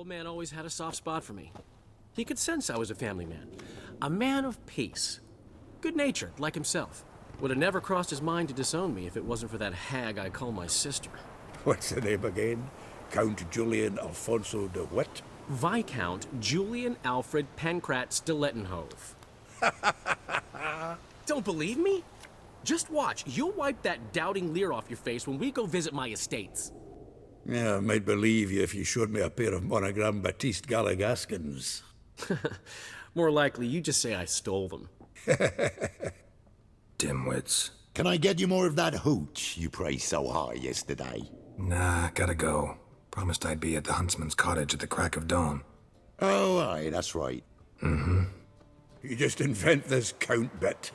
old man always had a soft spot for me. He could sense I was a family man. A man of peace. Good-natured, like himself. Would have never crossed his mind to disown me if it wasn't for that hag I call my sister. What's the name again? Count Julian Alfonso de what? Viscount Julian Alfred Pancratz de Lettenhove. Don't believe me? Just watch. You'll wipe that doubting leer off your face when we go visit my estates. Yeah, I might believe you if you showed me a pair of monogram Batiste Galligaskins. More likely, you just say I stole them. Dimwits. Can I get you more of that hooch you praised so high yesterday? Nah, gotta go. Promised I'd be at the huntsman's cottage at the crack of dawn. Oh, aye, that's right. Mm-hmm. You just invent this count bit.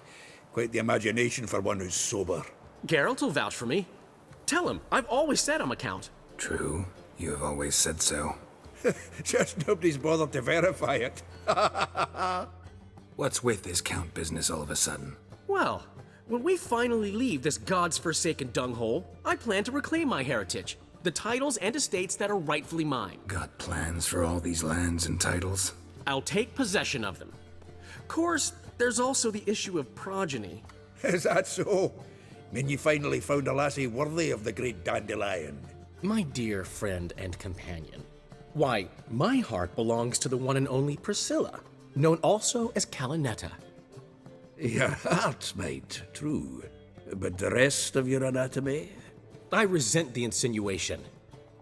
Quite the imagination for one who's sober. Geralt will vouch for me. Tell him, I've always said I'm a count. True, you have always said so. Just nobody's bothered to verify it. What's with this count business all of a sudden? Well, when we finally leave this God's forsaken dunghole, I plan to reclaim my heritage. The titles and estates that are rightfully mine. Got plans for all these lands and titles? I'll take possession of them. Of course, there's also the issue of progeny. Is that so? Mean you finally found a lassie worthy of the great Dandelion? My dear friend and companion. Why, my heart belongs to the one and only Priscilla, known also as Calinetta. Your heart, mate, true. But the rest of your anatomy? I resent the insinuation,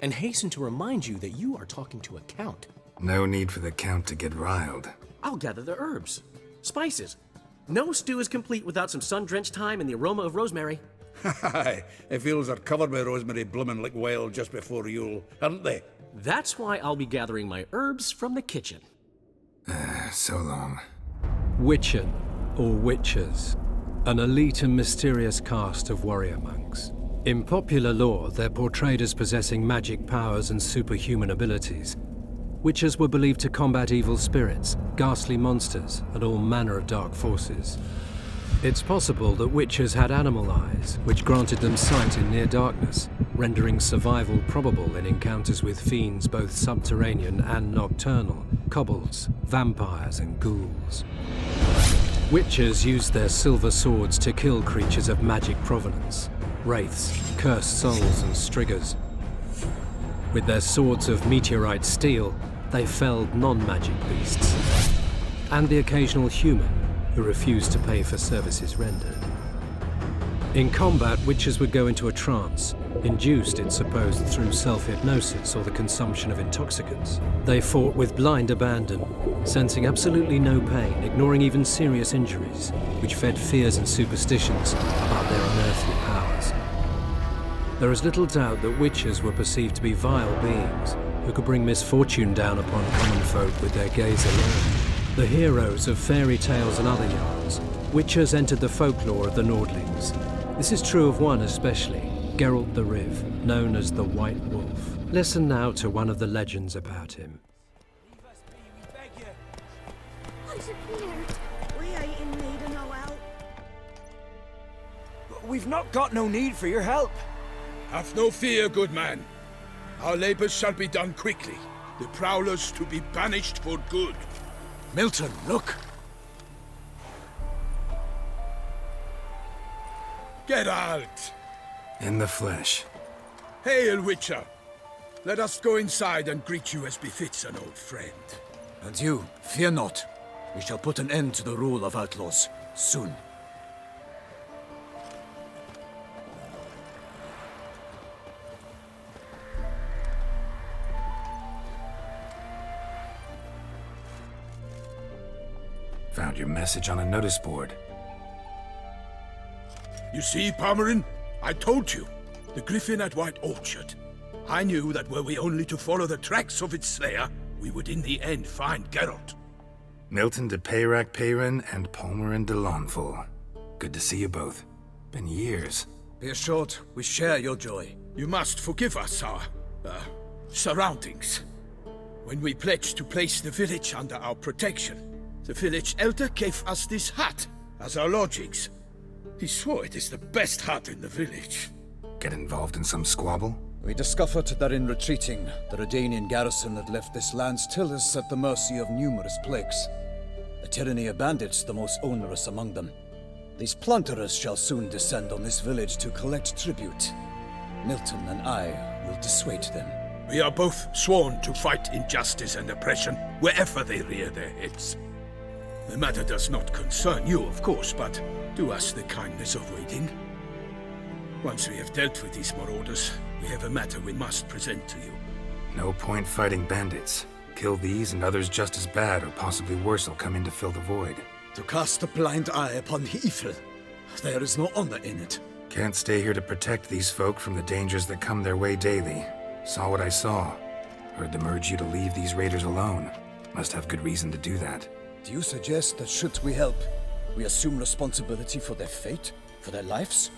and hasten to remind you that you are talking to a count. No need for the count to get riled. I'll gather the herbs, spices. No stew is complete without some sun-drenched thyme and the aroma of rosemary. Aye, the fields are covered with rosemary blooming like wild just before Yule, aren't they? That's why I'll be gathering my herbs from the kitchen. So long. Witchen, or witchers, an elite and mysterious caste of warrior monks. In popular lore, they're portrayed as possessing magic powers and superhuman abilities. Witchers were believed to combat evil spirits, ghastly monsters, and all manner of dark forces. It's possible that witchers had animal eyes, which granted them sight in near darkness, rendering survival probable in encounters with fiends both subterranean and nocturnal, kobolds, vampires, and ghouls. Witchers used their silver swords to kill creatures of magic provenance, wraiths, cursed souls, and striggers. With their swords of meteorite steel, they felled non-magic beasts, and the occasional human who refused to pay for services rendered. In combat, witches would go into a trance, induced, it's supposed, through self-hypnosis or the consumption of intoxicants. They fought with blind abandon, sensing absolutely no pain, ignoring even serious injuries, which fed fears and superstitions about their unearthly powers. There is little doubt that witches were perceived to be vile beings who could bring misfortune down upon common folk with their gaze alone. The heroes of fairy tales and other yarns, witches entered the folklore of the Nordlings. This is true of one especially, Geralt the Riv, known as the White Wolf. Listen now to one of the legends about him. We ain't in need of no help. We've not got no need for your help. Have no fear, good man. Our labors shall be done quickly. The prowlers to be banished for good. Milton, look! Geralt! In the flesh. Hail, Witcher! Let us go inside and greet you as befits an old friend. And you, fear not. We shall put an end to the rule of outlaws, soon. Found your message on a notice board. You see, Palmerin? I told you. The griffin at White Orchard. I knew that were we only to follow the tracks of its slayer, we would in the end find Geralt. Milton de Peyrac Peyrin and Palmerin de Lawnful. Good to see you both. Been years. Be assured, we share your joy. You must forgive us our, surroundings. When we pledged to place the village under our protection, the village elder gave us this hut as our lodgings. He swore it is the best hut in the village. Get involved in some squabble? We discovered that in retreating, the Redanian garrison had left this land still is at the mercy of numerous plagues. The tyranny of bandits the most onerous among them. These plunderers shall soon descend on this village to collect tribute. Milton and I will dissuade them. We are both sworn to fight injustice and oppression wherever they rear their heads. The matter does not concern you, of course, but do us the kindness of waiting. Once we have dealt with these marauders, we have a matter we must present to you. No point fighting bandits. Kill these and others just as bad or possibly worse will come in to fill the void. To cast a blind eye upon evil. There is no honor in it. Can't stay here to protect these folk from the dangers that come their way daily. Saw what I saw. Heard them urge you to leave these raiders alone. Must have good reason to do that. Do you suggest that should we help, we assume responsibility for their fate? For their lives?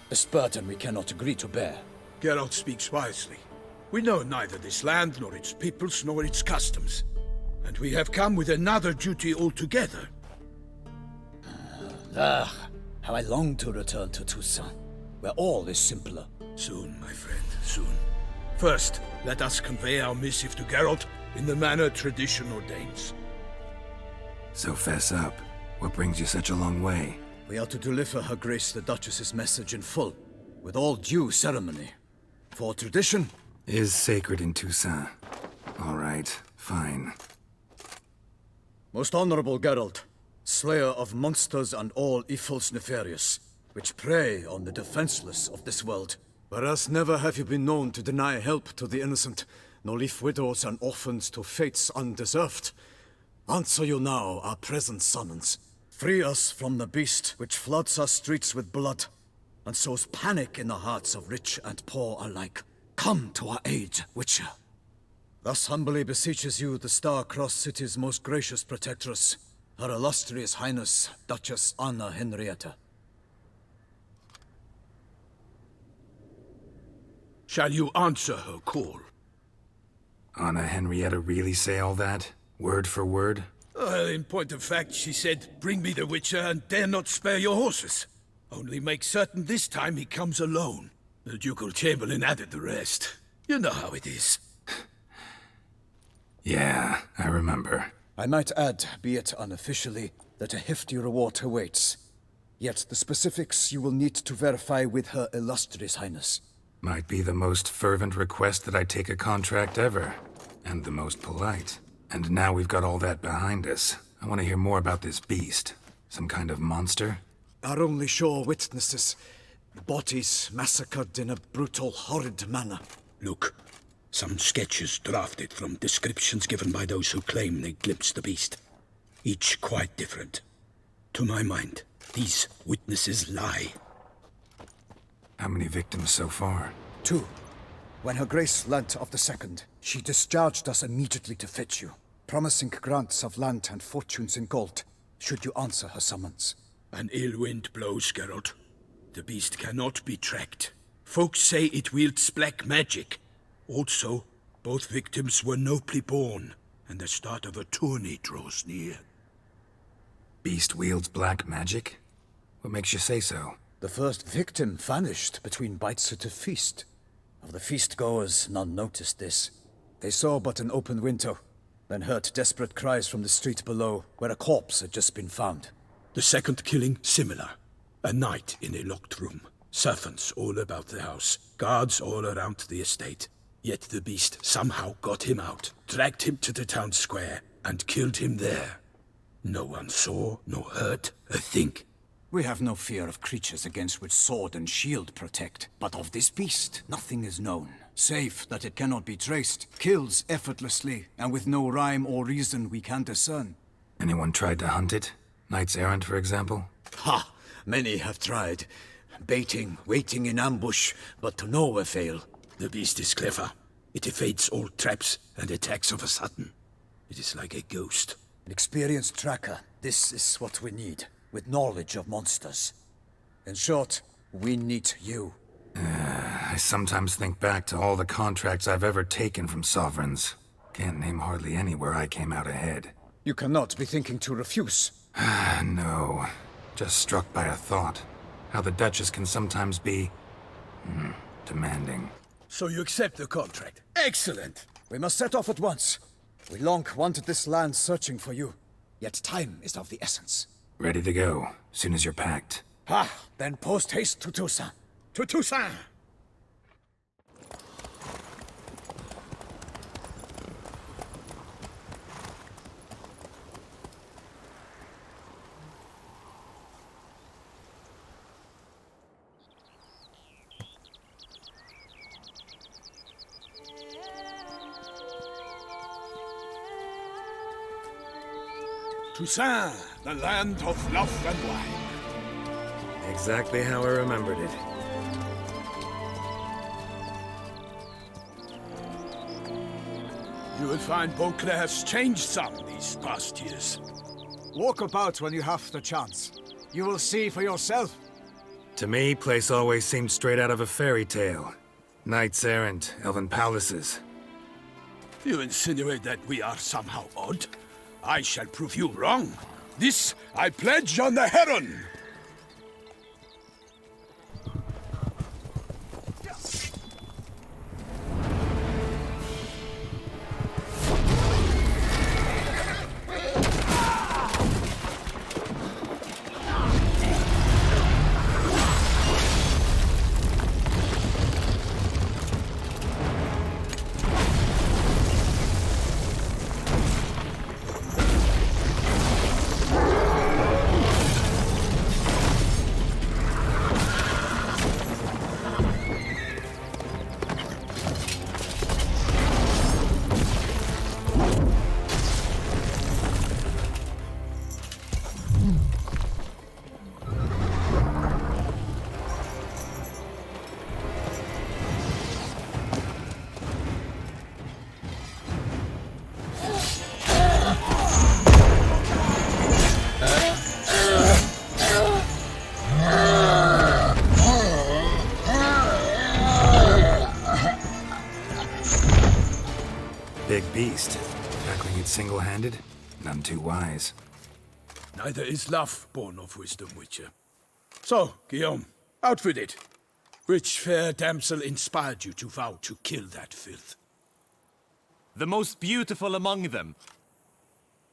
This burden we cannot agree to bear. Geralt speaks wisely. We know neither this land, nor its peoples, nor its customs. And we have come with another duty altogether. How I long to return to Toussaint, where all is simpler. Soon, my friend, soon. First, let us convey our missive to Geralt in the manner tradition ordains. So fess up. What brings you such a long way? We are to deliver Her Grace the Duchess's message in full, with all due ceremony. For tradition is sacred in Toussaint. All right, fine. Most honorable Geralt, slayer of monsters and all evils nefarious, which prey on the defenseless of this world. Whereas never have you been known to deny help to the innocent, nor leave widows and orphans to fates undeserved. Answer you now our present summons. Free us from the beast which floods our streets with blood, and sows panic in the hearts of rich and poor alike. Come to our aid, Witcher. Thus humbly beseeches you the Star-Crossed City's most gracious protectress, Her Illustrious Highness, Duchess Anna Henrietta. Shall you answer her call? Anna Henrietta really say all that? Word for word? In point of fact, she said, "Bring me the Witcher and dare not spare your horses. Only make certain this time he comes alone." The Ducal Chamberlain added the rest. You know how it is. Yeah, I remember. I might add, be it unofficially, that a hefty reward awaits. Yet the specifics you will need to verify with Her Illustrious Highness. Might be the most fervent request that I take a contract ever. And the most polite. And now we've got all that behind us. I want to hear more about this beast. Some kind of monster? Our only sure witnesses. Bodies massacred in a brutal, horrid manner. Look, some sketches drafted from descriptions given by those who claim they glimpsed the beast. Each quite different. To my mind, these witnesses lie. How many victims so far? 2. When Her Grace learnt of the second, she discharged us immediately to fetch you, promising grants of land and fortunes in gold, should you answer her summons. An ill wind blows, Geralt. The beast cannot be tracked. Folks say it wields black magic. Also, both victims were nobly born, and the start of a tourney draws near. Beast wields black magic? What makes you say so? The first victim vanished between bites at a feast. Of the feast-goers, none noticed this. They saw but an open window, then heard desperate cries from the street below, where a corpse had just been found. The second killing, similar. A night in a locked room. Servants all about the house. Guards all around the estate. Yet the beast somehow got him out, dragged him to the town square, and killed him there. No one saw, nor heard a thing. We have no fear of creatures against which sword and shield protect. But of this beast, nothing is known. Save that it cannot be traced, kills effortlessly, and with no rhyme or reason we can discern. Anyone tried to hunt it? Knights errant, for example? Ha! Many have tried. Baiting, waiting in ambush, but to no avail. The beast is clever. It evades all traps and attacks of a sudden. It is like a ghost. An experienced tracker. This is what we need. With knowledge of monsters. In short, we need you. I sometimes think back to all the contracts I've ever taken from sovereigns. Can't name hardly any where I came out ahead. You cannot be thinking to refuse. No. Just struck by a thought. How the Duchess can sometimes be... demanding. So you accept the contract. Excellent! We must set off at once. We long wanted this land searching for you. Yet time is of the essence. Ready to go, soon as you're packed. Ah, then post haste to Toussaint. To Toussaint! Toussaint, the land of love and wine. Exactly how I remembered it. You will find Beauclair has changed some these past years. Walk about when you have the chance. You will see for yourself. To me, place always seemed straight out of a fairy tale. Knights errant, elven palaces. You insinuate that we are somehow odd? I shall prove you wrong. This I pledge on the Heron! Big beast. Tackling it single-handed? None too wise. Neither is love born of wisdom, Witcher. So, Guillaume, out with it. Which fair damsel inspired you to vow to kill that filth? The most beautiful among them.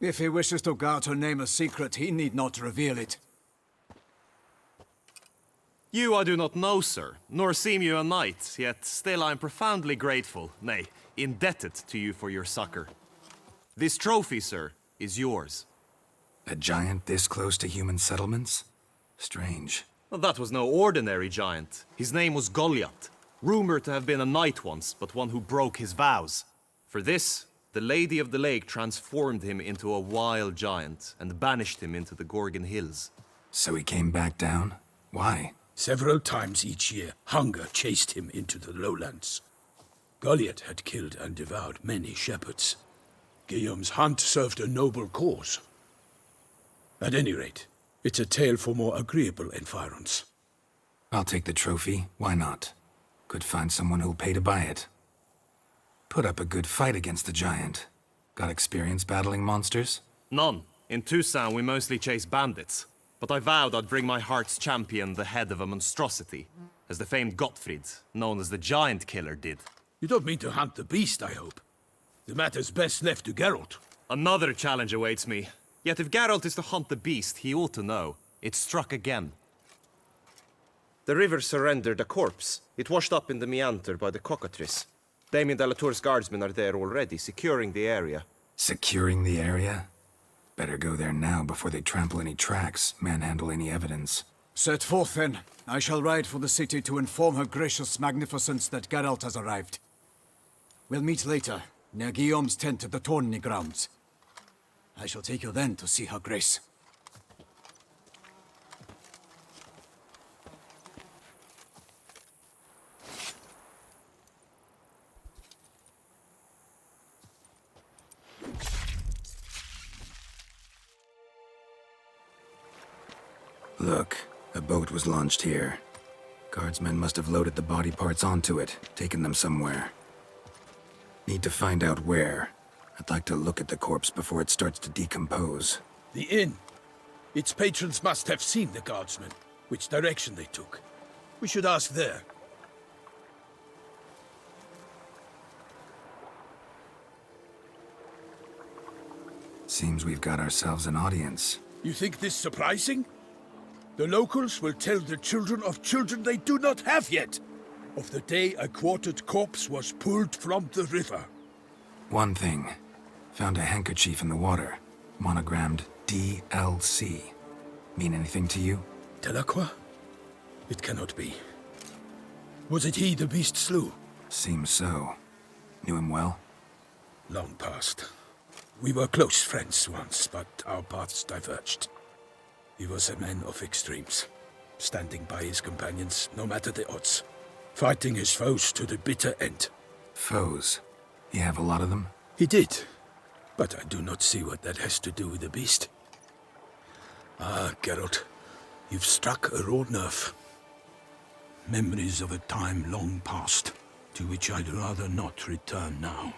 If he wishes to guard her name a secret, he need not reveal it. You I do not know, sir, nor seem you a knight, yet still I am profoundly grateful, nay, indebted to you for your succor. This trophy, sir, is yours. A giant this close to human settlements? Strange. Well, that was no ordinary giant. His name was Goliath, rumored to have been a knight once, but one who broke his vows. For this, the Lady of the Lake transformed him into a wild giant and banished him into the Gorgon Hills. So he came back down? Why? Several times each year, hunger chased him into the lowlands. Goliath had killed and devoured many shepherds. Guillaume's hunt served a noble cause. At any rate, it's a tale for more agreeable environs. I'll take the trophy. Why not? Could find someone who'll pay to buy it. Put up a good fight against the giant. Got experience battling monsters? None. In Toussaint we mostly chase bandits. But I vowed I'd bring my heart's champion the head of a monstrosity, as the famed Gottfried, known as the Giant Killer, did. You don't mean to hunt the beast, I hope. The matter's best left to Geralt. Another challenge awaits me. Yet if Geralt is to hunt the beast, he ought to know. It struck again. The river surrendered a corpse. It washed up in the meander by the cockatrice. Damien de la Tour's guardsmen are there already, securing the area. Securing the area? Better go there now before they trample any tracks, manhandle any evidence. Set forth, then. I shall ride for the city to inform her gracious magnificence that Geralt has arrived. We'll meet later, near Guillaume's tent at the tourney grounds. I shall take you then to see her grace. Look, a boat was launched here. Guardsmen must have loaded the body parts onto it, taken them somewhere. Need to find out where. I'd like to look at the corpse before it starts to decompose. The inn. Its patrons must have seen the guardsmen, which direction they took. We should ask there. Seems we've got ourselves an audience. You think this surprising? The locals will tell the children of children they do not have yet, of the day a quartered corpse was pulled from the river. One thing. Found a handkerchief in the water. Monogrammed DLC. Mean anything to you? Delacroix? It cannot be. Was it he the beast slew? Seems so. Knew him well? Long past. We were close friends once, but our paths diverged. He was a man of extremes, standing by his companions no matter the odds, fighting his foes to the bitter end. Foes? You have a lot of them? He did, but I do not see what that has to do with the beast. Ah, Geralt, you've struck a raw nerve. Memories of a time long past, to which I'd rather not return now.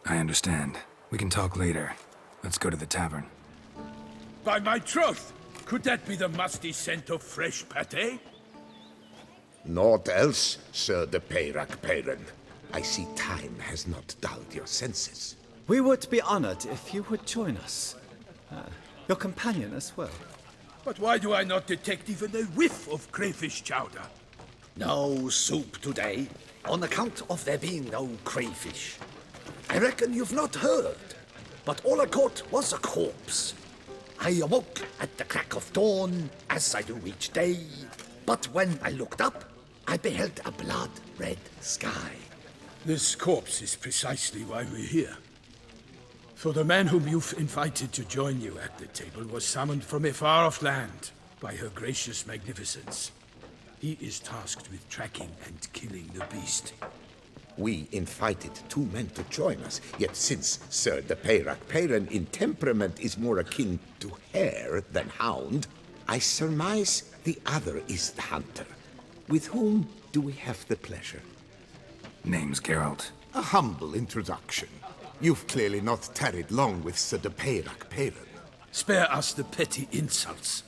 I understand. We can talk later. Let's go to the tavern. By my troth! Could that be the musty scent of fresh pâté? Naught else, Sir de Peyrac Peyran. I see time has not dulled your senses. We would be honored if you would join us. Your companion as well. But why do I not detect even a whiff of crayfish chowder? No soup today, on account of there being no crayfish. I reckon you've not heard, but all I caught was a corpse. I awoke at the crack of dawn, as I do each day, but when I looked up, I beheld a blood-red sky. This corpse is precisely why we're here. For the man whom you've invited to join you at the table was summoned from a far-off land by her gracious magnificence. He is tasked with tracking and killing the beast. We invited two men to join us, yet since Sir de Peyrac Peyran in temperament is more akin to hare than hound, I surmise the other is the hunter. With whom do we have the pleasure? Name's Geralt. A humble introduction. You've clearly not tarried long with Sir de Peyrac Peyran. Spare us the petty insults.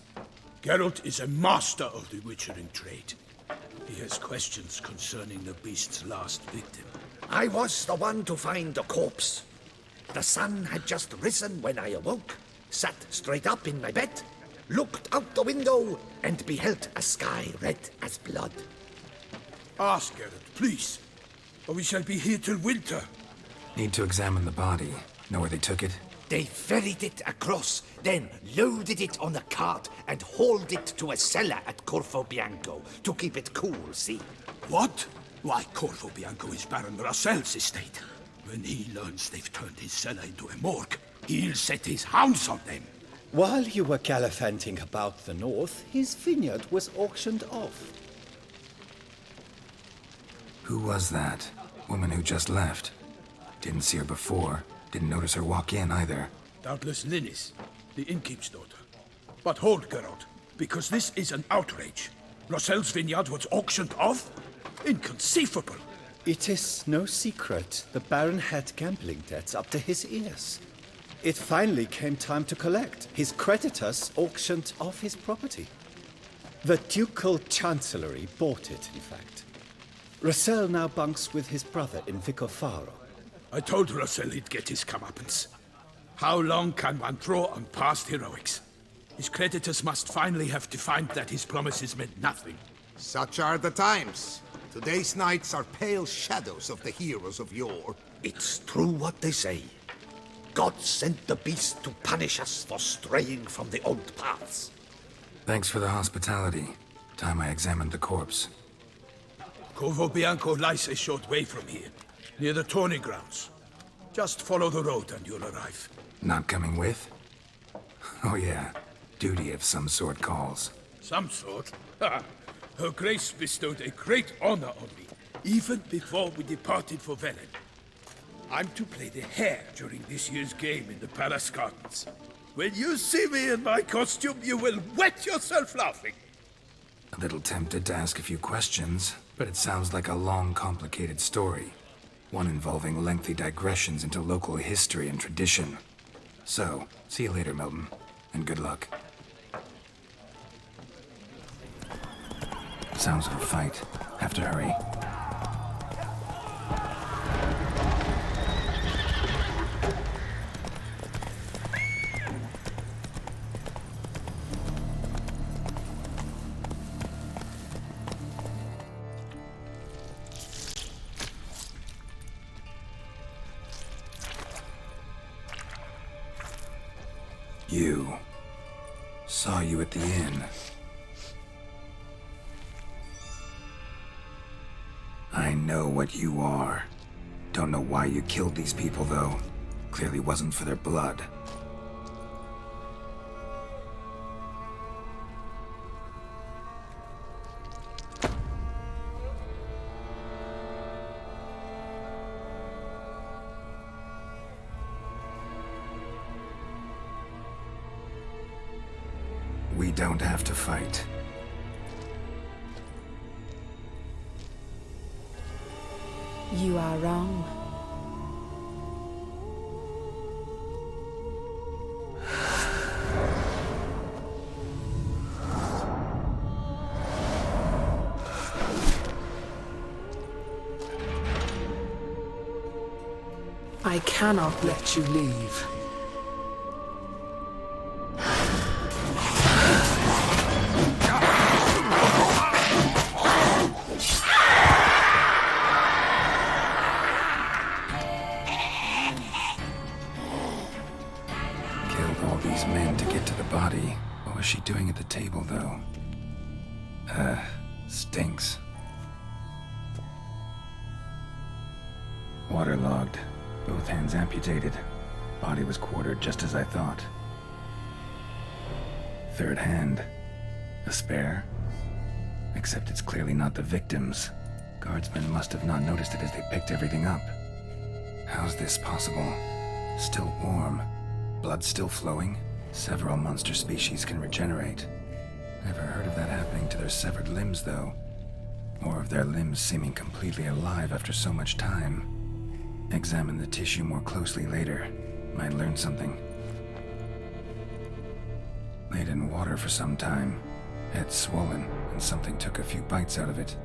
Geralt is a master of the witchering trade. He has questions concerning the beast's last victim. I was the one to find the corpse. The sun had just risen when I awoke, sat straight up in my bed, looked out the window, and beheld a sky red as blood. Ask Geralt, please, or we shall be here till winter. Need to examine the body. Know where they took it? They ferried it across, then loaded it on a cart and hauled it to a cellar at Corvo Bianco to keep it cool, see? What? Why, Corvo Bianco is Baron Russell's estate. When he learns they've turned his cellar into a morgue, he'll set his hounds on them. While you were gallivanting about the north, his vineyard was auctioned off. Who was that? Woman who just left. Didn't see her before. Didn't notice her walk in either. Doubtless Linnis, the innkeep's daughter. But hold, Geralt, because this is an outrage. Russell's vineyard was auctioned off? Inconceivable. It is no secret the Baron had gambling debts up to his ears. It finally came time to collect. His creditors auctioned off his property. The Ducal Chancellery bought it, in fact. Russell now bunks with his brother in Vicofaro. I told Russell he'd get his comeuppance. How long can one draw on past heroics? His creditors must finally have defined that his promises meant nothing. Such are the times. Today's knights are pale shadows of the heroes of yore. It's true what they say. God sent the beast to punish us for straying from the old paths. Thanks for the hospitality. Time I examined the corpse. Corvo Bianco lies a short way from here, near the tourney grounds. Just follow the road and you'll arrive. Not coming with? Oh yeah, duty of some sort calls. Some sort? Ha! Her Grace bestowed a great honor on me, even before we departed for Velen. I'm to play the hare during this year's game in the palace gardens. When you see me in my costume, you will wet yourself laughing. A little tempted to ask a few questions, but it sounds like a long, complicated story. One involving lengthy digressions into local history and tradition. So, see you later, Milton, and good luck. Sounds of a fight. Have to hurry. You. Saw you at the inn. I know what you are. Don't know why you killed these people, though. Clearly wasn't for their blood. We don't have to fight. You are wrong. I cannot let you leave. What was she doing at the table, though? Stinks. Waterlogged. Both hands amputated. Body was quartered just as I thought. Third hand. A spare? Except it's clearly not the victim's. Guardsmen must have not noticed it as they picked everything up. How's this possible? Still warm. Blood still flowing? Several monster species can regenerate. Never heard of that happening to their severed limbs, though. Or of their limbs seeming completely alive after so much time. Examine the tissue more closely later. Might learn something. Laid in water for some time. Head swollen, and something took a few bites out of it.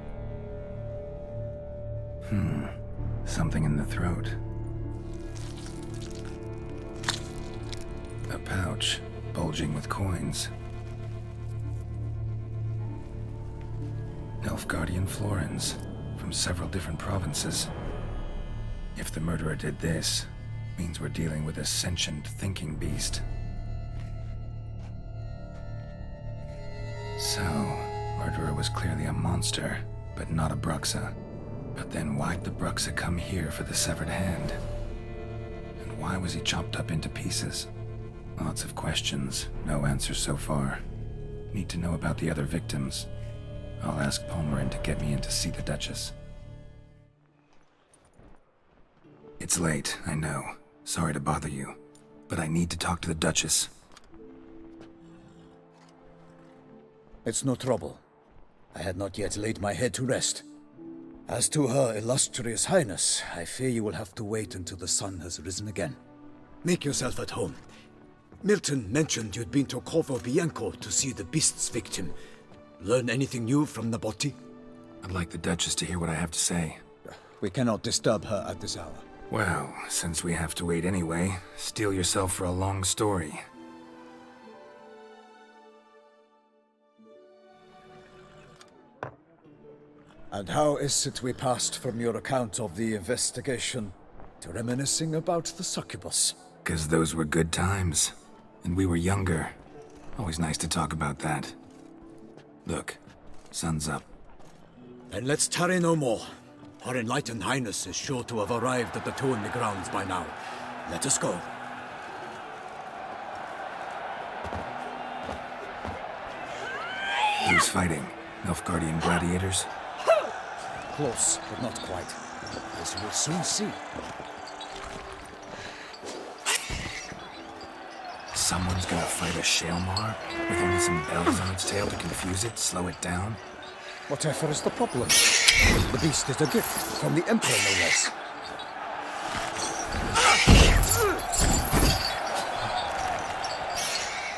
Something in the throat. A pouch, bulging with coins. Nilfgaardian florins, from several different provinces. If the murderer did this, means we're dealing with a sentient thinking beast. So, murderer was clearly a monster, but not a Bruxa. But then why'd the Bruxa come here for the severed hand? And why was he chopped up into pieces? Lots of questions, no answers so far. Need to know about the other victims. I'll ask Palmerin to get me in to see the Duchess. It's late, I know. Sorry to bother you. But I need to talk to the Duchess. It's no trouble. I had not yet laid my head to rest. As to her illustrious highness, I fear you will have to wait until the sun has risen again. Make yourself at home. Milton mentioned you'd been to Corvo Bianco to see the beast's victim. Learn anything new from the body? I'd like the Duchess to hear what I have to say. We cannot disturb her at this hour. Well, since we have to wait anyway, steel yourself for a long story. And how is it we passed from your account of the investigation to reminiscing about the succubus? 'Cause those were good times. And we were younger. Always nice to talk about that. Look, sun's up. Then let's tarry no more. Her enlightened highness is sure to have arrived at the tourney grounds by now. Let us go. Who's fighting? Nilfgaardian gladiators? Close, but not quite. As you will soon see. Someone's gonna fight a Shalmar with only some bells on its tail to confuse it, slow it down? Whatever is the problem? The beast is a gift from the Emperor, no less.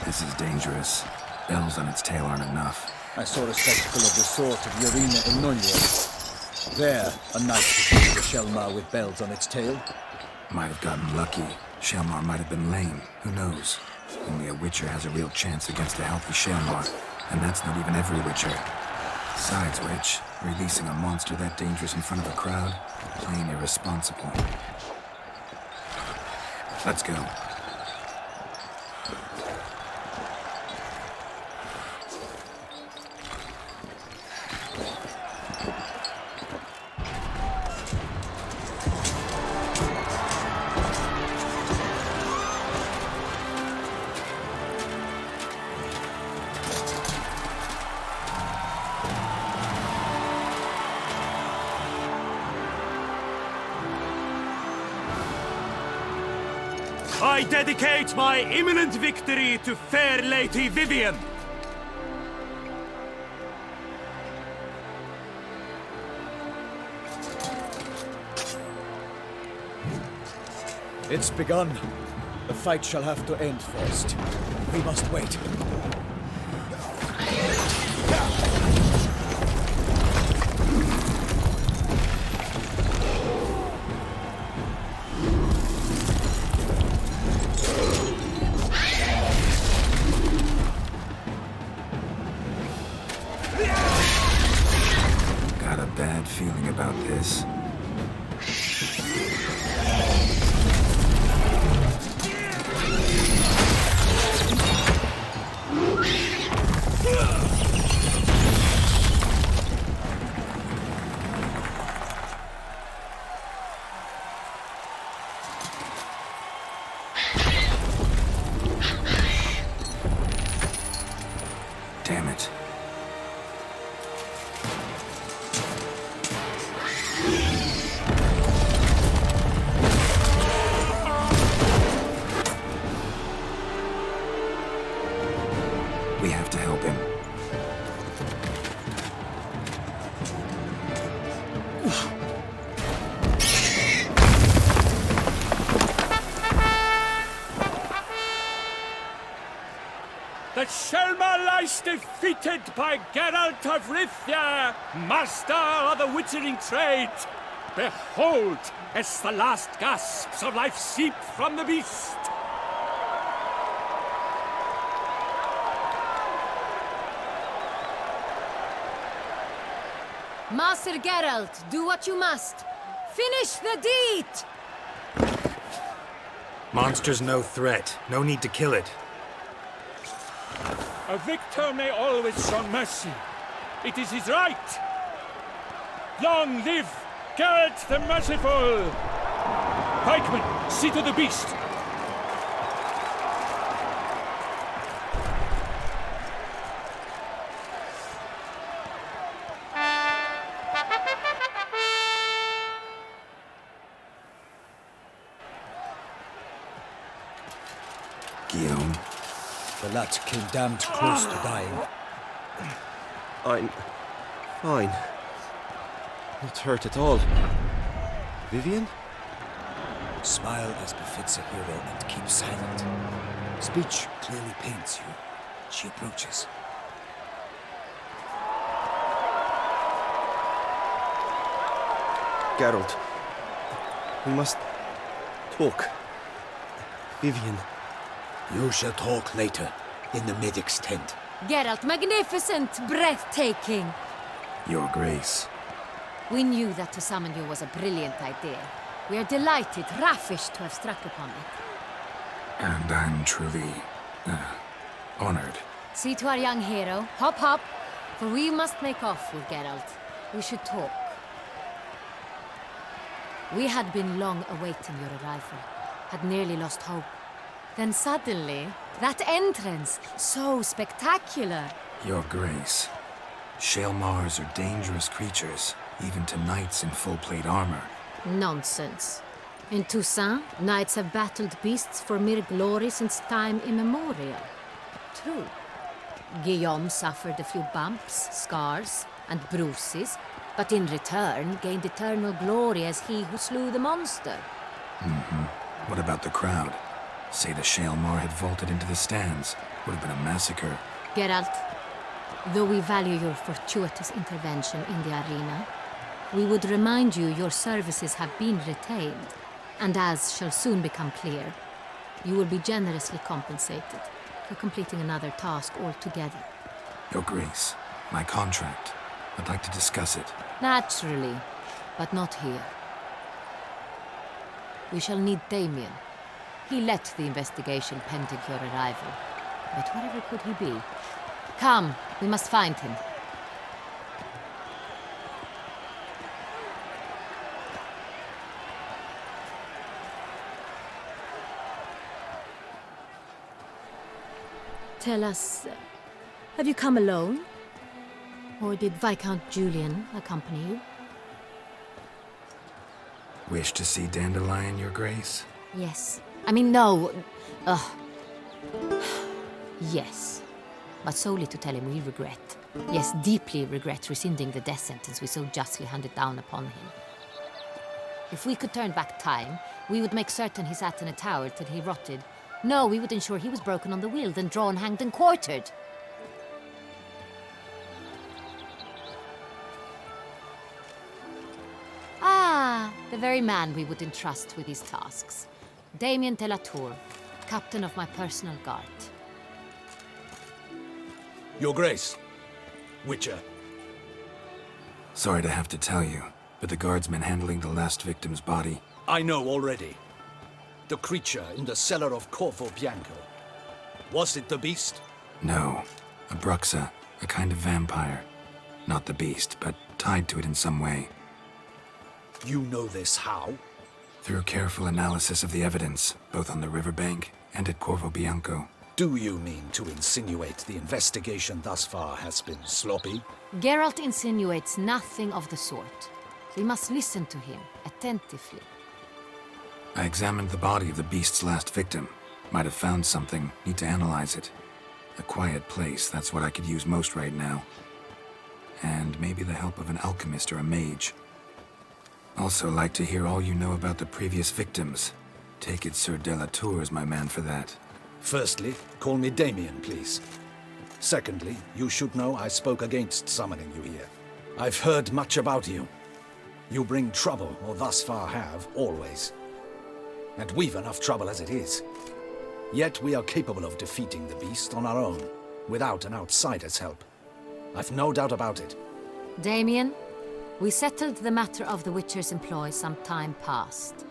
This is dangerous. Bells on its tail aren't enough. I saw a spectacle of the sort at the arena in Nonya. There, a knight defeated a Shalmar with bells on its tail. Might have gotten lucky. Shalmar might have been lame. Who knows? Only a Witcher has a real chance against a healthy Shalmar, and that's not even every Witcher. Besides which, releasing a monster that dangerous in front of a crowd, plain irresponsible. Let's go. I dedicate my imminent victory to fair Lady Vivian. It's begun. The fight shall have to end first. We must wait. Got a bad feeling about this. Damn it. We have to help him. The Shelma lies defeated by Geralt of Rivia, master of the witchering trade. Behold, as the last gasps of life seep from the beast. Master Geralt, do what you must. Finish the deed! Monster's no threat. No need to kill it. A victor may always show mercy. It is his right. Long live Geralt the Merciful! Pikemen, see to the beast. Guillaume. The lad came damned close to dying. I'm fine. Not hurt at all. Vivian? Smile as befits a hero and keep silent. Speech clearly pains you. She approaches. Geralt. We must talk. Vivian. You shall talk later, in the medic's tent. Geralt, magnificent, breathtaking. Your Grace. We knew that to summon you was a brilliant idea. We are delighted, ravished to have struck upon it. And I'm truly honored. See to our young hero. Hop, hop. For we must make off with Geralt. We should talk. We had been long awaiting your arrival. Had nearly lost hope. Then suddenly, that entrance, so spectacular. Your Grace. Shaelmars are dangerous creatures, even to knights in full-plate armor. Nonsense. In Toussaint, knights have battled beasts for mere glory since time immemorial. True. Guillaume suffered a few bumps, scars, and bruises, but in return gained eternal glory as he who slew the monster. What about the crowd? Say the Shaelmar had vaulted into the stands. Would have been a massacre. Geralt, though we value your fortuitous intervention in the arena, we would remind you your services have been retained, and as shall soon become clear, you will be generously compensated for completing another task altogether. Your Grace, my contract. I'd like to discuss it. Naturally, but not here. We shall need Damien. He led the investigation pending your arrival. But wherever could he be? Come, we must find him. Tell us, have you come alone? Or did Viscount Julian accompany you? Wish to see Dandelion, Your Grace? Yes, I mean, no. Yes. But solely to tell him we regret. Yes, deeply regret rescinding the death sentence we so justly handed down upon him. If we could turn back time, we would make certain he sat in a tower till he rotted. No, we would ensure he was broken on the wheel, then drawn, hanged, and quartered. Ah, the very man we would entrust with these tasks. Damien de la Tour, captain of my personal guard. Your Grace. Witcher. Sorry to have to tell you, but the guardsman handling the last victim's body... I know already. The creature in the cellar of Corvo Bianco. Was it the beast? No. A bruxa, a kind of vampire. Not the beast, but tied to it in some way. You know this how? Through careful analysis of the evidence, both on the riverbank and at Corvo Bianco. Do you mean to insinuate the investigation thus far has been sloppy? Geralt insinuates nothing of the sort. We must listen to him attentively. I examined the body of the beast's last victim. Might have found something, need to analyze it. A quiet place, that's what I could use most right now. And maybe the help of an alchemist or a mage. Also like to hear all you know about the previous victims. Take it Sir de la Tour is my man for that. Firstly, call me Damien, please. Secondly, you should know I spoke against summoning you here. I've heard much about you. You bring trouble, or thus far have, always. And we've enough trouble as it is. Yet we are capable of defeating the beast on our own, without an outsider's help. I've no doubt about it. Damien, we settled the matter of the Witcher's employ some time past.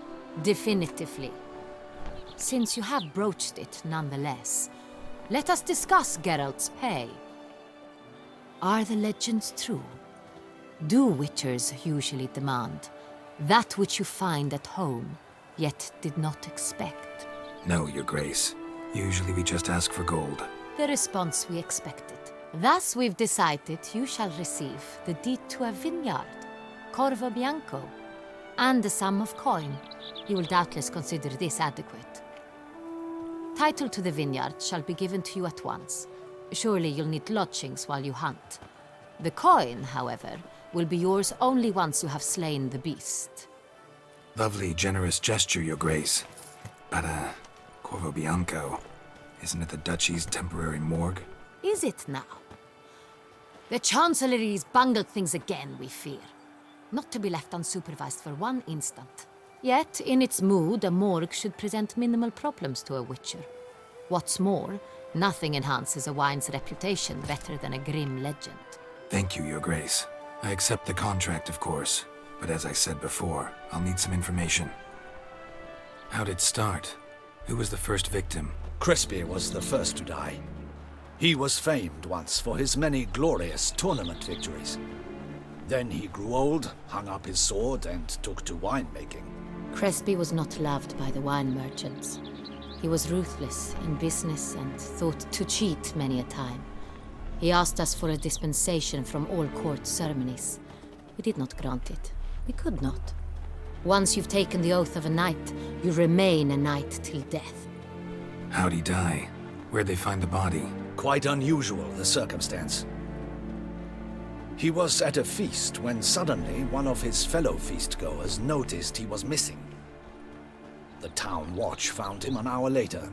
Definitively. Since you have broached it nonetheless, let us discuss Geralt's pay. Are the legends true? Do Witchers usually demand that which you find at home, yet did not expect? No, Your Grace. Usually we just ask for gold. The response we expected. Thus we've decided you shall receive the deed to a vineyard, Corvo Bianco, and the sum of coin. You will doubtless consider this adequate. Title to the vineyard shall be given to you at once. Surely you'll need lodgings while you hunt. The coin, however, will be yours only once you have slain the beast. Lovely, generous gesture, Your Grace. But, Corvo Bianco, isn't it the Duchy's temporary morgue? Is it now? The Chancellery's bungled things again, we fear. Not to be left unsupervised for one instant. Yet, in its mood, a morgue should present minimal problems to a Witcher. What's more, nothing enhances a wine's reputation better than a grim legend. Thank you, Your Grace. I accept the contract, of course. But as I said before, I'll need some information. How'd it start? Who was the first victim? Crespi was the first to die. He was famed once for his many glorious tournament victories. Then he grew old, hung up his sword, and took to winemaking. Crespi was not loved by the wine merchants. He was ruthless in business and thought to cheat many a time. He asked us for a dispensation from all court ceremonies. We did not grant it. We could not. Once you've taken the oath of a knight, you remain a knight till death. How'd he die? Where'd they find the body? Quite unusual, the circumstance. He was at a feast when suddenly one of his fellow feastgoers noticed he was missing. The town watch found him an hour later.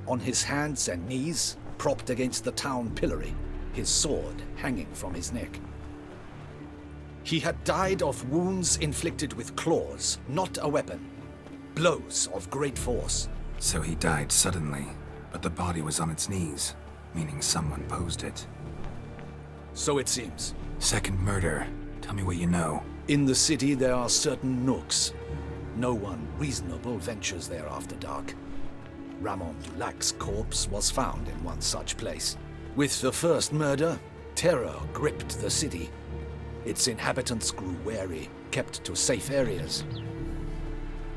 On his hands and knees, propped against the town pillory, his sword hanging from his neck. He had died of wounds inflicted with claws, not a weapon. Blows of great force. So he died suddenly, but the body was on its knees, meaning someone posed it. So it seems. Second murder. Tell me what you know. In the city there are certain nooks. No one reasonable ventures there after dark. Ramon Dulac's corpse was found in one such place. With the first murder, terror gripped the city. Its inhabitants grew wary, kept to safe areas.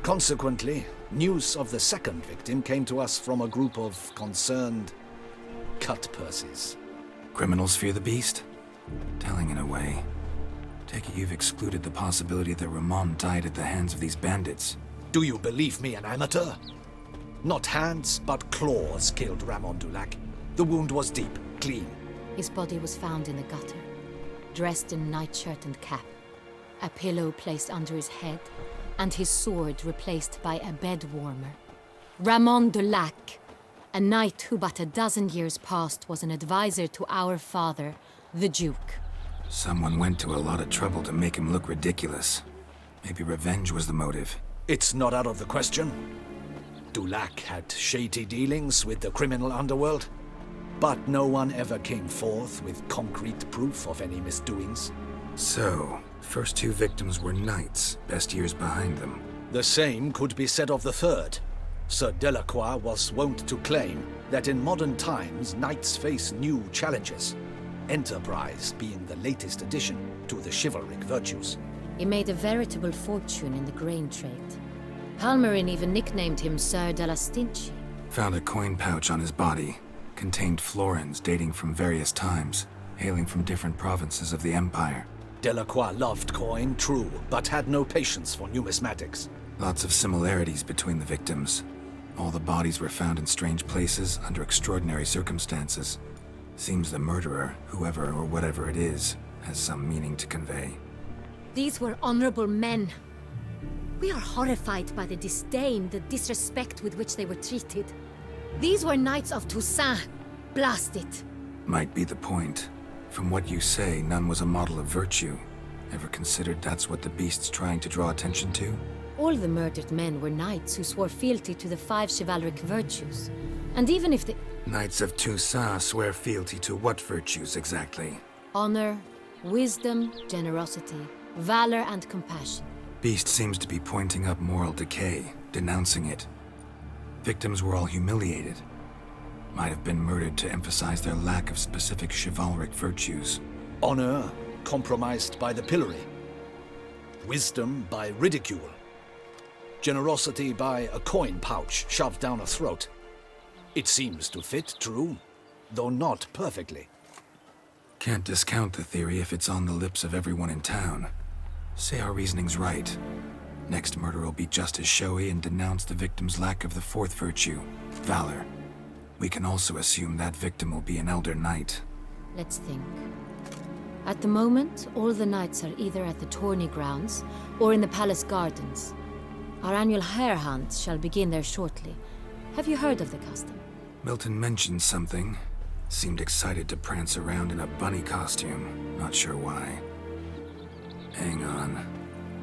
Consequently, news of the second victim came to us from a group of concerned cut-purses. Criminals fear the beast? Telling in a way. Take it you've excluded the possibility that Ramon died at the hands of these bandits. Do you believe me an amateur? Not hands, but claws killed Ramon Dulac. The wound was deep, clean. His body was found in the gutter, dressed in nightshirt and cap, a pillow placed under his head, and his sword replaced by a bed warmer. Ramon Dulac, a knight who but a dozen years past was an advisor to our father, the Duke. Someone went to a lot of trouble to make him look ridiculous. Maybe revenge was the motive. It's not out of the question. Dulac had shady dealings with the criminal underworld, but no one ever came forth with concrete proof of any misdoings. So, first two victims were knights, best years behind them. The same could be said of the third. Sir Delacroix was wont to claim that in modern times knights face new challenges, enterprise being the latest addition to the chivalric virtues. He made a veritable fortune in the grain trade. Palmerin even nicknamed him Sir de la Stinchi. Found a coin pouch on his body. Contained florins dating from various times, hailing from different provinces of the Empire. Delacroix loved coin, true, but had no patience for numismatics. Lots of similarities between the victims. All the bodies were found in strange places under extraordinary circumstances. Seems the murderer, whoever or whatever it is, has some meaning to convey. These were honorable men. We are horrified by the disdain, the disrespect with which they were treated. These were knights of Toussaint. Blast it. Might be the point. From what you say, none was a model of virtue. Ever considered that's what the beast's trying to draw attention to? All the murdered men were knights who swore fealty to the 5 chivalric virtues. And even if the... Knights of Toussaint swear fealty to what virtues exactly? Honor, wisdom, generosity, valor, and compassion. Beast seems to be pointing up moral decay, denouncing it. Victims were all humiliated. Might have been murdered to emphasize their lack of specific chivalric virtues. Honor compromised by the pillory. Wisdom by ridicule. Generosity by a coin pouch shoved down a throat. It seems to fit, true, though not perfectly. Can't discount the theory if it's on the lips of everyone in town. Say our reasoning's right. Next murder will be just as showy and denounce the victim's lack of the 4th virtue, valor. We can also assume that victim will be an elder knight. Let's think. At the moment, all the knights are either at the tourney grounds or in the palace gardens. Our annual hare hunt shall begin there shortly. Have you heard of the custom? Milton mentioned something. Seemed excited to prance around in a bunny costume. Not sure why. Hang on.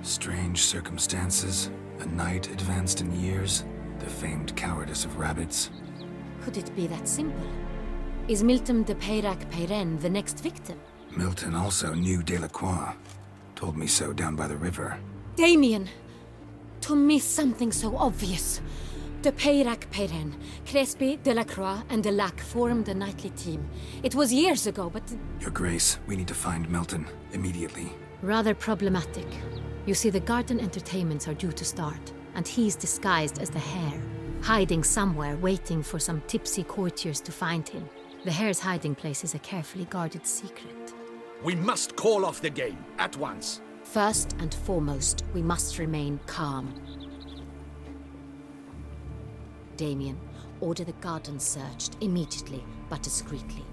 Strange circumstances. A knight advanced in years. The famed cowardice of rabbits. Could it be that simple? Is Milton de Peyrac-Peyren the next victim? Milton also knew Delacroix. Told me so down by the river. Damien! To miss something so obvious. De Peyrac-Peyren, Crespi, Delacroix, and Delac formed a knightly team. It was years ago, but... Your Grace, we need to find Milton, immediately. Rather problematic. You see, the garden entertainments are due to start, and he's disguised as the hare, hiding somewhere, waiting for some tipsy courtiers to find him. The hare's hiding place is a carefully guarded secret. We must call off the game, at once. First and foremost, we must remain calm. Damien, order the garden searched immediately, but discreetly.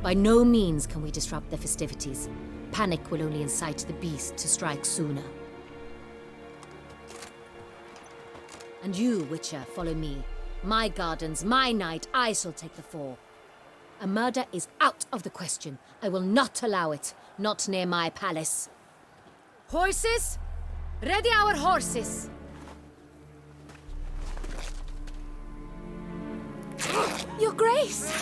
By no means can we disrupt the festivities. Panic will only incite the beast to strike sooner. And you, Witcher, follow me. My gardens, my night, I shall take the fall. A murder is out of the question. I will not allow it. Not near my palace. Horses? Ready our horses! Your Grace!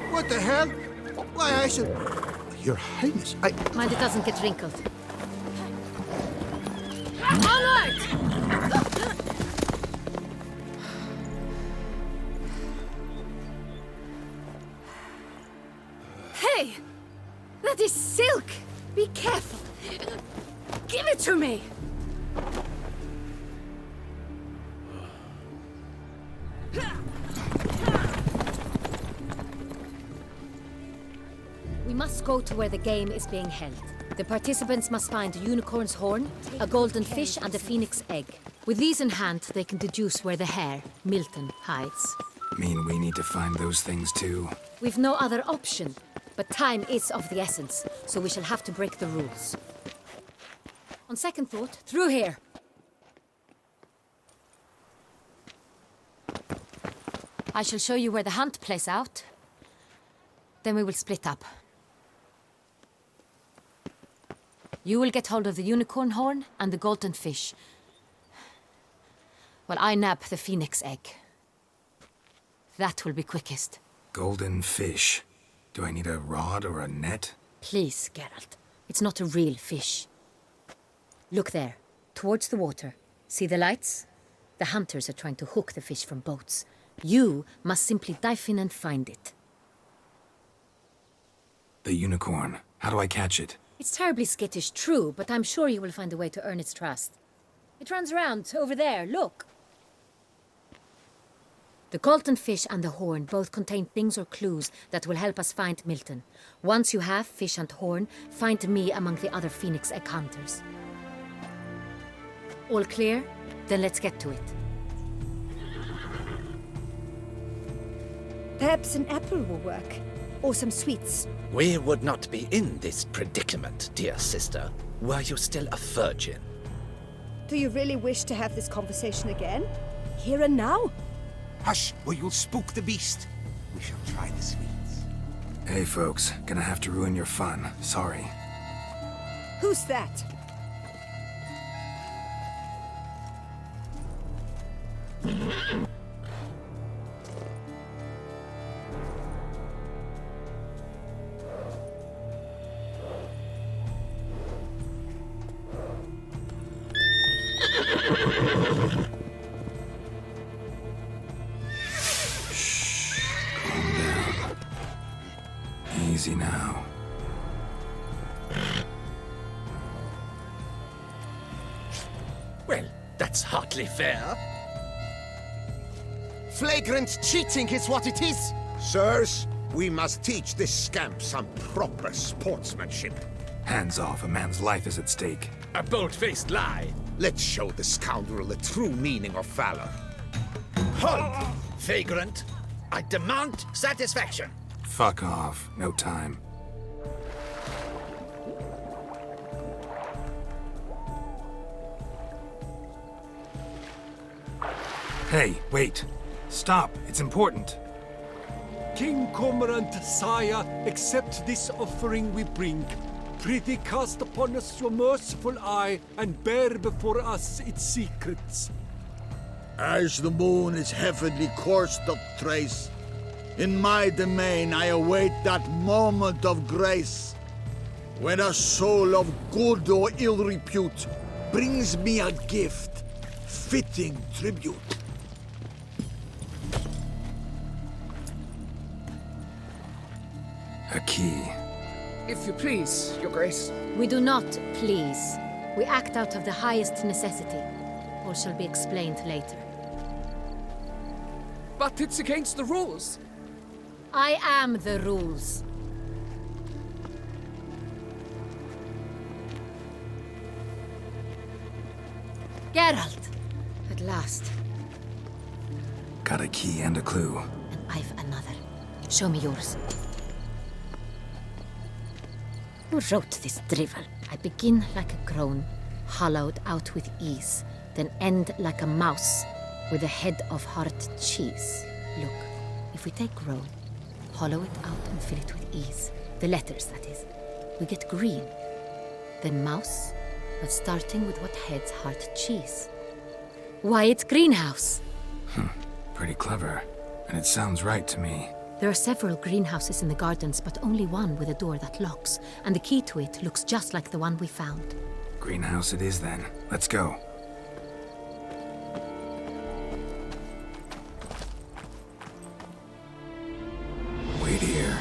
What the hell? Why, I should... Your Highness, I... Mind it doesn't get wrinkled. Onward! Hey! That is silk! Be careful! Give it to me! must go to where the game is being held. The participants must find a unicorn's horn, a golden fish, and a phoenix egg. With these in hand, they can deduce where the hare, Milton, hides. Mean we need to find those things too? We've no other option, but time is of the essence, so we shall have to break the rules. On second thought, through here. I shall show you where the hunt plays out. Then we will split up. You will get hold of the unicorn horn and the golden fish, while I nab the phoenix egg. That will be quickest. Golden fish. Do I need a rod or a net? Please, Geralt. It's not a real fish. Look there, towards the water. See the lights? The hunters are trying to hook the fish from boats. You must simply dive in and find it. The unicorn. How do I catch it? It's terribly skittish, true, but I'm sure you will find a way to earn its trust. It runs around, over there, look. The golden fish and the horn both contain things or clues that will help us find Milton. Once you have fish and horn, find me among the other phoenix egg hunters. All clear? Then let's get to it. Perhaps an apple will work. Or some sweets. We would not be in this predicament, dear sister, were you still a virgin. Do you really wish to have this conversation again? Here and now? Hush, or you'll spook the beast. We shall try the sweets. Hey folks, gonna have to ruin your fun. Sorry. Who's that? Easy now. Well, that's hardly fair. Flagrant cheating is what it is! Sirs, we must teach this scamp some proper sportsmanship. Hands off, a man's life is at stake. A bold-faced lie. Let's show the scoundrel the true meaning of valor. Hold! Vagrant, I demand satisfaction. Fuck off. No time. Hey, wait. Stop. It's important. King Cormorant, sire, accept this offering we bring. Prithee cast upon us your merciful eye, and bear before us its secrets. As the moon is heavenly coursed of trace, in my domain I await that moment of grace, when a soul of good or ill repute brings me a gift, fitting tribute. A key. If you please, Your Grace. We do not please. We act out of the highest necessity. All shall be explained later. But it's against the rules. I am the rules. Geralt! At last. Got a key and a clue. And I've another. Show me yours. Who wrote this drivel? I begin like a crone, hollowed out with ease, then end like a mouse, with a head of hard cheese. Look, if we take roan, hollow it out and fill it with ease, the letters, that is, we get green. Then mouse, but starting with what heads hard cheese. Why, it's greenhouse! Pretty clever. And it sounds right to me. There are several greenhouses in the gardens, but only one with a door that locks, and the key to it looks just like the one we found. Greenhouse it is then. Let's go. Wait here.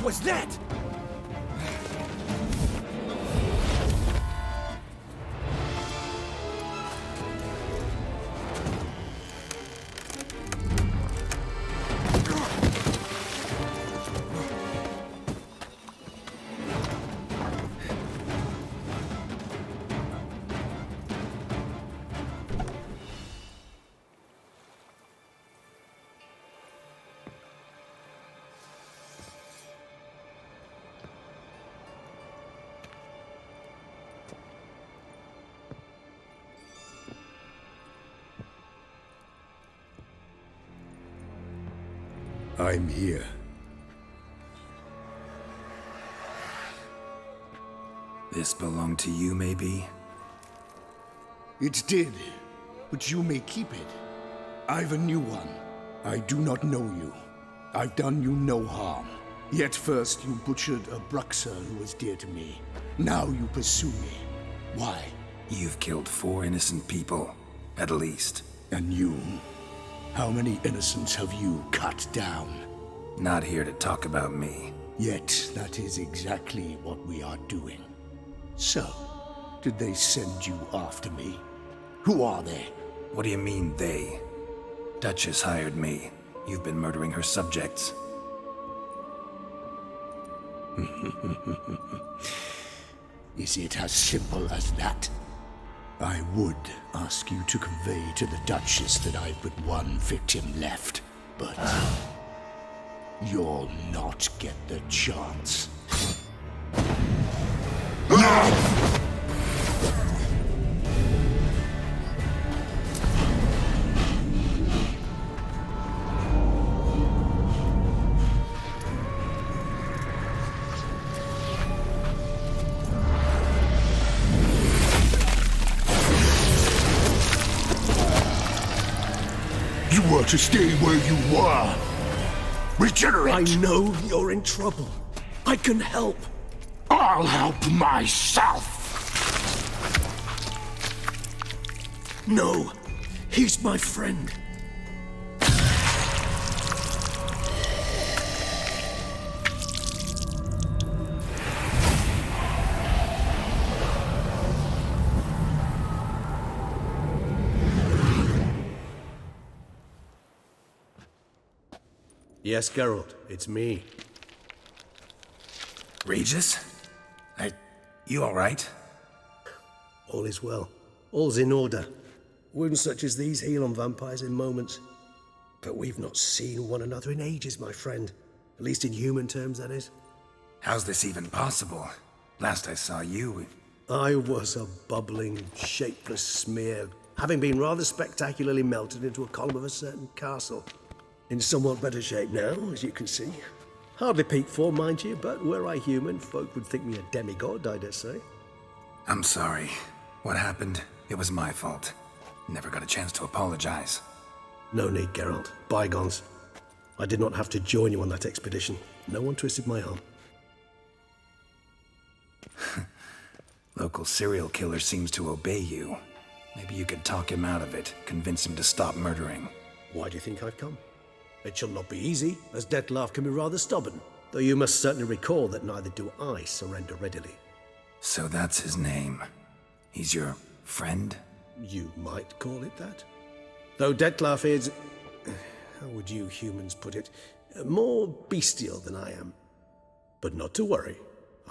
was that? I'm here. This belonged to you, maybe? It did, but you may keep it. I've a new one. I do not know you. I've done you no harm. Yet first you butchered a Bruxer who was dear to me. Now you pursue me. Why? You've killed 4 innocent people, at least. And you? How many innocents have you cut down? Not here to talk about me. Yet that is exactly what we are doing. So, did they send you after me? Who are they? What do you mean, they? Duchess hired me. You've been murdering her subjects. Is it as simple as that? I would ask you to convey to the Duchess that I've but one victim left, but you'll not get the chance. You were to stay where you were. Regenerate! I know you're in trouble. I can help. I'll help myself! No, he's my friend. Yes, Geralt, it's me. Regis? You alright? All is well. All's in order. Wounds such as these heal on vampires in moments. But we've not seen one another in ages, my friend. At least in human terms, that is. How's this even possible? Last I saw you... I was a bubbling, shapeless smear, having been rather spectacularly melted into a column of a certain castle. In somewhat better shape now, as you can see. Hardly peak form, mind you, but were I human, folk would think me a demigod, I dare say. I'm sorry. What happened? It was my fault. Never got a chance to apologize. No need, Geralt. Bygones. I did not have to join you on that expedition. No one twisted my arm. Local serial killer seems to obey you. Maybe you could talk him out of it, convince him to stop murdering. Why do you think I've come? It shall not be easy, as Detlaff can be rather stubborn, though you must certainly recall that neither do I surrender readily. So that's his name. He's your friend? You might call it that. Though Detlaff is... how would you humans put it? More bestial than I am. But not to worry.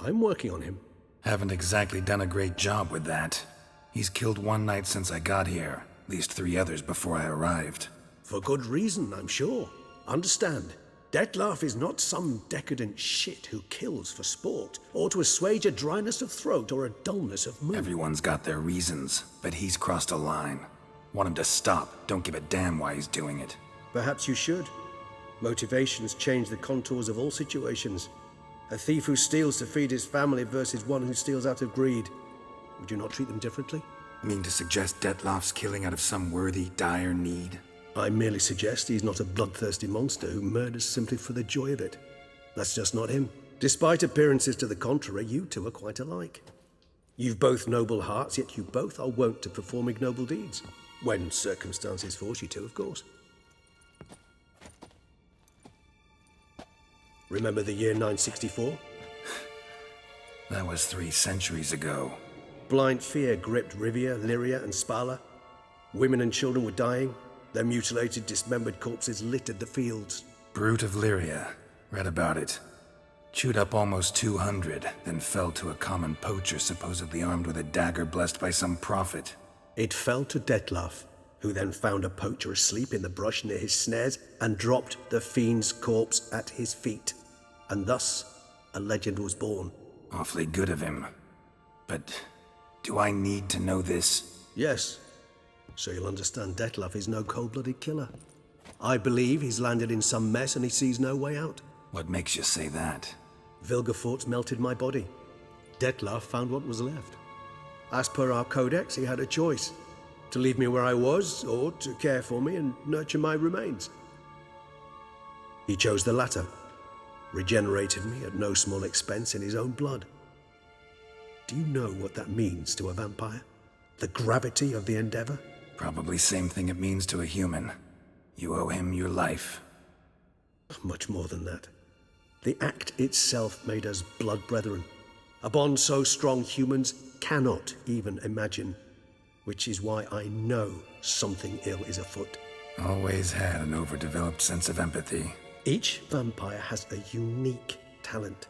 I'm working on him. Haven't exactly done a great job with that. He's killed one knight since I got here. At least 3 others before I arrived. For good reason, I'm sure. Understand, Detlaff is not some decadent shit who kills for sport, or to assuage a dryness of throat or a dullness of mood. Everyone's got their reasons, but he's crossed a line. Want him to stop, don't give a damn why he's doing it. Perhaps you should. Motivations change the contours of all situations. A thief who steals to feed his family versus one who steals out of greed. Would you not treat them differently? Mean to suggest Detlaff's killing out of some worthy, dire need? I merely suggest he's not a bloodthirsty monster who murders simply for the joy of it. That's just not him. Despite appearances to the contrary, you two are quite alike. You've both noble hearts, yet you both are wont to perform ignoble deeds. When circumstances force you to, of course. Remember the year 964? That was 3 centuries ago. Blind fear gripped Rivia, Lyria, and Spala. Women and children were dying. Their mutilated, dismembered corpses littered the fields. Brute of Lyria. Read about it. Chewed up almost 200, then fell to a common poacher supposedly armed with a dagger blessed by some prophet. It fell to Detlaff, who then found a poacher asleep in the brush near his snares and dropped the fiend's corpse at his feet. And thus, a legend was born. Awfully good of him. But do I need to know this? Yes. So you'll understand Detlaff is no cold-blooded killer. I believe he's landed in some mess and he sees no way out. What makes you say that? Vilgefortz melted my body. Detlaff found what was left. As per our codex, he had a choice. To leave me where I was, or to care for me and nurture my remains. He chose the latter. Regenerated me at no small expense in his own blood. Do you know what that means to a vampire? The gravity of the endeavor? Probably same thing it means to a human. You owe him your life. Much more than that. The act itself made us blood brethren. A bond so strong humans cannot even imagine. Which is why I know something ill is afoot. Always had an overdeveloped sense of empathy. Each vampire has a unique talent.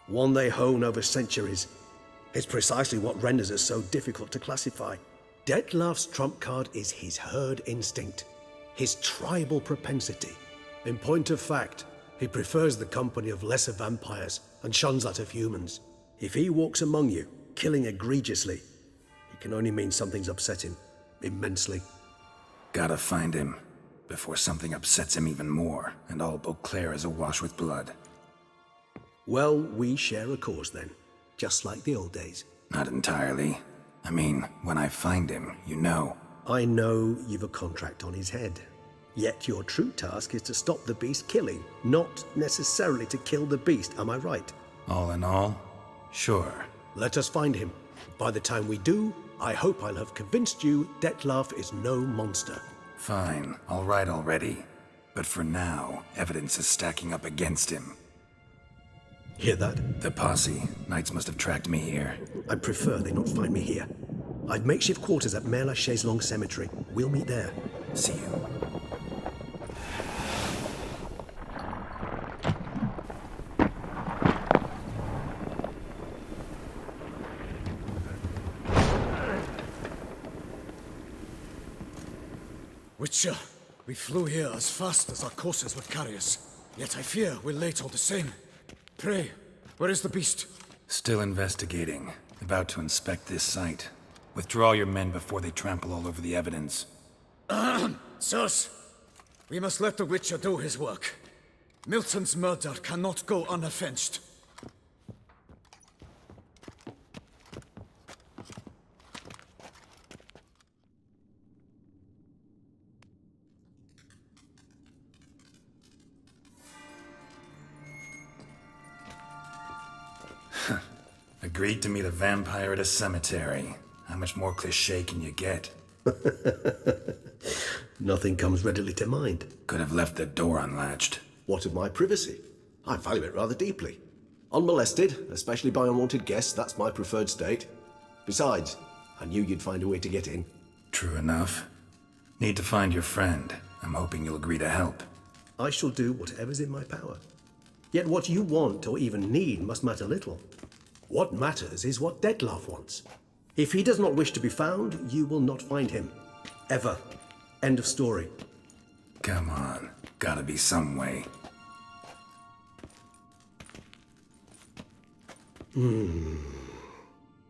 One they hone over centuries. It's precisely what renders us so difficult to classify. Detlaff's trump card is his herd instinct. His tribal propensity. In point of fact, he prefers the company of lesser vampires and shuns that of humans. If he walks among you, killing egregiously, it can only mean something's upset him, immensely. Gotta find him, before something upsets him even more, and all Beauclair is awash with blood. Well, we share a cause then, just like the old days. Not entirely. I mean, when I find him, you know. I know you've a contract on his head. Yet your true task is to stop the beast killing, not necessarily to kill the beast, am I right? All in all, sure. Let us find him. By the time we do, I hope I'll have convinced you Detlaff is no monster. Fine, all right already. But for now, evidence is stacking up against him. Hear that? The posse. Knights must have tracked me here. I'd prefer they not find me here. I've makeshift quarters at Mère Lachaise Long Cemetery. We'll meet there. See you. Witcher, we flew here as fast as our courses would carry us. Yet I fear we're late all the same. Pray, where is the beast? Still investigating. About to inspect this site. Withdraw your men before they trample all over the evidence. Sirs, we must let the Witcher do his work. Milton's murder cannot go unavenged. Agreed to meet a vampire at a cemetery. How much more cliché can you get? Nothing comes readily to mind. Could have left the door unlatched. What of my privacy? I value it rather deeply. Unmolested, especially by unwanted guests, that's my preferred state. Besides, I knew you'd find a way to get in. True enough. Need to find your friend. I'm hoping you'll agree to help. I shall do whatever's in my power. Yet what you want or even need must matter little. What matters is what Detlaff wants. If he does not wish to be found, you will not find him. Ever. End of story. Come on. Gotta be some way.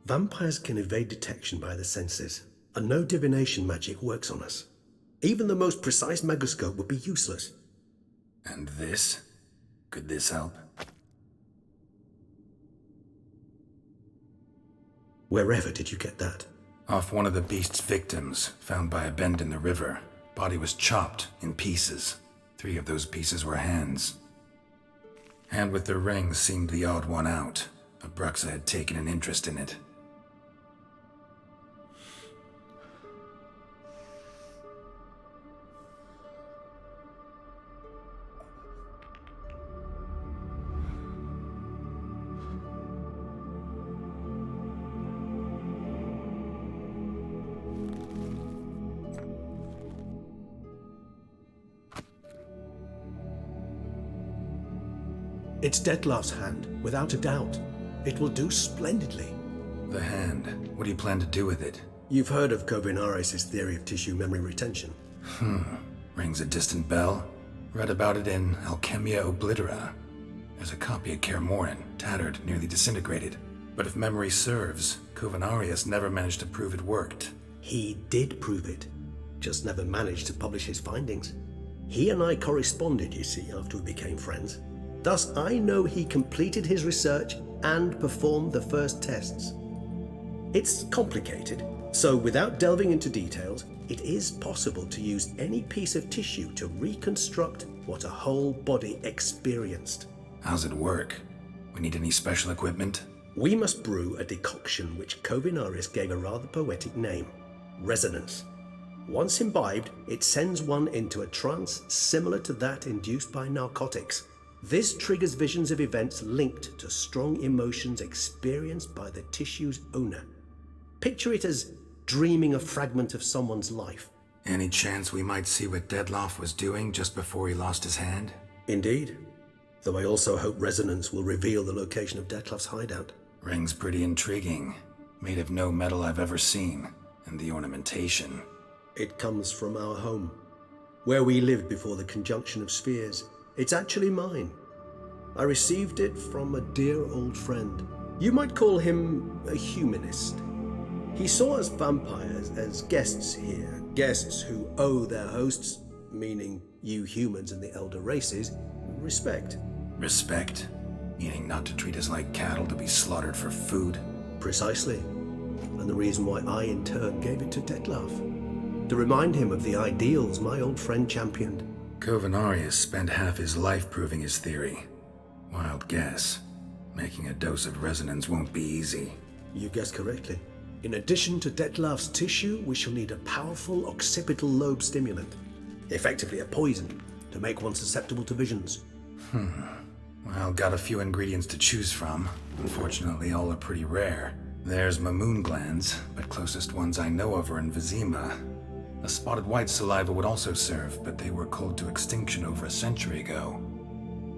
Vampires can evade detection by the senses, and no divination magic works on us. Even the most precise megoscope would be useless. And this? Could this help? Wherever did you get that? Off one of the beast's victims, found by a bend in the river. Body was chopped in pieces. 3 of those pieces were hands. Hand with the ring seemed the odd one out. Abruxa had taken an interest in it. It's Detlaff's hand, without a doubt. It will do splendidly. The hand. What do you plan to do with it? You've heard of Kovinaris' theory of tissue memory retention. Rings a distant bell. Read about it in Alchemia Oblitera. There's a copy at Kaer Morhen, tattered, nearly disintegrated. But if memory serves, Kovinaris never managed to prove it worked. He did prove it, just never managed to publish his findings. He and I corresponded, you see, after we became friends. Thus, I know he completed his research and performed the first tests. It's complicated, so without delving into details, it is possible to use any piece of tissue to reconstruct what a whole body experienced. How's it work? We need any special equipment? We must brew a decoction which Kovinaris gave a rather poetic name, resonance. Once imbibed, it sends one into a trance similar to that induced by narcotics. This triggers visions of events linked to strong emotions experienced by the tissue's owner. Picture it as dreaming a fragment of someone's life. Any chance we might see what Detlaff was doing just before he lost his hand? Indeed. Though I also hope resonance will reveal the location of Detlaff's hideout. Ring's pretty intriguing. Made of no metal I've ever seen. And the ornamentation. It comes from our home, where we lived before the conjunction of spheres. It's actually mine. I received it from a dear old friend. You might call him a humanist. He saw us vampires as guests here, guests who owe their hosts, meaning you humans and the elder races, respect. Respect? Meaning not to treat us like cattle to be slaughtered for food? Precisely. And the reason why I in turn gave it to Detlaff. To remind him of the ideals my old friend championed. Kovinaris spent half his life proving his theory. Wild guess. Making a dose of resonance won't be easy. You guessed correctly. In addition to Detlaff's tissue, we shall need a powerful occipital lobe stimulant. Effectively a poison, to make one susceptible to visions. Well, got a few ingredients to choose from. Unfortunately, all are pretty rare. There's mamoon glands, but closest ones I know of are in Vizima. A spotted white saliva would also serve, but they were cold to extinction over a century ago.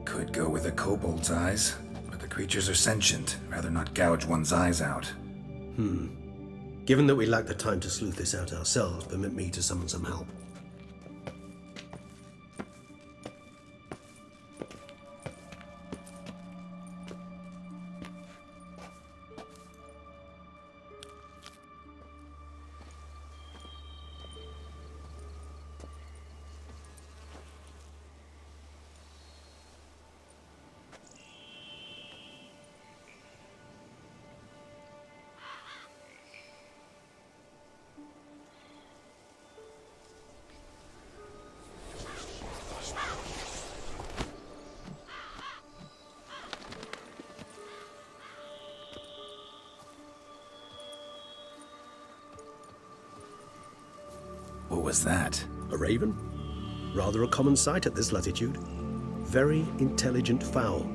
Could go with a kobold's eyes, but the creatures are sentient. Rather not gouge one's eyes out. Given that we lack the time to sleuth this out ourselves, permit me to summon some help. What was that? A raven? Rather a common sight at this latitude. Very intelligent fowl.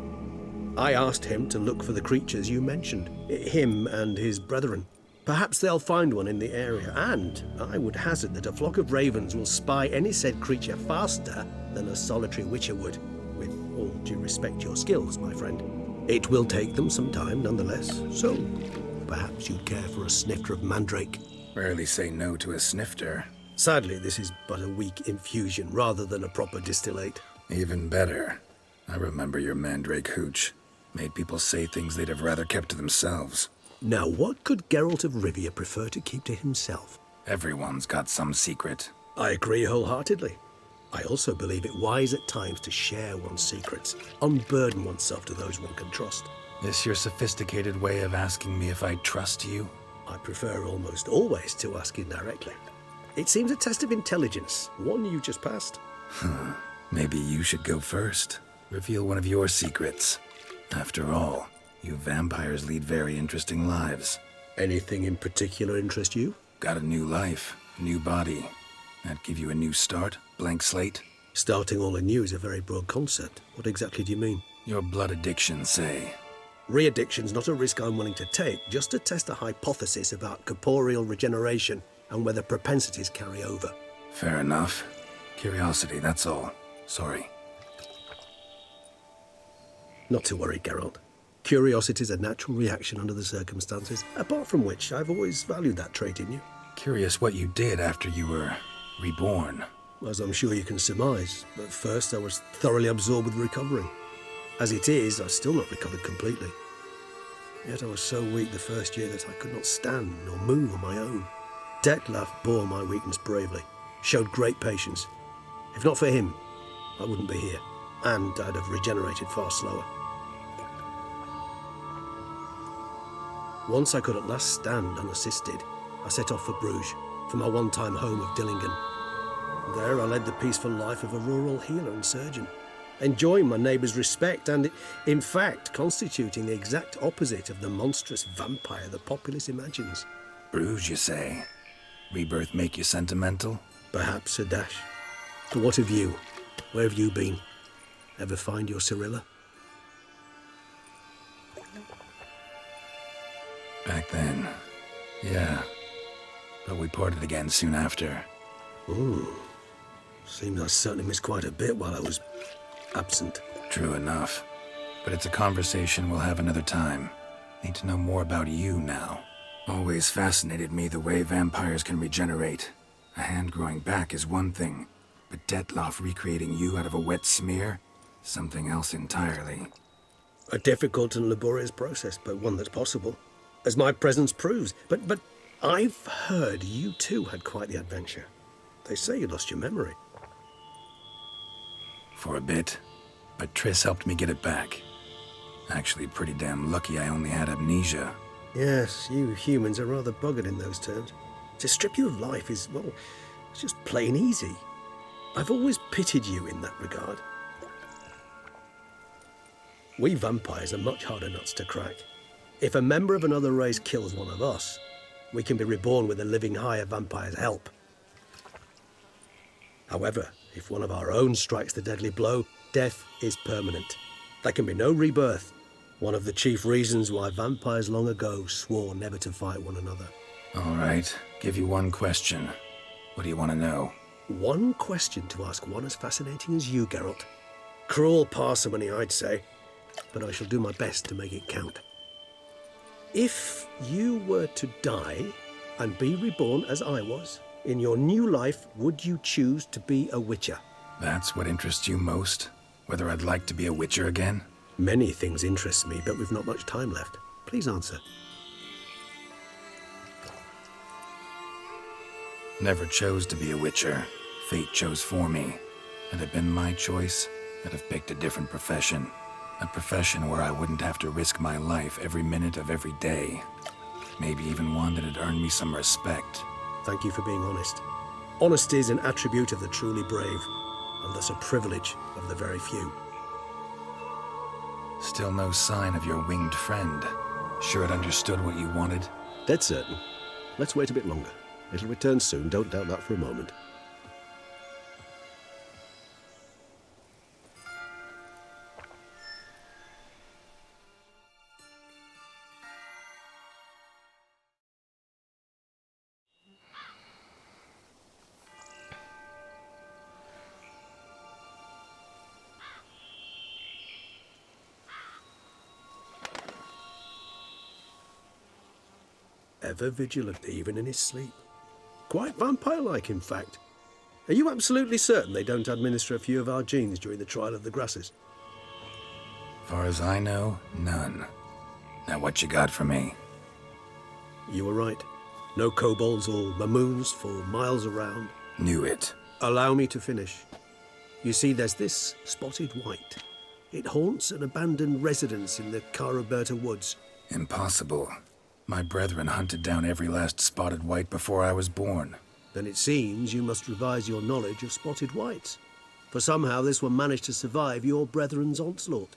I asked him to look for the creatures you mentioned, him and his brethren. Perhaps they'll find one in the area, and I would hazard that a flock of ravens will spy any said creature faster than a solitary witcher would. With all due respect to your skills, my friend. It will take them some time, nonetheless, so perhaps you'd care for a snifter of mandrake. Rarely say no to a snifter. Sadly, this is but a weak infusion rather than a proper distillate. Even better. I remember your mandrake hooch. Made people say things they'd have rather kept to themselves. Now, what could Geralt of Rivia prefer to keep to himself? Everyone's got some secret. I agree wholeheartedly. I also believe it wise at times to share one's secrets, unburden oneself to those one can trust. This your sophisticated way of asking me if I trust you? I prefer almost always to ask indirectly. It seems a test of intelligence, one you just passed. Maybe you should go first. Reveal one of your secrets. After all, you vampires lead very interesting lives. Anything in particular interest you? Got a new life, new body. That give you a new start? Blank slate? Starting all anew is a very broad concept. What exactly do you mean? Your blood addiction, say. Re-addiction's not a risk I'm willing to take, just to test a hypothesis about corporeal regeneration and whether propensities carry over. Fair enough. Curiosity, that's all. Sorry. Not to worry, Geralt. Curiosity's a natural reaction under the circumstances, apart from which I've always valued that trait in you. Curious what you did after you were reborn. As I'm sure you can surmise, at first I was thoroughly absorbed with recovering. As it is, I've still not recovered completely. Yet I was so weak the first year that I could not stand nor move on my own. Detlaff bore my weakness bravely, showed great patience. If not for him, I wouldn't be here, and I'd have regenerated far slower. Once I could at last stand unassisted, I set off for Bruges, for my one-time home of Dillingen. There I led the peaceful life of a rural healer and surgeon, enjoying my neighbours' respect and, in fact, constituting the exact opposite of the monstrous vampire the populace imagines. Bruges, you say? Rebirth make you sentimental? Perhaps a dash. But what of you? Where have you been? Ever find your Cecilia? Back then, yeah. But we parted again soon after. Ooh. Seems I certainly missed quite a bit while I was absent. True enough. But it's a conversation we'll have another time. Need to know more about you now. Always fascinated me the way vampires can regenerate. A hand growing back is one thing, but Detlaff recreating you out of a wet smear? Something else entirely. A difficult and laborious process, but one that's possible, as my presence proves. But I've heard you too had quite the adventure. They say you lost your memory. For a bit, but Triss helped me get it back. Actually, pretty damn lucky I only had amnesia. Yes, you humans are rather buggered in those terms. To strip you of life is, well, it's just plain easy. I've always pitied you in that regard. We vampires are much harder nuts to crack. If a member of another race kills one of us, we can be reborn with a living higher vampire's help. However, if one of our own strikes the deadly blow, death is permanent. There can be no rebirth. One of the chief reasons why vampires long ago swore never to fight one another. All right, give you one question. What do you want to know? One question to ask one as fascinating as you, Geralt. Cruel parsimony, I'd say, but I shall do my best to make it count. If you were to die and be reborn as I was, in your new life, would you choose to be a witcher? That's what interests you most? Whether I'd like to be a witcher again? Many things interest me, but we've not much time left. Please answer. Never chose to be a witcher. Fate chose for me. Had it been my choice, I'd have picked a different profession. A profession where I wouldn't have to risk my life every minute of every day. Maybe even one that'd earn me some respect. Thank you for being honest. Honesty is an attribute of the truly brave, and thus a privilege of the very few. Still no sign of your winged friend. Sure it understood what you wanted? Dead certain. Let's wait a bit longer. It'll return soon, don't doubt that for a moment. Ever vigilant, even in his sleep. Quite vampire-like, in fact. Are you absolutely certain they don't administer a few of our genes during the trial of the grasses? Far as I know, none. Now what you got for me? You were right. No kobolds or mamoons for miles around. Knew it. Allow me to finish. You see, there's this spotted white. It haunts an abandoned residence in the Caraberta woods. Impossible. My brethren hunted down every last spotted white before I was born. Then it seems you must revise your knowledge of spotted whites. For somehow this one managed to survive your brethren's onslaught.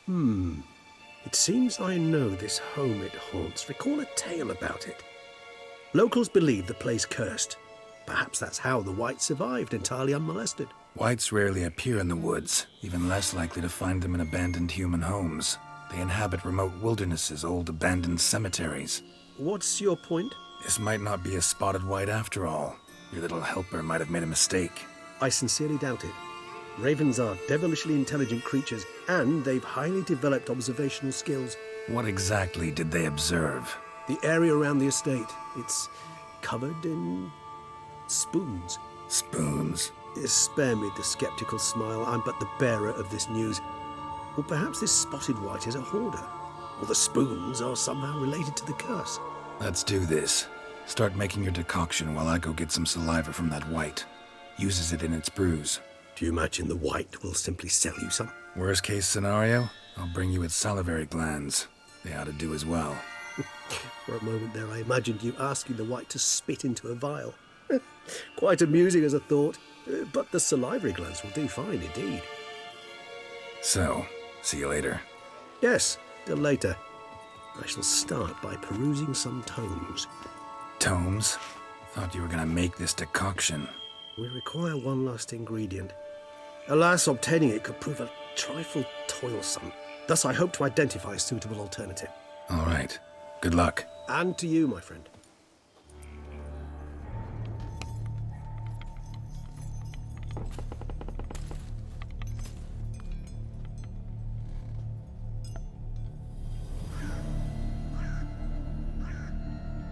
It seems I know this home it haunts. Recall a tale about it. Locals believe the place cursed. Perhaps that's how the whites survived, entirely unmolested. Whites rarely appear in the woods, even less likely to find them in abandoned human homes. They inhabit remote wildernesses, old abandoned cemeteries. What's your point? This might not be a spotted white after all. Your little helper might have made a mistake. I sincerely doubt it. Ravens are devilishly intelligent creatures, and they've highly developed observational skills. What exactly did they observe? The area around the estate. It's covered in spoons. Spoons? Spare me the skeptical smile. I'm but the bearer of this news. Or perhaps this spotted white is a hoarder. Or the spoons are somehow related to the curse. Let's do this. Start making your decoction while I go get some saliva from that white. Uses it in its brews. Do you imagine the white will simply sell you some? Worst case scenario, I'll bring you its salivary glands. They ought to do as well. For a moment there, I imagined you asking the white to spit into a vial. Quite amusing as a thought, but the salivary glands will do fine indeed. So, see you later. Yes, till later. I shall start by perusing some tomes. Tomes? Thought you were gonna make this decoction. We require one last ingredient. Alas, obtaining it could prove a trifle toilsome. Thus, I hope to identify a suitable alternative. All right. Good luck. And to you, my friend.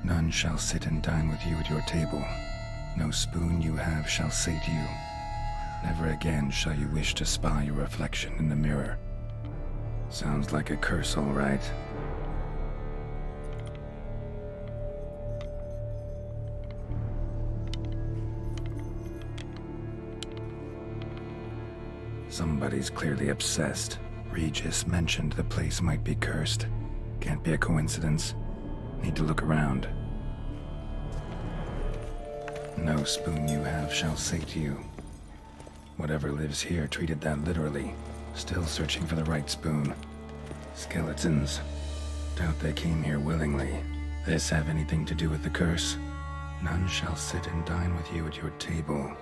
None shall sit and dine with you at your table. No spoon you have shall sate you. Never again shall you wish to spy your reflection in the mirror. Sounds like a curse, all right. Somebody's clearly obsessed. Regis mentioned the place might be cursed. Can't be a coincidence. Need to look around. No spoon you have shall sate you. Whatever lives here treated that literally. Still searching for the right spoon. Skeletons. Doubt they came here willingly. This have anything to do with the curse? None shall sit and dine with you at your table.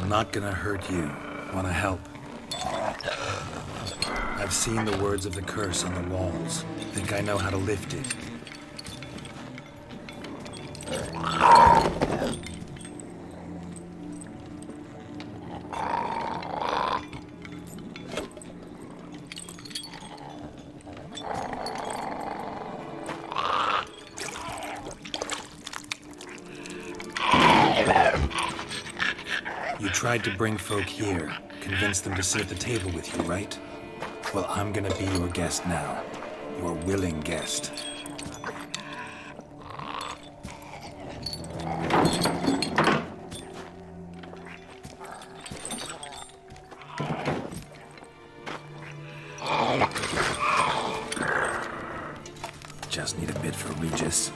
Not gonna hurt you. Wanna help? I've seen the words of the curse on the walls. Think I know how to lift it. You tried to bring folk here, convince them to sit at the table with you, right? Well, I'm gonna be your guest now. Your willing guest. Just need a bit for Regis.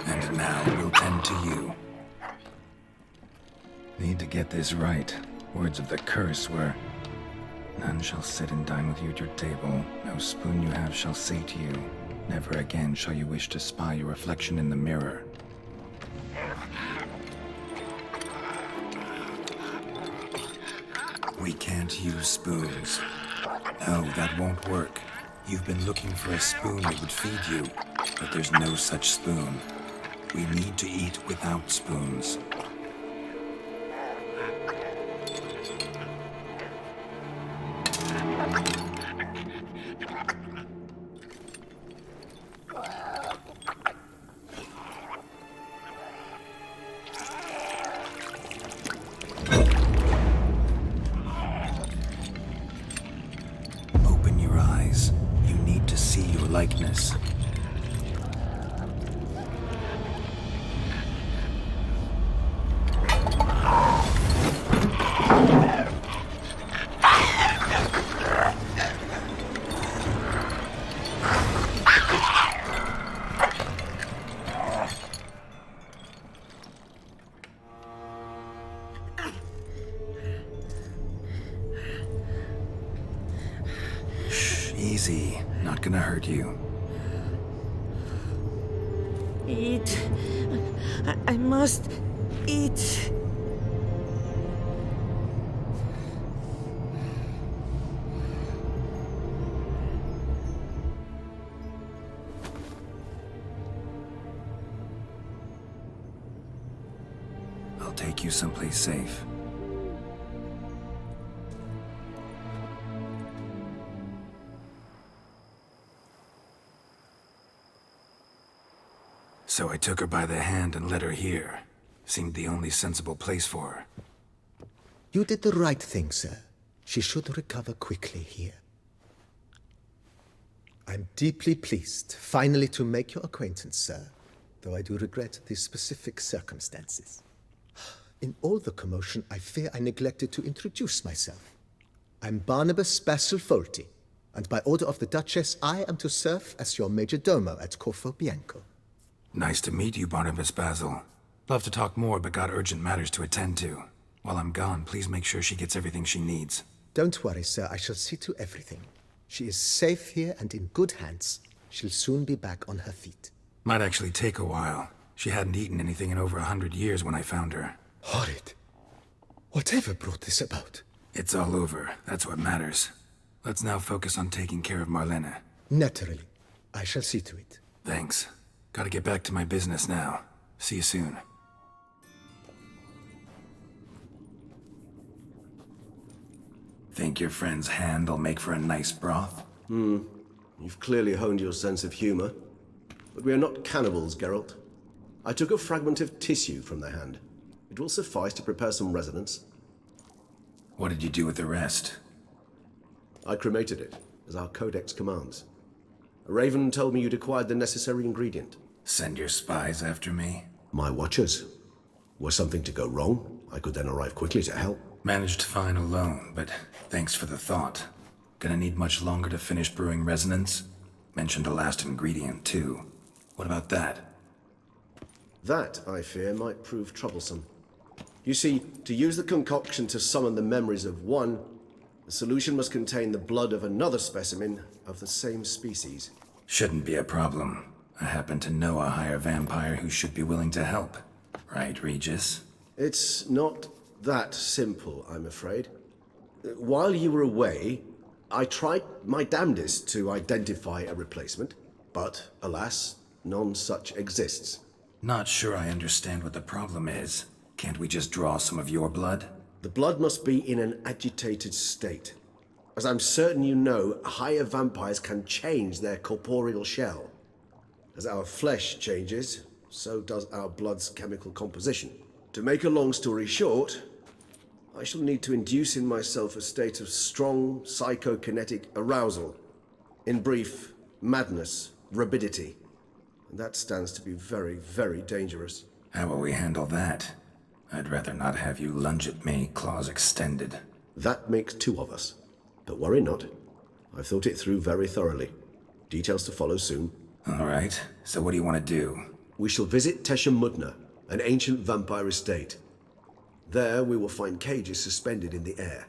And now we'll tend to you. Need to get this right. Words of the curse were, none shall sit and dine with you at your table. No spoon you have shall sate you. Never again shall you wish to spy your reflection in the mirror. can't use spoons. No, that won't work. You've been looking for a spoon that would feed you, but there's no such spoon. We need to eat without spoons. Open your eyes. You need to see your likeness. Easy. Not gonna hurt you. Eat. I must eat. I'll take you someplace safe. So I took her by the hand and led her here. Seemed the only sensible place for her. You did the right thing, sir. She should recover quickly here. I'm deeply pleased, finally, to make your acquaintance, sir, though I do regret the specific circumstances. In all the commotion, I fear I neglected to introduce myself. I'm Barnabas Basil Folty, and by order of the Duchess, I am to serve as your major domo at Corvo Bianco. Nice to meet you, Barnabas Basil. Love to talk more, but got urgent matters to attend to. While I'm gone, please make sure she gets everything she needs. Don't worry, sir. I shall see to everything. She is safe here and in good hands. She'll soon be back on her feet. Might actually take a while. She hadn't eaten anything in over 100 years when I found her. Horrid. Whatever brought this about? It's all over. That's what matters. Let's now focus on taking care of Marlene. Naturally. I shall see to it. Thanks. Gotta get back to my business now. See you soon. Think your friend's hand will make for a nice broth? You've clearly honed your sense of humor. But we are not cannibals, Geralt. I took a fragment of tissue from the hand. It will suffice to prepare some resonance. What did you do with the rest? I cremated it, as our codex commands. A raven told me you'd acquired the necessary ingredient. Send your spies after me? My watchers. Were something to go wrong, I could then arrive quickly to help. Managed fine alone, but thanks for the thought. Gonna need much longer to finish brewing resonance? Mentioned the last ingredient, too. What about that? That, I fear, might prove troublesome. You see, to use the concoction to summon the memories of one, the solution must contain the blood of another specimen of the same species. Shouldn't be a problem. I happen to know a higher vampire who should be willing to help. Right, Regis? It's not that simple, I'm afraid. While you were away, I tried my damnedest to identify a replacement, but alas, none such exists. Not sure I understand what the problem is. Can't we just draw some of your blood? The blood must be in an agitated state. As I'm certain you know, higher vampires can change their corporeal shell. As our flesh changes, so does our blood's chemical composition. To make a long story short, I shall need to induce in myself a state of strong psychokinetic arousal. In brief, madness, rabidity. And that stands to be very, very dangerous. How will we handle that? I'd rather not have you lunge at me, claws extended. That makes two of us. But worry not. I've thought it through very thoroughly. Details to follow soon. All right. So what do you want to do? We shall visit Tesha Mudna, an ancient vampire estate. There we will find cages suspended in the air.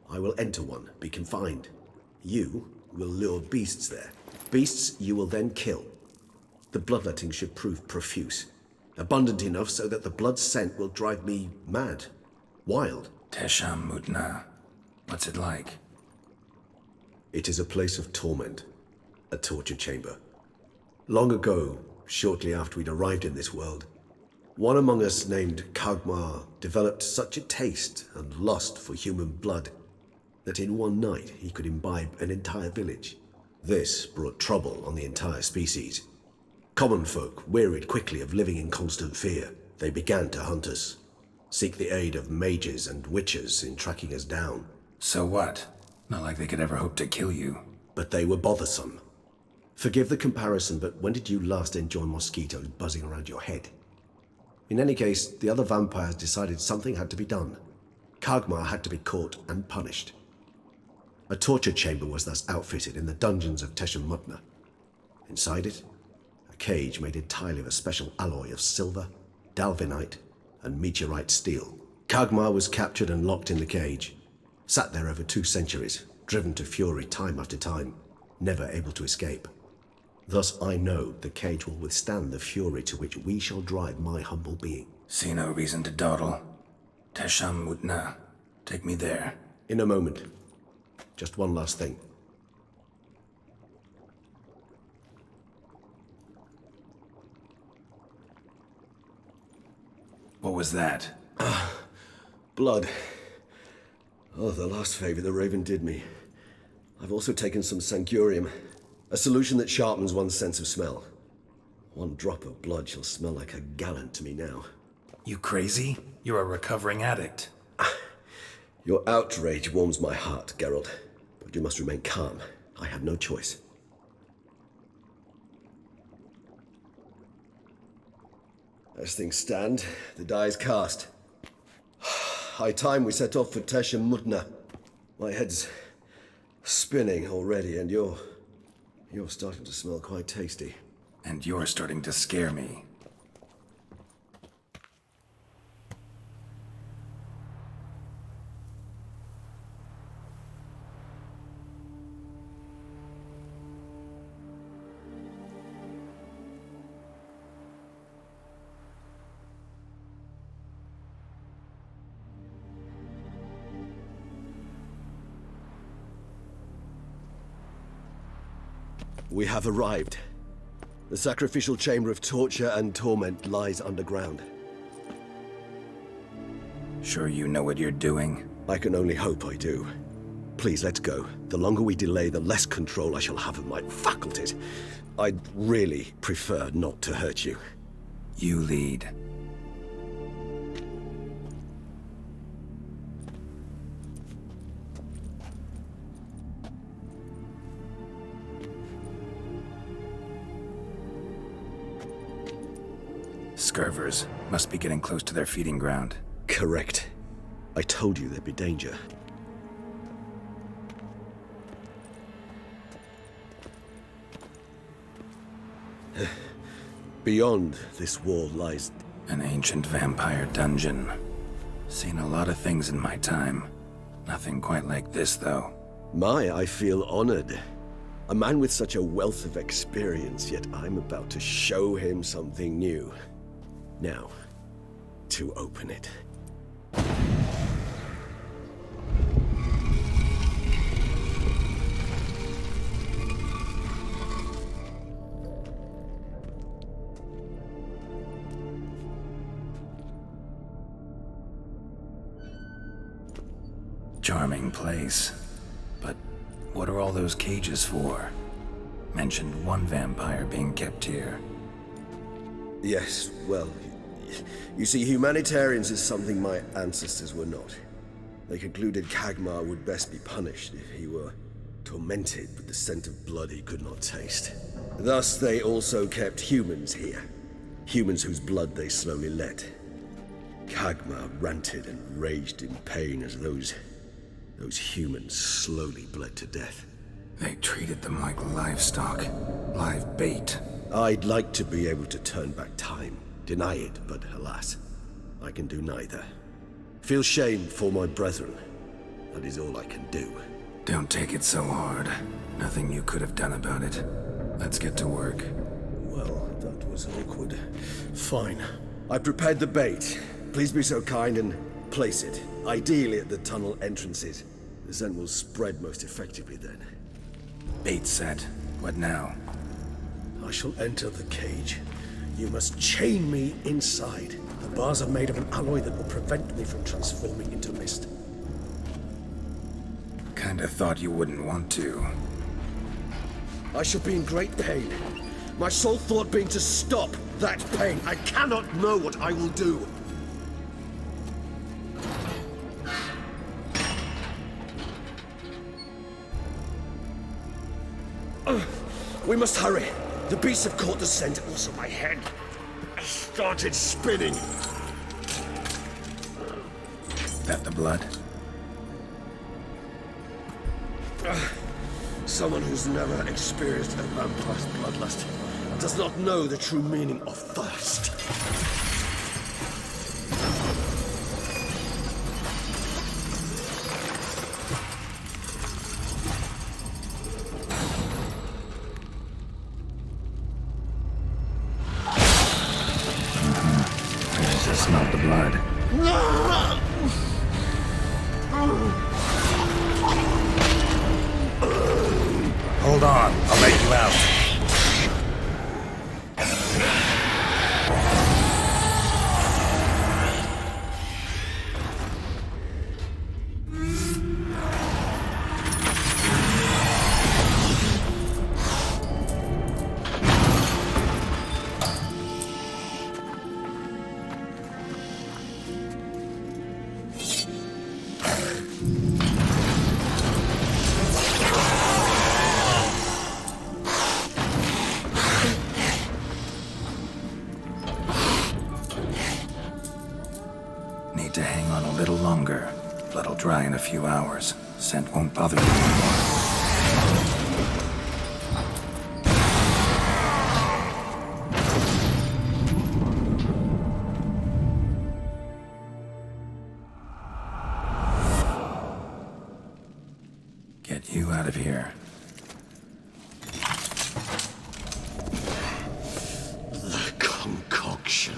I will enter one, be confined. You will lure beasts there. Beasts you will then kill. The bloodletting should prove profuse. Abundant enough so that the blood scent will drive me mad. Wild. Tesha Mudna. What's it like? It is a place of torment, a torture chamber. Long ago, shortly after we'd arrived in this world, one among us named Kagmar developed such a taste and lust for human blood that in one night he could imbibe an entire village. This brought trouble on the entire species. Common folk wearied quickly of living in constant fear. They began to hunt us, seek the aid of mages and witches in tracking us down. So what? Not like they could ever hope to kill you. But they were bothersome. Forgive the comparison, but when did you last enjoy mosquitoes buzzing around your head? In any case, the other vampires decided something had to be done. Kagmar had to be caught and punished. A torture chamber was thus outfitted in the dungeons of Teshamutna. Inside it, a cage made entirely of a special alloy of silver, dalvinite, and meteorite steel. Kagmar was captured and locked in the cage, sat there over 2 centuries, driven to fury time after time, never able to escape. Thus I know the cage will withstand the fury to which we shall drive my humble being. See no reason to dawdle. Teshamutna. Take me there. In a moment. Just one last thing. What was that? Blood. Oh, the last favor the Raven did me. I've also taken some Sancurium, a solution that sharpens one's sense of smell. 1 drop of blood shall smell like a gallon to me now. You crazy? You're a recovering addict. Your outrage warms my heart, Geralt. But you must remain calm. I have no choice. As things stand, the die is cast. High time we set off for Teshamutna. My head's spinning already, and you're starting to smell quite tasty. And you're starting to scare me. We have arrived. The sacrificial chamber of torture and torment lies underground. Sure you know what you're doing? I can only hope I do. Please, let's go. The longer we delay, the less control I shall have of my faculties. I'd really prefer not to hurt you. You lead. Scurvers must be getting close to their feeding ground. Correct. I told you there'd be danger. Beyond this wall lies an ancient vampire dungeon. Seen a lot of things in my time. Nothing quite like this, though. I feel honored. A man with such a wealth of experience, yet I'm about to show him something new. Now, to open it. Charming place. But what are all those cages for? Mentioned one vampire being kept here. Yes, well, you see, humanitarians is something my ancestors were not. They concluded Kagmar would best be punished if he were tormented with the scent of blood he could not taste. Thus, they also kept humans here. Humans whose blood they slowly let. Kagmar ranted and raged in pain as those humans slowly bled to death. They treated them like livestock, live bait. I'd like to be able to turn back time, deny it, but alas, I can do neither. Feel shame for my brethren. That is all I can do. Don't take it so hard. Nothing you could have done about it. Let's get to work. Well, that was awkward. Fine. I prepared the bait. Please be so kind and place it, ideally at the tunnel entrances. The scent will spread most effectively then. Bait set. What now? I shall enter the cage. You must chain me inside. The bars are made of an alloy that will prevent me from transforming into mist. Kinda thought you wouldn't want to. I shall be in great pain. My sole thought being to stop that pain. I cannot know what I will do. We must hurry. The beasts have caught the scent, also my head. I started spinning. That the blood? Someone who's never experienced a vampire's bloodlust does not know the true meaning of thirst. That's not the blood. Hold on, I'll let you out. Need to hang on a little longer. Blood'll dry in a few hours. Scent won't bother you anymore. Get you out of here. The concoction.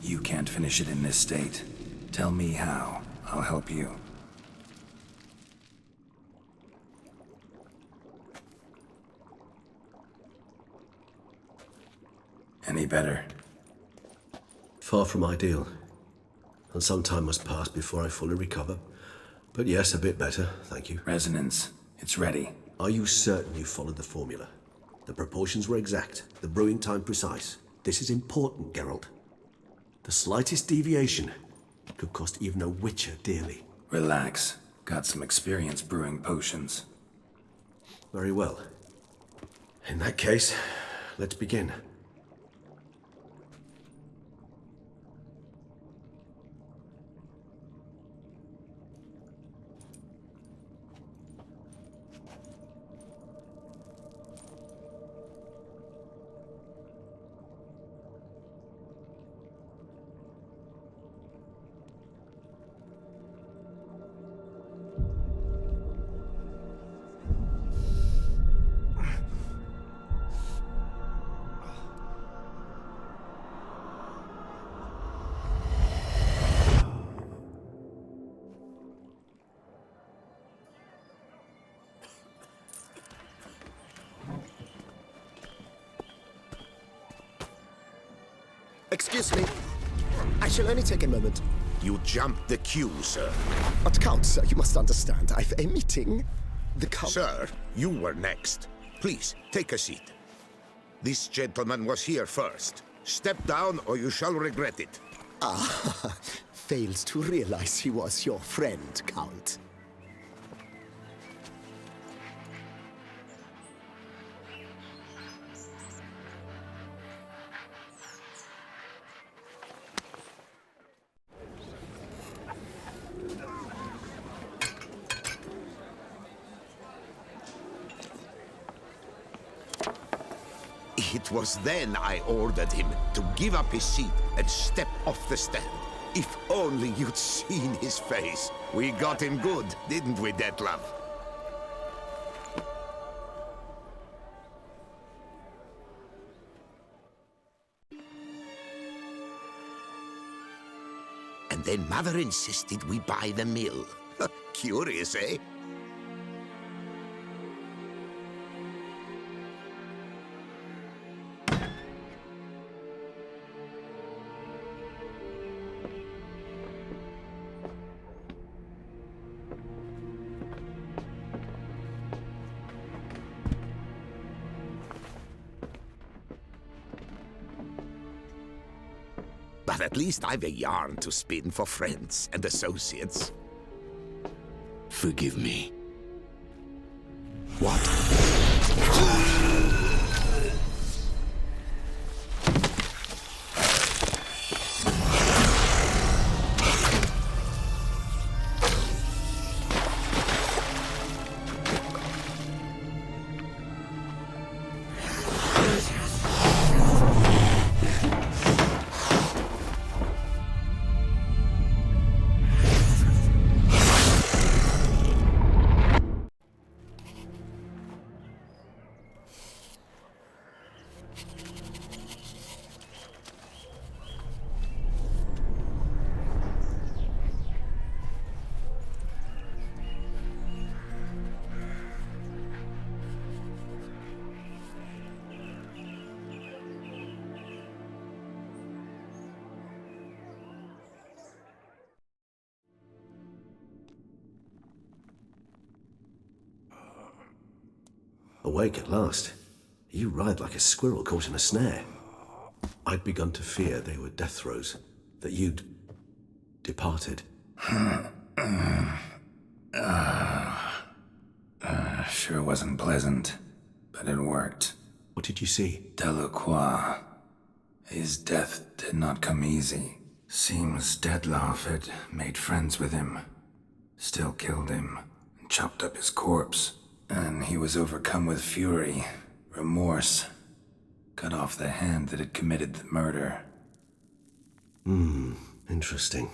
You can't finish it in this state. Tell me how. I'll help you. Any better? Far from ideal. And some time must pass before I fully recover. But yes, a bit better, thank you. Resonance. It's ready. Are you certain you followed the formula? The proportions were exact, the brewing time precise. This is important, Geralt. The slightest deviation could cost even a witcher dearly. Relax. Got some experience brewing potions. Very well. In that case, let's begin. Excuse me. I shall only take a moment. You jumped the queue, sir. But Count, sir, you must understand. I've a meeting. The Count... Sir, you were next. Please, take a seat. This gentleman was here first. Step down or you shall regret it. Ah, fails to realize he was your friend, Count. It was then I ordered him to give up his seat and step off the stand. If only you'd seen his face. We got him good, didn't we, Detlaff? And then Mother insisted we buy the mill. Curious, eh? But at least I've a yarn to spin for friends and associates. Forgive me. What? Awake at last. You ride like a squirrel caught in a snare. I'd begun to fear they were death throes, that you'd departed. Sure wasn't pleasant, but it worked. What did you see? Delacroix. His death did not come easy. Seems Detlaff had made friends with him, still killed him, and chopped up his corpse. And he was overcome with fury, remorse, cut off the hand that had committed the murder. Interesting.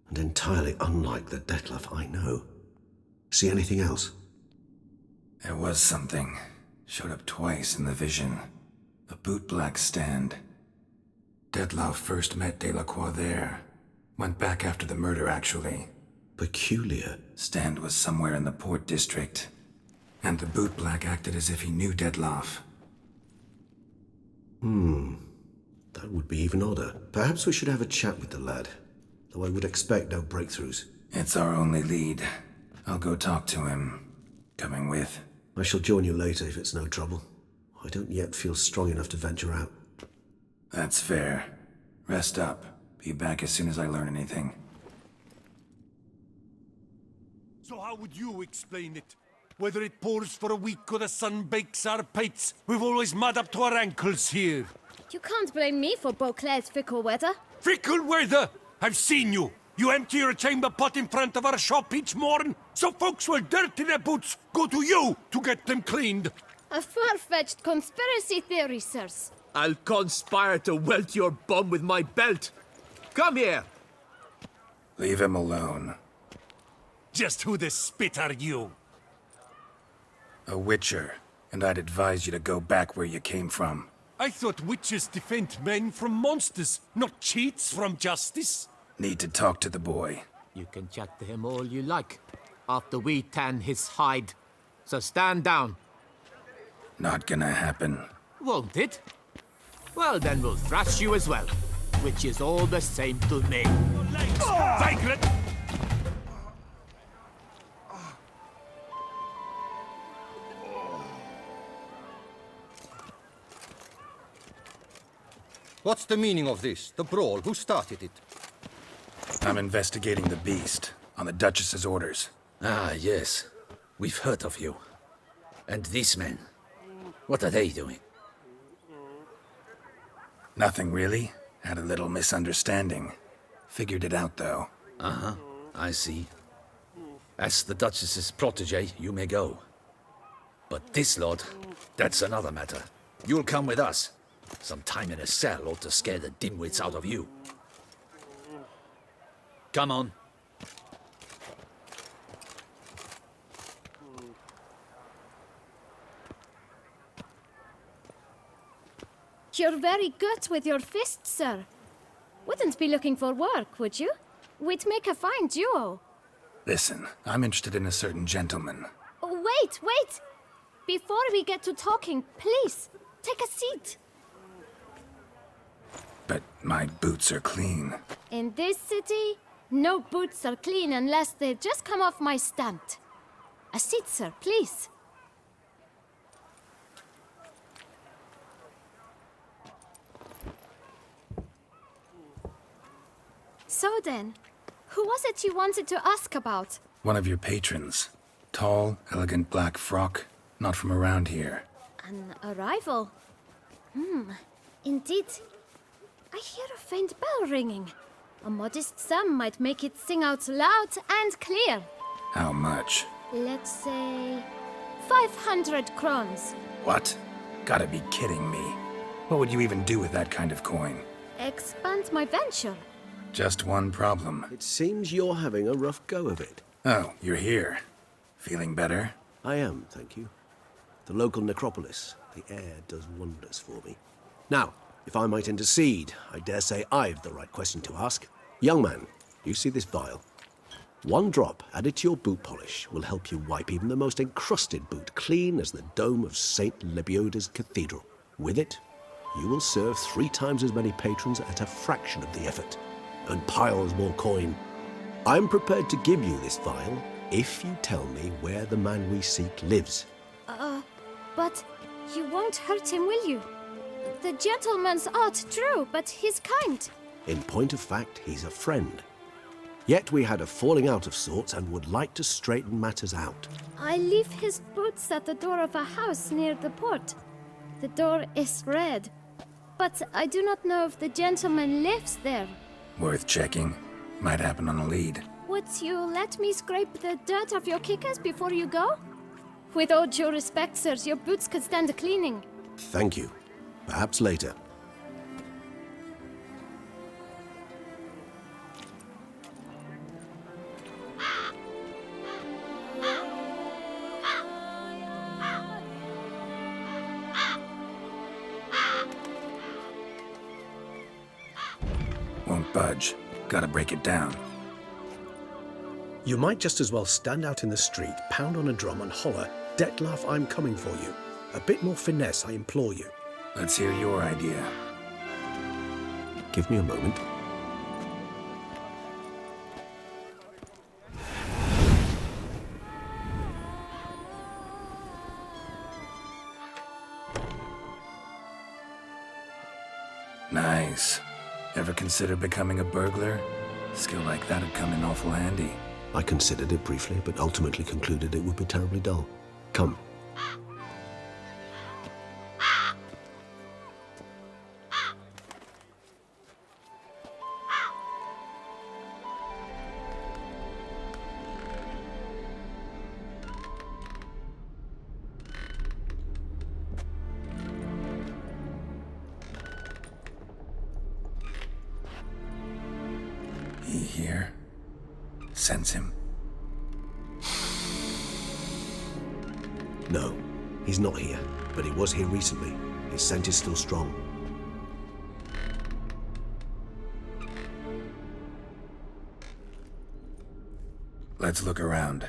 And entirely unlike the Detlaff I know. See anything else? There was something. Showed up twice in the vision. A bootblack stand. Detlaff first met Delacroix there. Went back after the murder, actually. Peculiar. Stand was somewhere in the port district. And the bootblack acted as if he knew Detlaff. That would be even odder. Perhaps we should have a chat with the lad, though I would expect no breakthroughs. It's our only lead. I'll go talk to him. Coming with? I shall join you later if it's no trouble. I don't yet feel strong enough to venture out. That's fair. Rest up. Be back as soon as I learn anything. So how would you explain it? Whether it pours for a week or the sun bakes our pates, we've always mud up to our ankles here. You can't blame me for Beauclair's fickle weather. Fickle weather? I've seen you. You empty your chamber pot in front of our shop each morn, so folks will dirty their boots, go to you to get them cleaned. A far-fetched conspiracy theory, sirs. I'll conspire to welt your bum with my belt. Come here. Leave him alone. Just who the spit are you? A witcher, and I'd advise you to go back where you came from. I thought witches defend men from monsters, not cheats from justice. Need to talk to the boy. You can chat to him all you like, after we tan his hide. So stand down. Not gonna happen. Won't it? Well, then we'll thrash you as well, which is all the same to me. Vagrant! What's the meaning of this? The brawl? Who started it? I'm investigating the beast, on the Duchess's orders. Ah, yes. We've heard of you. And these men, what are they doing? Nothing really. Had a little misunderstanding. Figured it out, though. Uh-huh, I see. As the Duchess's protege, you may go. But this lot, that's another matter. You'll come with us. Some time in a cell ought to scare the dimwits out of you. Come on. You're very good with your fists, sir. Wouldn't be looking for work, would you? We'd make a fine duo. Listen, I'm interested in a certain gentleman. Oh, wait! Before we get to talking, please, take a seat. But my boots are clean. In this city, no boots are clean unless they just come off my stand. A seat, sir, please. So then, who was it you wanted to ask about? One of your patrons. Tall, elegant black frock. Not from around here. An arrival? Indeed. I hear a faint bell ringing. A modest sum might make it sing out loud and clear. How much? Let's say 500 crowns. What? Gotta be kidding me. What would you even do with that kind of coin? Expand my venture. Just one problem. It seems you're having a rough go of it. Oh, you're here. Feeling better? I am, thank you. The local necropolis. The air does wonders for me. Now, if I might intercede, I dare say I've the right question to ask. Young man, you see this vial? One drop added to your boot polish will help you wipe even the most encrusted boot clean as the dome of St. Lebioda's cathedral. With it, you will serve 3 times as many patrons at a fraction of the effort, and piles more coin. I'm prepared to give you this vial if you tell me where the man we seek lives. But you won't hurt him, will you? The gentleman's odd, true, but he's kind. In point of fact, he's a friend. Yet we had a falling out of sorts and would like to straighten matters out. I leave his boots at the door of a house near the port. The door is red, but I do not know if the gentleman lives there. Worth checking. Might happen on a lead. Would you let me scrape the dirt off your kickers before you go? With all due respect, sirs, your boots could stand a cleaning. Thank you. Perhaps later. Won't budge. Gotta break it down. You might just as well stand out in the street, pound on a drum and holler, "Detlaff, I'm coming for you." A bit more finesse, I implore you. Let's hear your idea. Give me a moment. Nice. Ever consider becoming a burglar? Skill like that'd come in awful handy. I considered it briefly, but ultimately concluded it would be terribly dull. Come. He here? Sense him? No, he's not here, but he was here recently. His scent is still strong. Let's look around.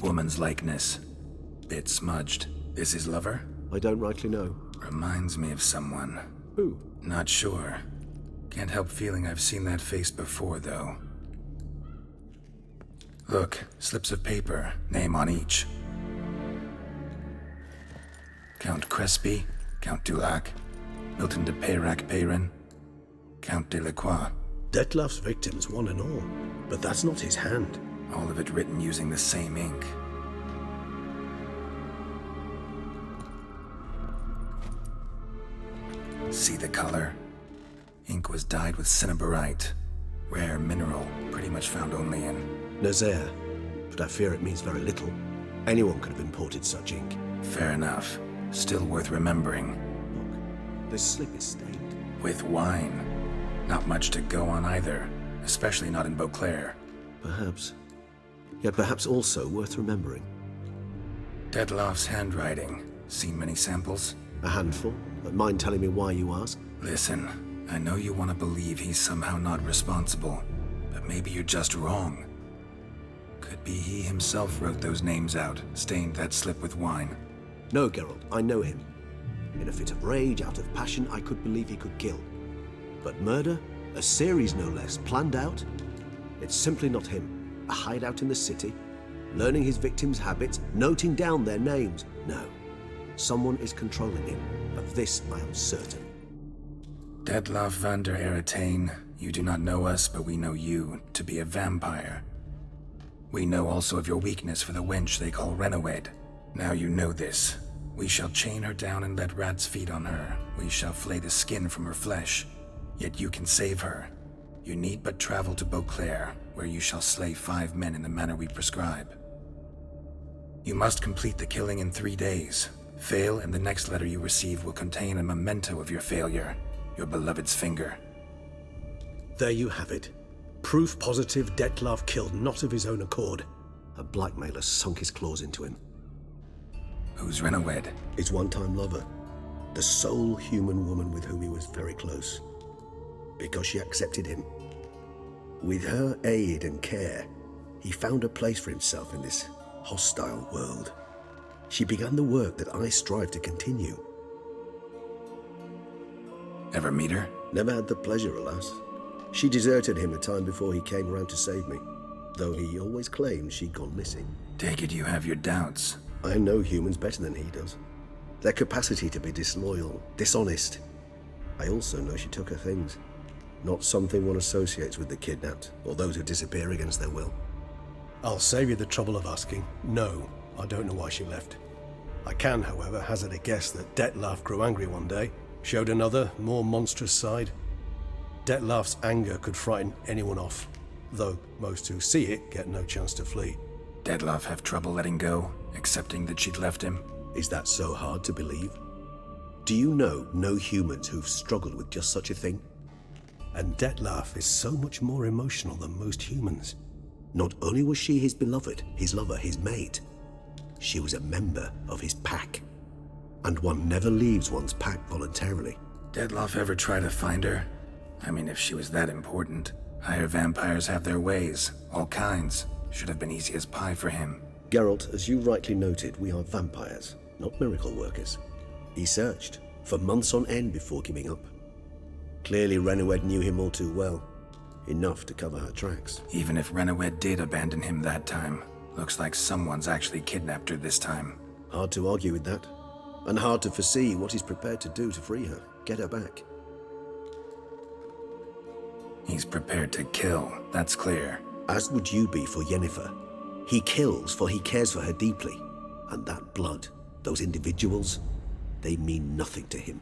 Woman's likeness. Bit smudged. Is his lover? I don't rightly know. Reminds me of someone. Who? Not sure. Can't help feeling I've seen that face before, though. Look, slips of paper, name on each. Count Crespi, Count Dulac, Milton de Peyrac-Peyrin, Count de Lacroix. Detlaff's victims, one and all. But that's not his hand. All of it written using the same ink. See the color? Ink was dyed with cinnabarite. Rare mineral, pretty much found only in Nazaire, but I fear it means very little. Anyone could have imported such ink. Fair enough. Still worth remembering. Look, this slip is stained. With wine. Not much to go on either, especially not in Beauclair. Perhaps. Yet perhaps also worth remembering. Detlaff's handwriting. Seen many samples? A handful. But mind telling me why you ask? Listen, I know you want to believe he's somehow not responsible, but maybe you're just wrong. Could be he himself wrote those names out, stained that slip with wine. No, Geralt, I know him. In a fit of rage, out of passion, I could believe he could kill. But murder? A series no less, planned out? It's simply not him. A hideout in the city, learning his victims' habits, noting down their names. No. Someone is controlling him. Of this I am certain. Detlaff van der Eretain, you do not know us, but we know you to be a vampire. We know also of your weakness for the wench they call Renawed. Now you know this. We shall chain her down and let rats feed on her. We shall flay the skin from her flesh. Yet you can save her. You need but travel to Beauclair, where you shall slay 5 men in the manner we prescribe. You must complete the killing in 3 days. Fail, and the next letter you receive will contain a memento of your failure. Your beloved's finger. There you have it. Proof positive Detlaff killed not of his own accord. A blackmailer sunk his claws into him. Who's Renawed? His one-time lover. The sole human woman with whom he was very close. Because she accepted him. With her aid and care, he found a place for himself in this hostile world. She began the work that I strive to continue. Ever meet her? Never had the pleasure, alas. She deserted him a time before he came round to save me, though he always claimed she'd gone missing. Take it you have your doubts. I know humans better than he does. Their capacity to be disloyal, dishonest. I also know she took her things. Not something one associates with the kidnapped, or those who disappear against their will. I'll save you the trouble of asking. No, I don't know why she left. I can, however, hazard a guess that Detlaff grew angry one day, showed another, more monstrous side. Detlaff's anger could frighten anyone off, though most who see it get no chance to flee. Detlaff have trouble letting go, accepting that she'd left him? Is that so hard to believe? Do you know no humans who've struggled with just such a thing? And Detlaff is so much more emotional than most humans. Not only was she his beloved, his lover, his mate, she was a member of his pack. And one never leaves one's pack voluntarily. Detlaff ever try to find her? I mean, if she was that important. Higher vampires have their ways, all kinds. Should have been easy as pie for him. Geralt, as you rightly noted, we are vampires, not miracle workers. He searched, for months on end before giving up. Clearly Renawed knew him all too well. Enough to cover her tracks. Even if Renawed did abandon him that time, looks like someone's actually kidnapped her this time. Hard to argue with that. And hard to foresee what he's prepared to do to free her, get her back. He's prepared to kill, that's clear. As would you be for Yennefer. He kills for he cares for her deeply. And that blood, those individuals, they mean nothing to him.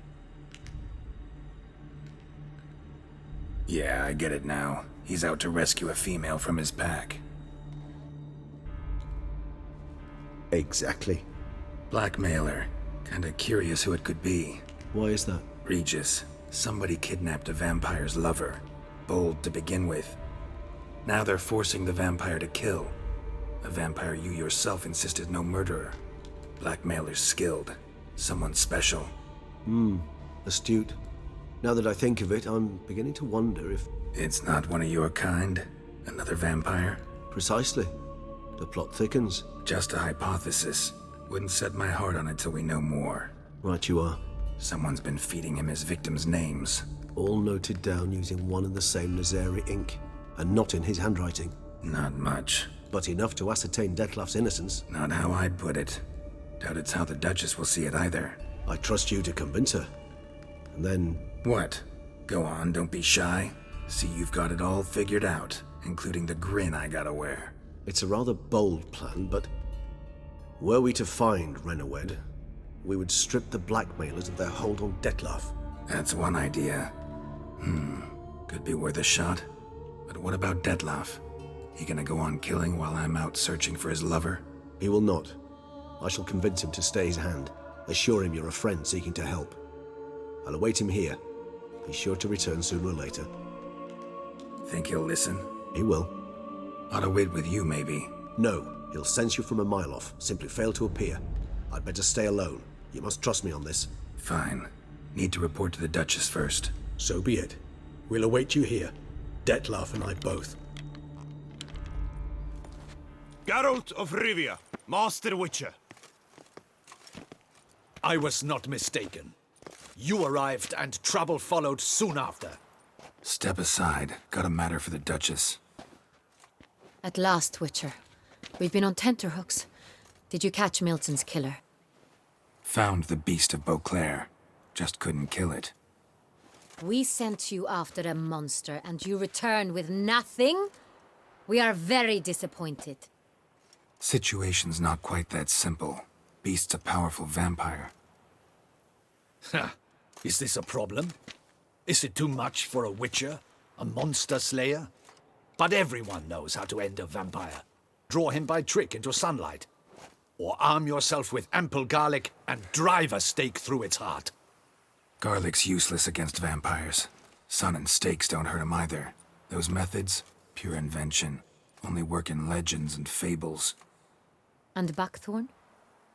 Yeah, I get it now. He's out to rescue a female from his pack. Exactly. Blackmailer. Kinda curious who it could be. Why is that? Regis. Somebody kidnapped a vampire's lover. Bold to begin with. Now they're forcing the vampire to kill. A vampire you yourself insisted no murderer. Blackmailer's skilled. Someone special. Astute. Now that I think of it, I'm beginning to wonder if... It's not one of your kind? Another vampire? Precisely. The plot thickens. Just a hypothesis. Wouldn't set my heart on it till we know more. Right you are. Someone's been feeding him his victims' names. All noted down using one and the same Nazari ink. And not in his handwriting. Not much. But enough to ascertain Detlaff's innocence. Not how I'd put it. Doubt it's how the Duchess will see it either. I trust you to convince her. And then... What? Go on, don't be shy. See, you've got it all figured out, including the grin I gotta wear. It's a rather bold plan, but... Were we to find Renawed, we would strip the blackmailers of their hold on Detlaff. That's one idea. Could be worth a shot. But what about Detlaff? He gonna go on killing while I'm out searching for his lover? He will not. I shall convince him to stay his hand. Assure him you're a friend seeking to help. I'll await him here. Be sure to return sooner or later. Think he'll listen? He will. Ought to wait with you, maybe. No, he'll sense you from a mile off. Simply fail to appear. I'd better stay alone. You must trust me on this. Fine. Need to report to the Duchess first. So be it. We'll await you here. Detlaff and I both. Geralt of Rivia, Master Witcher. I was not mistaken. You arrived and trouble followed soon after. Step aside. Got a matter for the Duchess. At last, Witcher. We've been on tenterhooks. Did you catch Milton's killer? Found the beast of Beauclair. Just couldn't kill it. We sent you after a monster, and you returned with nothing? We are very disappointed. Situation's not quite that simple. Beast's a powerful vampire. Ha! Is this a problem? Is it too much for a witcher? A monster slayer? But everyone knows how to end a vampire. Draw him by trick into sunlight. Or arm yourself with ample garlic and drive a stake through its heart. Garlic's useless against vampires. Sun and stakes don't hurt him either. Those methods, pure invention. Only work in legends and fables. And buckthorn?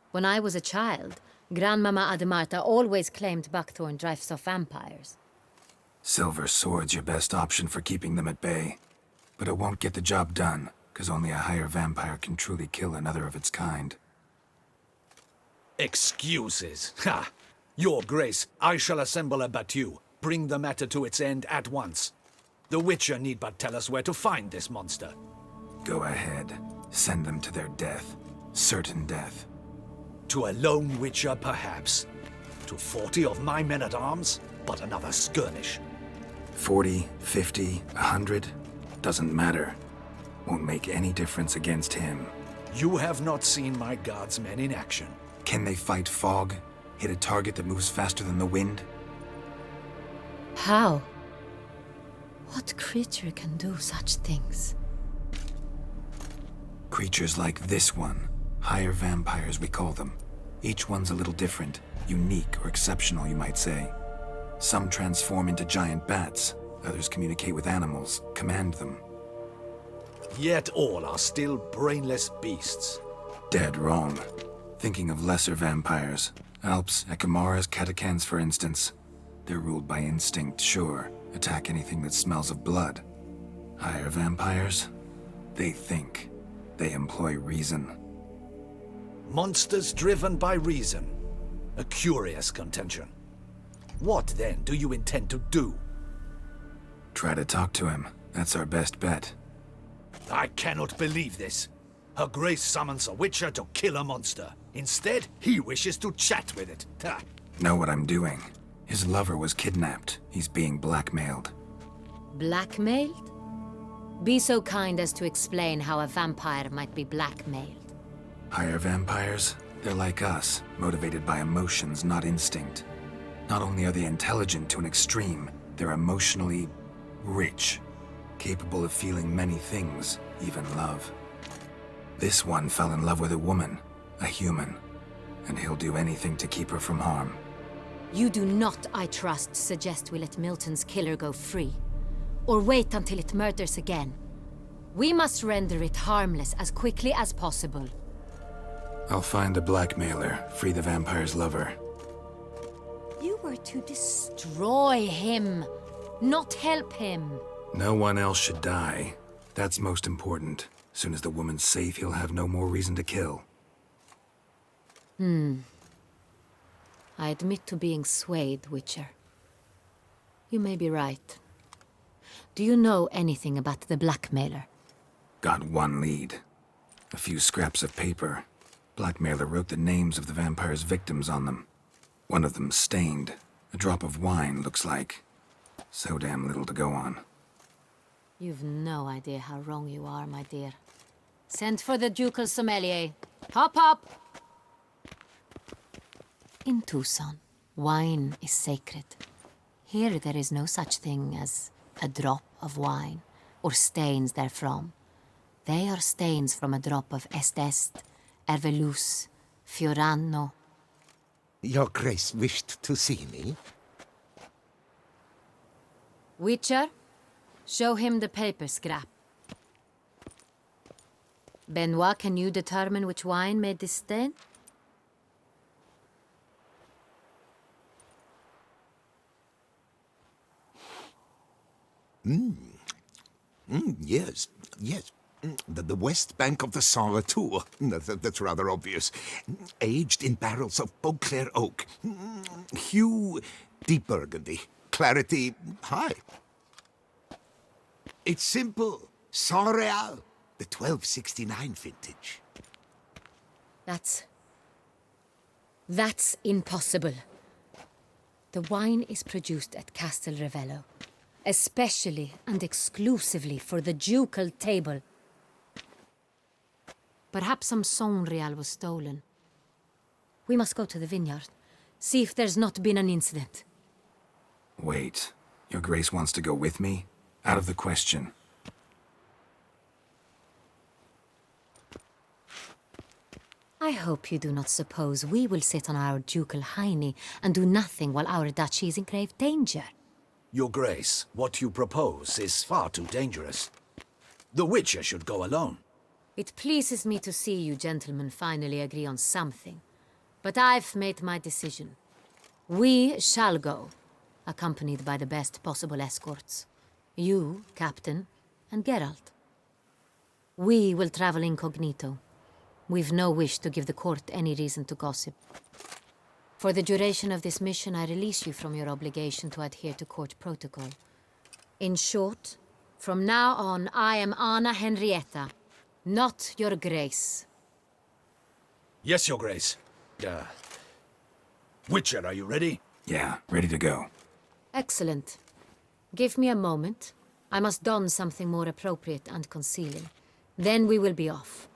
When I was a child, Grandmama Ademarta always claimed buckthorn drives off vampires. Silver sword's your best option for keeping them at bay. But it won't get the job done, because only a higher vampire can truly kill another of its kind. Excuses. Ha! Your Grace, I shall assemble a battue. Bring the matter to its end at once. The Witcher need but tell us where to find this monster. Go ahead. Send them to their death. Certain death. To a lone Witcher, perhaps. To 40 of my men-at-arms, but another skirmish. 40, 50, 100? Doesn't matter. Won't make any difference against him. You have not seen my guardsmen in action. Can they fight fog? Hit a target that moves faster than the wind? How? What creature can do such things? Creatures like this one. Higher vampires, we call them. Each one's a little different. Unique or exceptional, you might say. Some transform into giant bats. Others communicate with animals, command them. Yet all are still brainless beasts. Dead wrong. Thinking of lesser vampires. Alps, Ekamaras, Catechans, for instance. They're ruled by instinct, sure. Attack anything that smells of blood. Higher vampires? They think. They employ reason. Monsters driven by reason. A curious contention. What, then, do you intend to do? Try to talk to him. That's our best bet. I cannot believe this. Her Grace summons a Witcher to kill a monster. Instead, he wishes to chat with it. Ha. Know what I'm doing. His lover was kidnapped. He's being blackmailed. Blackmailed? Be so kind as to explain how a vampire might be blackmailed. Higher vampires? They're like us, motivated by emotions, not instinct. Not only are they intelligent to an extreme, they're emotionally rich, capable of feeling many things, even love. This one fell in love with a woman, a human, and he'll do anything to keep her from harm. You do not, I trust, suggest we let Milton's killer go free, or wait until it murders again. We must render it harmless as quickly as possible. I'll find the blackmailer, free the vampire's lover. You were to destroy him, not help him. No one else should die. That's most important. Soon as the woman's safe, he'll have no more reason to kill. I admit to being swayed, Witcher. You may be right. Do you know anything about the blackmailer? Got one lead. A few scraps of paper. Blackmailer wrote the names of the vampire's victims on them. One of them stained. A drop of wine, looks like. So damn little to go on. You've no idea how wrong you are, my dear. Send for the ducal sommelier. Hop, hop! In Tucson, wine is sacred. Here there is no such thing as a drop of wine, or stains therefrom. They are stains from a drop of Est, Ervelus, Fiorano. Your Grace wished to see me? Witcher, Show him the paper scrap. Benoit, can you determine which wine made this stain? Yes, yes. The west bank of the Saint Tour. That's rather obvious. Aged in barrels of Beauclair oak. Hue, deep burgundy. Clarity, high. It's simple. Saint Real, the 1269 vintage. That's impossible. The wine is produced at Castel Ravello, especially and exclusively for the ducal table. Perhaps some Saint Real was stolen. We must go to the vineyard, see if there's not been an incident. Wait, Your Grace wants to go with me? Out of the question. I hope you do not suppose we will sit on our ducal hiney and do nothing while our duchy is in grave danger. Your Grace, what you propose is far too dangerous. The Witcher should go alone. It pleases me to see you gentlemen finally agree on something. But I've made my decision. We shall go, accompanied by the best possible escorts. You, Captain, and Geralt. We will travel incognito. We've no wish to give the court any reason to gossip. For the duration of this mission, I release you from your obligation to adhere to court protocol. In short, from now on, I am Anna Henrietta, not Your Grace. Yes, Your Grace. Witcher, are you ready? Yeah, ready to go. Excellent. Give me a moment. I must don something more appropriate and concealing. Then we will be off.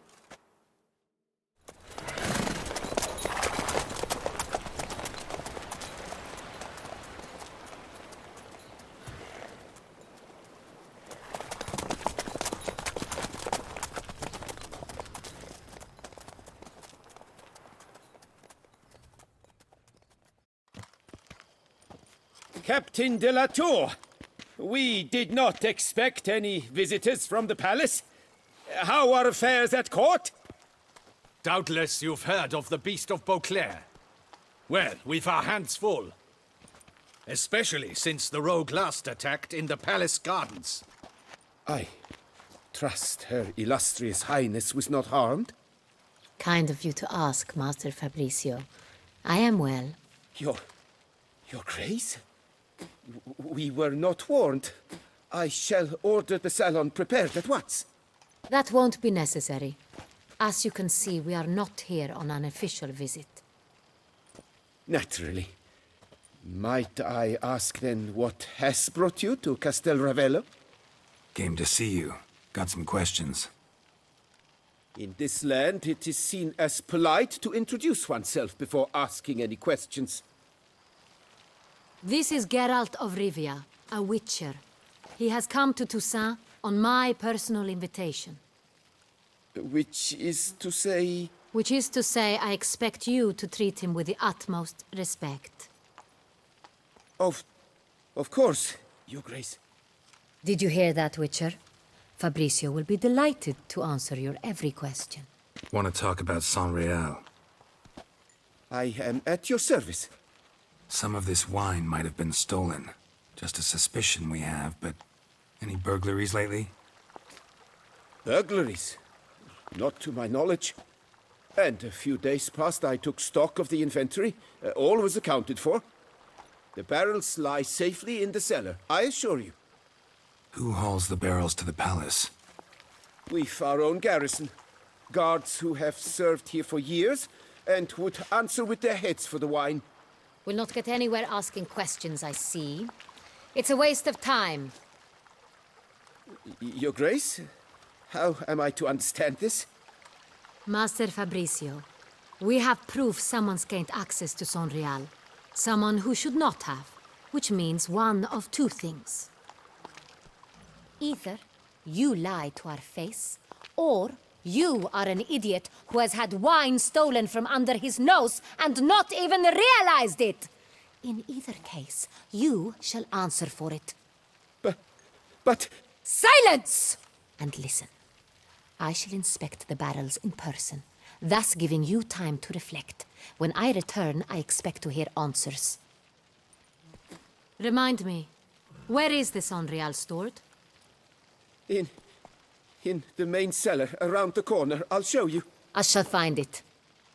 Captain de la Tour, we did not expect any visitors from the palace. How are affairs at court? Doubtless you've heard of the Beast of Beauclair. Well, we've our hands full. Especially since the rogue last attacked in the palace gardens. I trust Her Illustrious Highness was not harmed? Kind of you to ask, Master Fabricio. I am well. Your Grace? We were not warned. I shall order the salon prepared at once. That won't be necessary. As you can see, we are not here on an official visit. Naturally. Might I ask then what has brought you to Castel Ravello? Came to see you. Got some questions. In this land, it is seen as polite to introduce oneself before asking any questions. This is Geralt of Rivia, a witcher. He has come to Toussaint on my personal invitation. Which is to say... Which is to say, I expect you to treat him with the utmost respect. Of course, Your Grace. Did you hear that, Witcher? Fabricio will be delighted to answer your every question. Want to talk about Saint Real? I am at your service. Some of this wine might have been stolen. Just a suspicion we have, but any burglaries lately? Burglaries? Not to my knowledge. And a few days past I took stock of the inventory. All was accounted for. The barrels lie safely in the cellar, I assure you. Who hauls the barrels to the palace? We've our own garrison. Guards who have served here for years and would answer with their heads for the wine. We'll not get anywhere asking questions, I see. It's a waste of time. Your Grace? How am I to understand this? Master Fabricio, we have proof someone's gained access to Saint Real. Someone who should not have, which means one of two things. Either you lie to our face, or you are an idiot who has had wine stolen from under his nose and not even realized it. In either case, you shall answer for it. But Silence! And listen. I shall inspect the barrels in person, thus giving you time to reflect. When I return, I expect to hear answers. Remind me, where is this Unreal stored? In the main cellar, around the corner. I'll show you. I shall find it.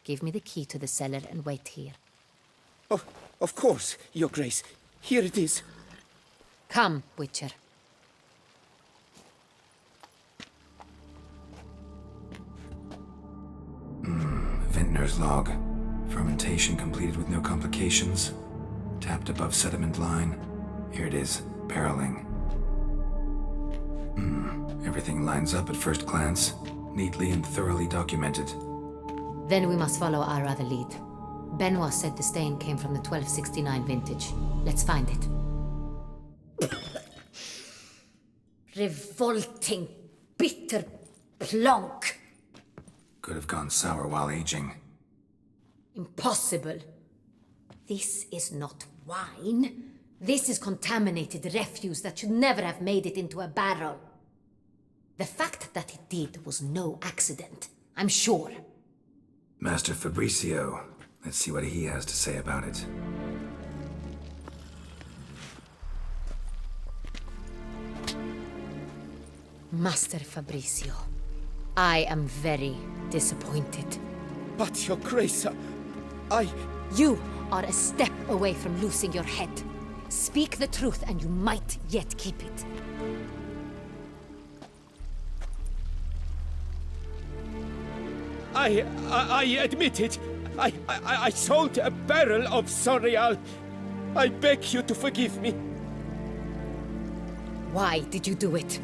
Give me the key to the cellar and wait here. Oh, of course, Your Grace. Here it is. Come, Witcher. Vintner's log. Fermentation completed with no complications. Tapped above sediment line. Here it is, barreling. Everything lines up at first glance, neatly and thoroughly documented. Then we must follow our other lead. Benoit said the stain came from the 1269 vintage. Let's find it. Revolting, bitter plonk. Could have gone sour while aging. Impossible. This is not wine. This is contaminated refuse that should never have made it into a barrel. The fact that it did was no accident, I'm sure. Master Fabricio. Let's see what he has to say about it. Master Fabricio, I am very disappointed. But, Your Grace, You are a step away from losing your head. Speak the truth and you might yet keep it. I admit it. I sold a barrel of Sorial. I beg you to forgive me. Why did you do it?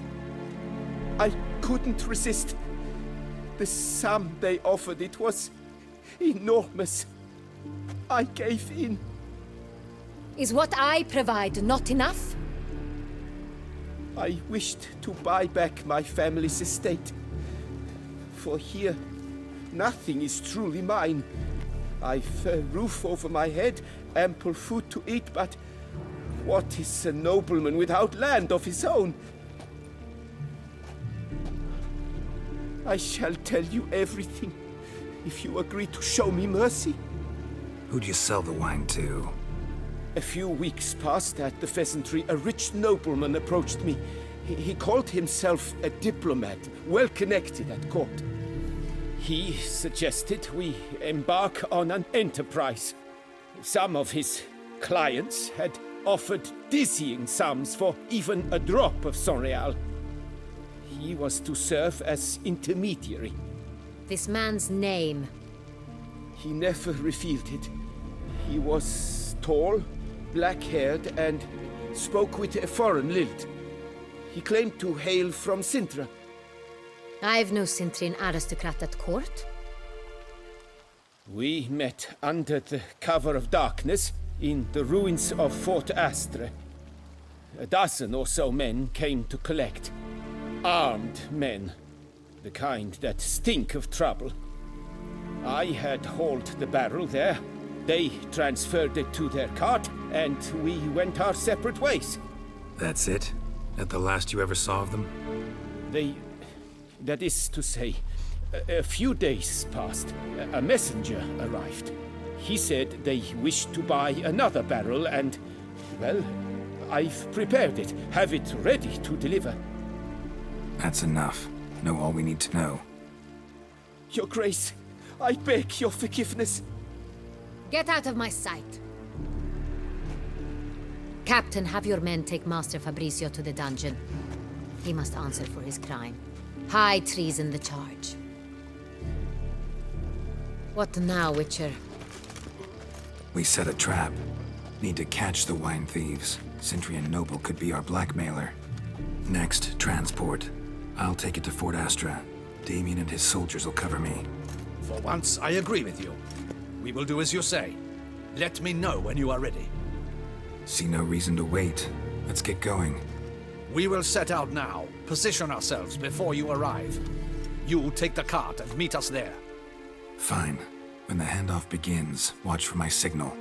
I couldn't resist. The sum they offered, it was enormous. I gave in. Is what I provide not enough? I wished to buy back my family's estate. For here, nothing is truly mine. I've a roof over my head, ample food to eat, but what is a nobleman without land of his own? I shall tell you everything, if you agree to show me mercy. Who'd you sell the wine to? A few weeks past at the pheasantry, a rich nobleman approached me. He called himself a diplomat, well connected at court. He suggested we embark on an enterprise. Some of his clients had offered dizzying sums for even a drop of Sorial. He was to serve as intermediary. This man's name? He never revealed it. He was tall, black-haired, and spoke with a foreign lilt. He claimed to hail from Sintra. I've no Sintrian aristocrat at court. We met under the cover of darkness in the ruins of Fort Astre. A dozen or so men came to collect. Armed men. The kind that stink of trouble. I had hauled the barrel there. They transferred it to their cart, and we went our separate ways. That's it? That the last you ever saw of them? That is to say, a few days passed. A messenger arrived. He said they wished to buy another barrel and, well, I've prepared it. Have it ready to deliver. That's enough. Know all we need to know. Your Grace, I beg your forgiveness. Get out of my sight. Captain, have your men take Master Fabricio to the dungeon. He must answer for his crime. High treason the charge. What now, Witcher? We set a trap. Need to catch the wine thieves. Sintrian noble could be our blackmailer. Next, transport. I'll take it to Fort Astra. Damien and his soldiers will cover me. For once, I agree with you. We will do as you say. Let me know when you are ready. See no reason to wait. Let's get going. We will set out now. Position ourselves before you arrive. You take the cart and meet us there. Fine. When the handoff begins, watch for my signal.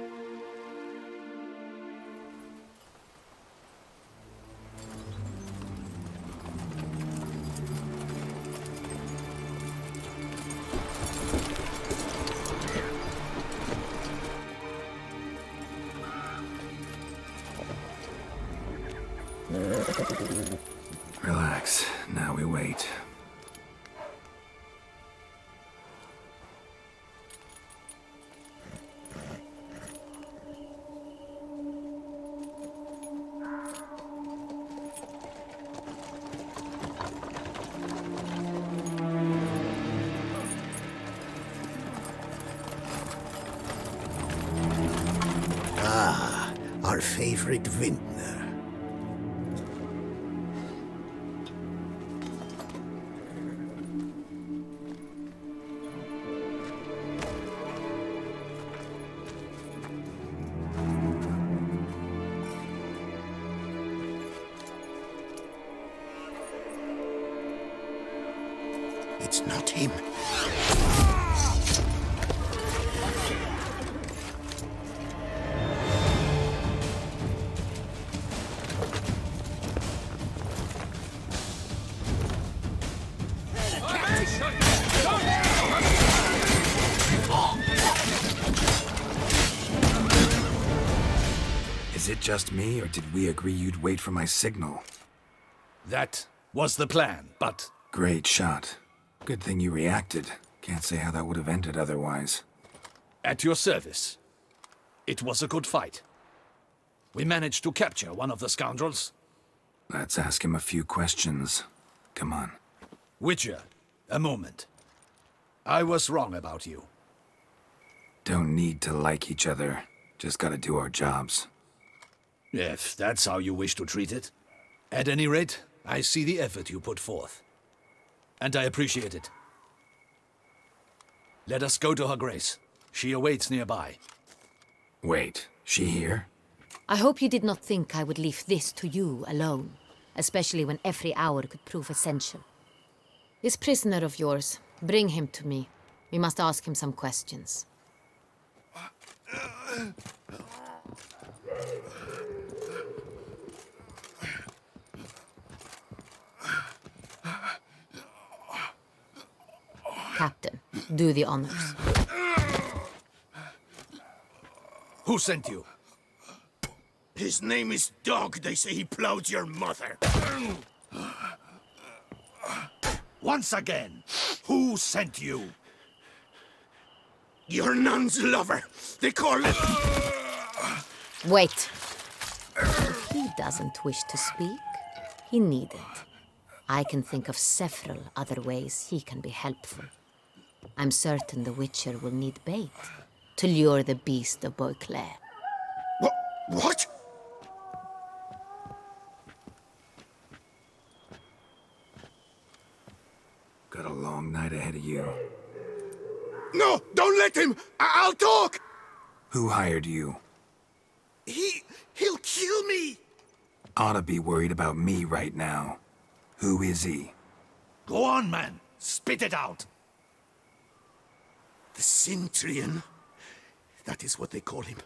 Relax. Now we wait. Ah, our favorite vintner. It's not him. Is it just me, or did we agree you'd wait for my signal? That was the plan, but... Great shot. Good thing you reacted. Can't say how that would have ended otherwise. At your service. It was a good fight. We managed to capture one of the scoundrels. Let's ask him a few questions. Come on. Witcher, a moment. I was wrong about you. Don't need to like each other. Just gotta do our jobs. If that's how you wish to treat it. At any rate, I see the effort you put forth. And I appreciate it. Let us go to her grace. She awaits nearby. Wait, she here? I hope you did not think I would leave this to you alone, especially when every hour could prove essential. This prisoner of yours, bring him to me. We must ask him some questions. Captain, do the honors. Who sent you? His name is Dog. They say he plowed your mother. Once again, who sent you? Your nun's lover. They call it... Wait. If he doesn't wish to speak, he needn't. I can think of several other ways he can be helpful. I'm certain the Witcher will need bait to lure the beast of Beauclair. What? Got a long night ahead of you. No! Don't let him! I'll talk! Who hired you? He'll kill me! Oughta be worried about me right now. Who is he? Go on, man. Spit it out. The Centurion. That is what they call him.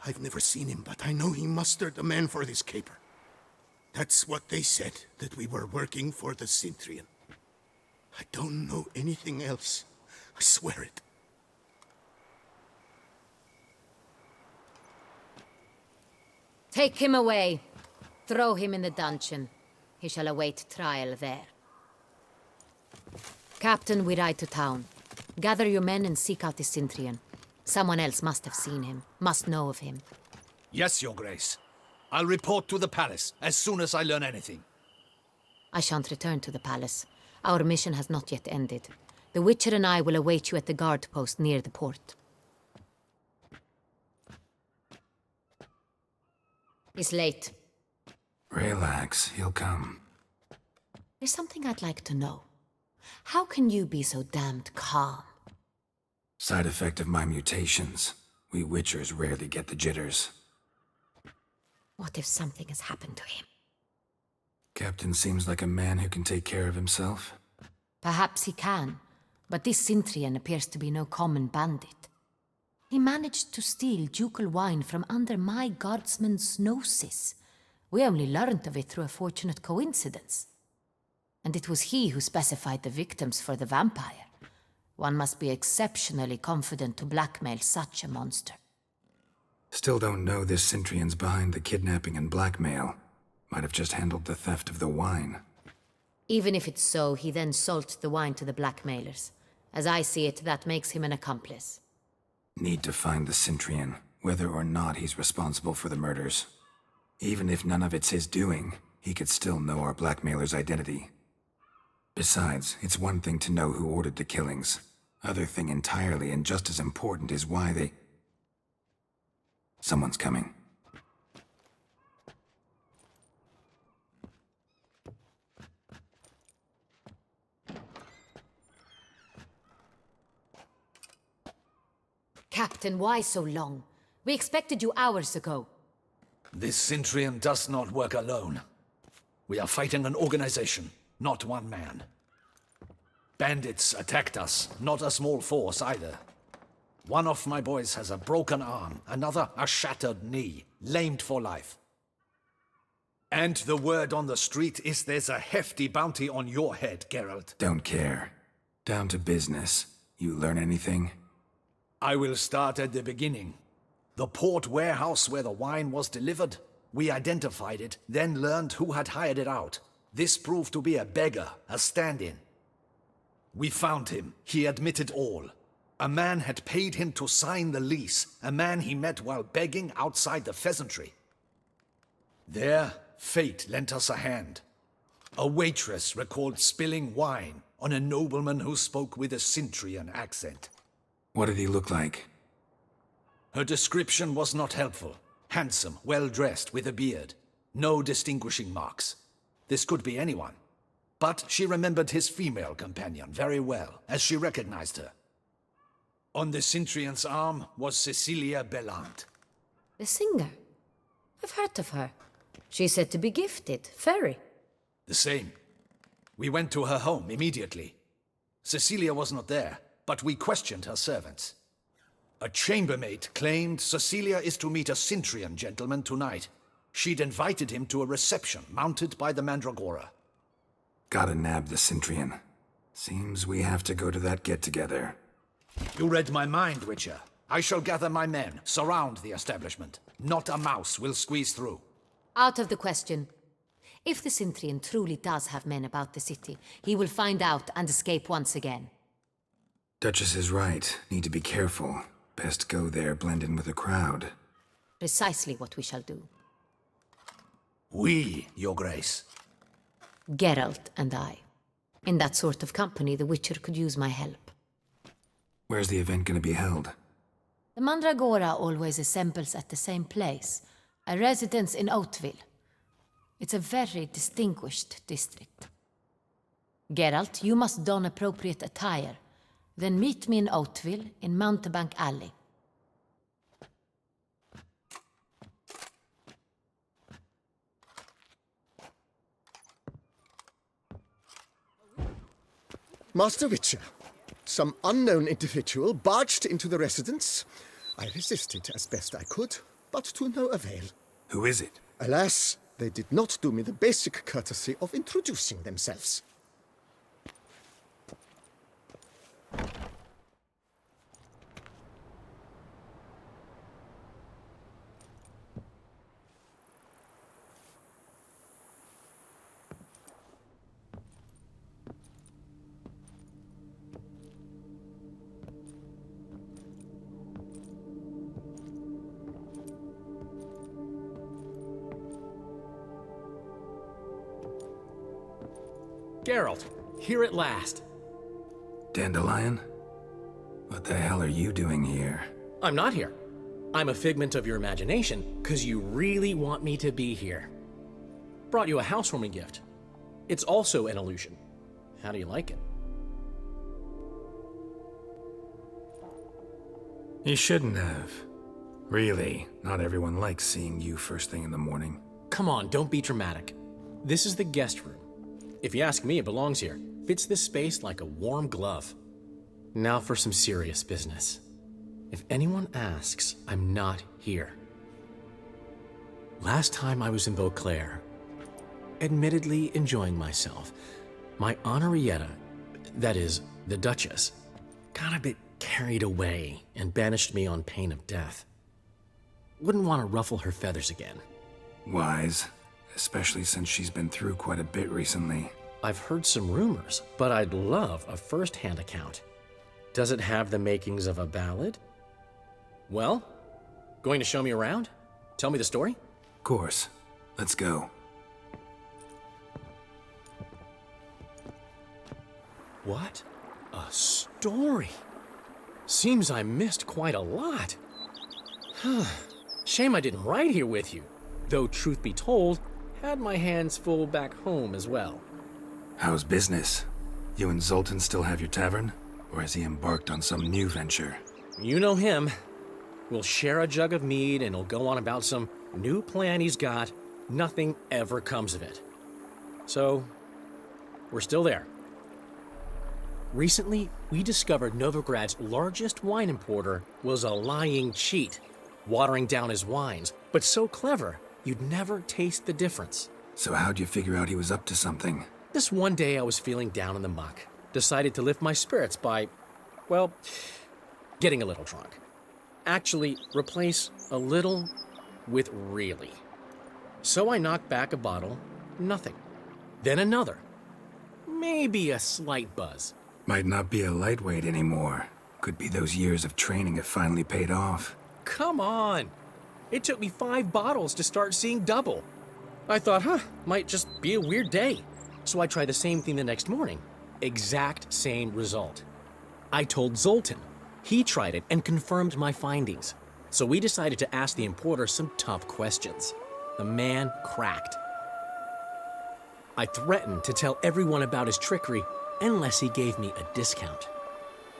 I've never seen him, but I know he mustered a man for this caper. That's what they said, that we were working for the Centurion. I don't know anything else. I swear it. Take him away. Throw him in the dungeon. He shall await trial there. Captain, we ride to town. Gather your men and seek out the Centurion. Someone else must have seen him, must know of him. Yes, Your Grace. I'll report to the palace as soon as I learn anything. I shan't return to the palace. Our mission has not yet ended. The Witcher and I will await you at the guard post near the port. It's late. Relax, he'll come. There's something I'd like to know. How can you be so damned calm? Side effect of my mutations. We Witchers rarely get the jitters. What if something has happened to him? Captain seems like a man who can take care of himself. Perhaps he can, but this Centurion appears to be no common bandit. He managed to steal ducal wine from under my guardsman's noses. We only learned of it through a fortunate coincidence. And it was he who specified the victims for the vampire. One must be exceptionally confident to blackmail such a monster. Still don't know this Centurion's behind the kidnapping and blackmail. Might have just handled the theft of the wine. Even if it's so, he then sold the wine to the blackmailers. As I see it, that makes him an accomplice. Need to find the Centurion, whether or not he's responsible for the murders. Even if none of it's his doing, he could still know our blackmailer's identity. Besides, it's one thing to know who ordered the killings. Other thing entirely, and just as important, is why they... Someone's coming. Captain, why so long? We expected you hours ago. This Centurion does not work alone. We are fighting an organization, not one man. Bandits attacked us, not a small force either. One of my boys has a broken arm, another a shattered knee, lamed for life. And the word on the street is there's a hefty bounty on your head, Geralt. Don't care. Down to business. You learn anything? I will start at the beginning. The port warehouse where the wine was delivered. We identified it, then learned who had hired it out. This proved to be a beggar, a stand-in. We found him. He admitted all. A man had paid him to sign the lease, a man he met while begging outside the pheasantry. There, fate lent us a hand. A waitress recalled spilling wine on a nobleman who spoke with a Centurion accent. What did he look like? Her description was not helpful. Handsome, well-dressed, with a beard. No distinguishing marks. This could be anyone. But she remembered his female companion very well, as she recognized her. On the Centurion's arm was Cecilia Bellant. The singer? I've heard of her. She's said to be gifted. Fairy. The same. We went to her home immediately. Cecilia was not there, but we questioned her servants. A chambermaid claimed Cecilia is to meet a Centurion gentleman tonight. She'd invited him to a reception mounted by the Mandragora. Gotta nab the Centurion. Seems we have to go to that get-together. You read my mind, Witcher. I shall gather my men, surround the establishment. Not a mouse will squeeze through. Out of the question. If the Centurion truly does have men about the city, he will find out and escape once again. Duchess is right. Need to be careful. Best go there, blend in with the crowd. Precisely what we shall do. We, Your Grace. Geralt and I. In that sort of company, the Witcher could use my help. Where's the event gonna be held? The Mandragora always assembles at the same place, a residence in Oatville. It's a very distinguished district. Geralt, you must don appropriate attire. Then meet me in Oatville, in Mountebank Alley. Master Witcher, some unknown individual barged into the residence. I resisted as best I could, but to no avail. Who is it? Alas, they did not do me the basic courtesy of introducing themselves. Geralt, here at last. Dandelion? What the hell are you doing here? I'm not here. I'm a figment of your imagination, because you really want me to be here. Brought you a housewarming gift. It's also an illusion. How do you like it? You shouldn't have. Really, not everyone likes seeing you first thing in the morning. Come on, don't be dramatic. This is the guest room. If you ask me, it belongs here. Fits this space like a warm glove. Now for some serious business. If anyone asks, I'm not here. Last time I was in Beauclair, admittedly enjoying myself, my Orianna, that is, the Duchess, got a bit carried away and banished me on pain of death. Wouldn't want to ruffle her feathers again. Wise. Especially since she's been through quite a bit recently. I've heard some rumors, but I'd love a first-hand account. Does it have the makings of a ballad? Well, going to show me around? Tell me the story? Of course. Let's go. What a story! Seems I missed quite a lot. Shame I didn't ride here with you. Though, truth be told, had my hands full back home as well. How's business? You and Zoltan still have your tavern? Or has he embarked on some new venture? You know him. We'll share a jug of mead and he'll go on about some new plan he's got. Nothing ever comes of it. So, we're still there. Recently, we discovered Novigrad's largest wine importer was a lying cheat, watering down his wines, but so clever, you'd never taste the difference. So how'd you figure out he was up to something? This one day I was feeling down in the muck. Decided to lift my spirits by, well, getting a little drunk. Actually, replace a little with really. So I knocked back a bottle, nothing. Then another. Maybe a slight buzz. Might not be a lightweight anymore. Could be those years of training have finally paid off. Come on! It took me 5 bottles to start seeing double. I thought, might just be a weird day. So I tried the same thing the next morning. Exact same result. I told Zoltan. He tried it and confirmed my findings. So we decided to ask the importer some tough questions. The man cracked. I threatened to tell everyone about his trickery unless he gave me a discount.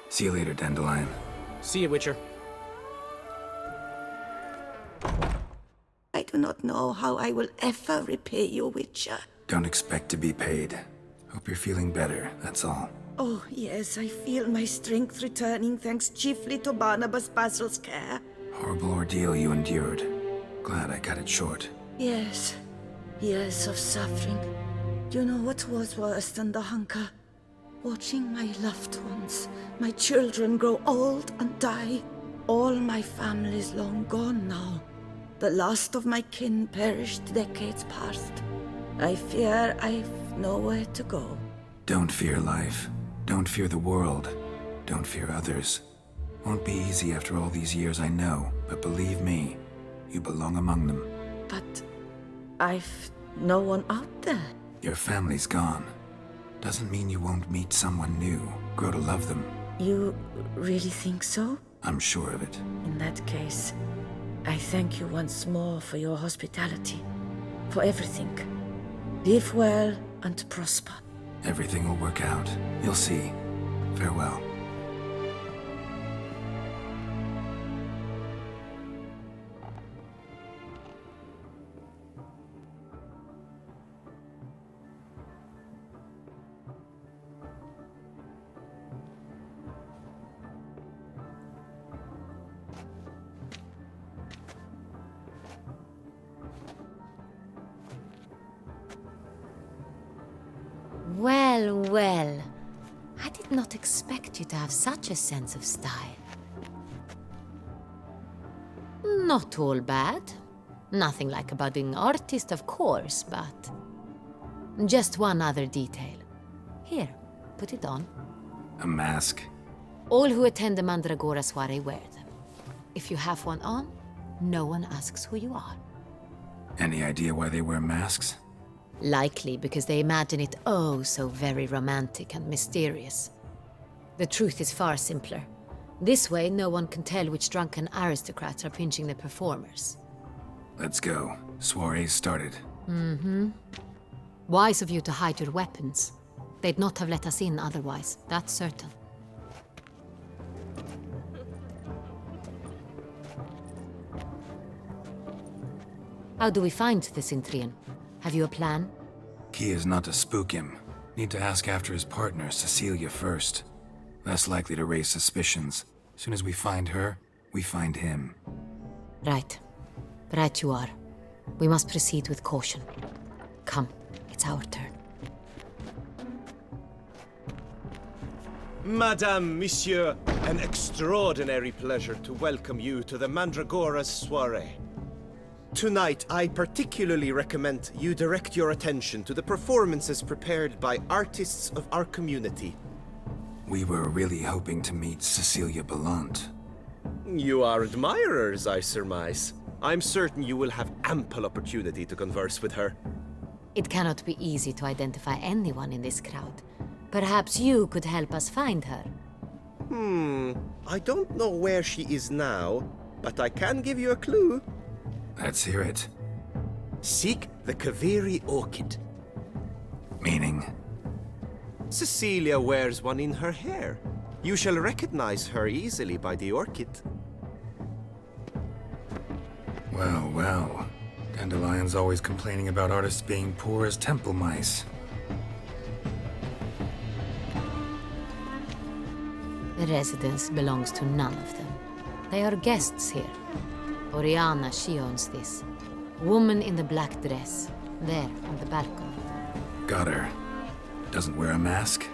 See you later, Dandelion. See you, Witcher. I do not know how I will ever repay you, Witcher. Don't expect to be paid. Hope you're feeling better, that's all. Oh, yes, I feel my strength returning thanks chiefly to Barnabas Basil's care. Horrible ordeal you endured. Glad I cut it short. Yes, years of suffering. Do you know what was worse than the hunger? Watching my loved ones, my children grow old and die. All my family's long gone now. The last of my kin perished decades past. I fear I've nowhere to go. Don't fear life. Don't fear the world. Don't fear others. Won't be easy after all these years, I know, but believe me, you belong among them. But I've no one out there. Your family's gone. Doesn't mean you won't meet someone new, grow to love them. You really think so? I'm sure of it. In that case, I thank you once more for your hospitality, for everything. Live well and prosper. Everything will work out. You'll see. Farewell. Well, well. I did not expect you to have such a sense of style. Not all bad. Nothing like a budding artist, of course, but... just one other detail. Here, put it on. A mask? All who attend the Mandragora soiree wear them. If you have one on, no one asks who you are. Any idea why they wear masks? Likely because they imagine it oh so very romantic and mysterious. The truth is far simpler. This way, no one can tell which drunken aristocrats are pinching the performers. Let's go. Soiree's started. Mm-hmm. Wise of you to hide your weapons. They'd not have let us in otherwise, that's certain. How do we find the Cintrian? Have you a plan? Key is not to spook him. Need to ask after his partner, Cecilia, first. Less likely to raise suspicions. Soon as we find her, we find him. Right. Right you are. We must proceed with caution. Come, it's our turn. Madame, Monsieur, an extraordinary pleasure to welcome you to the Mandragora's soiree. Tonight, I particularly recommend you direct your attention to the performances prepared by artists of our community. We were really hoping to meet Cecilia Bellant. You are admirers, I surmise. I'm certain you will have ample opportunity to converse with her. It cannot be easy to identify anyone in this crowd. Perhaps you could help us find her. I don't know where she is now, but I can give you a clue. Let's hear it. Seek the Kaviri orchid. Meaning? Cecilia wears one in her hair. You shall recognize her easily by the orchid. Well, well. Dandelion's always complaining about artists being poor as temple mice. The residence belongs to none of them. They are guests here. Orianna, she owns this. Woman in the black dress, there on the balcony. Got her. Doesn't wear a mask?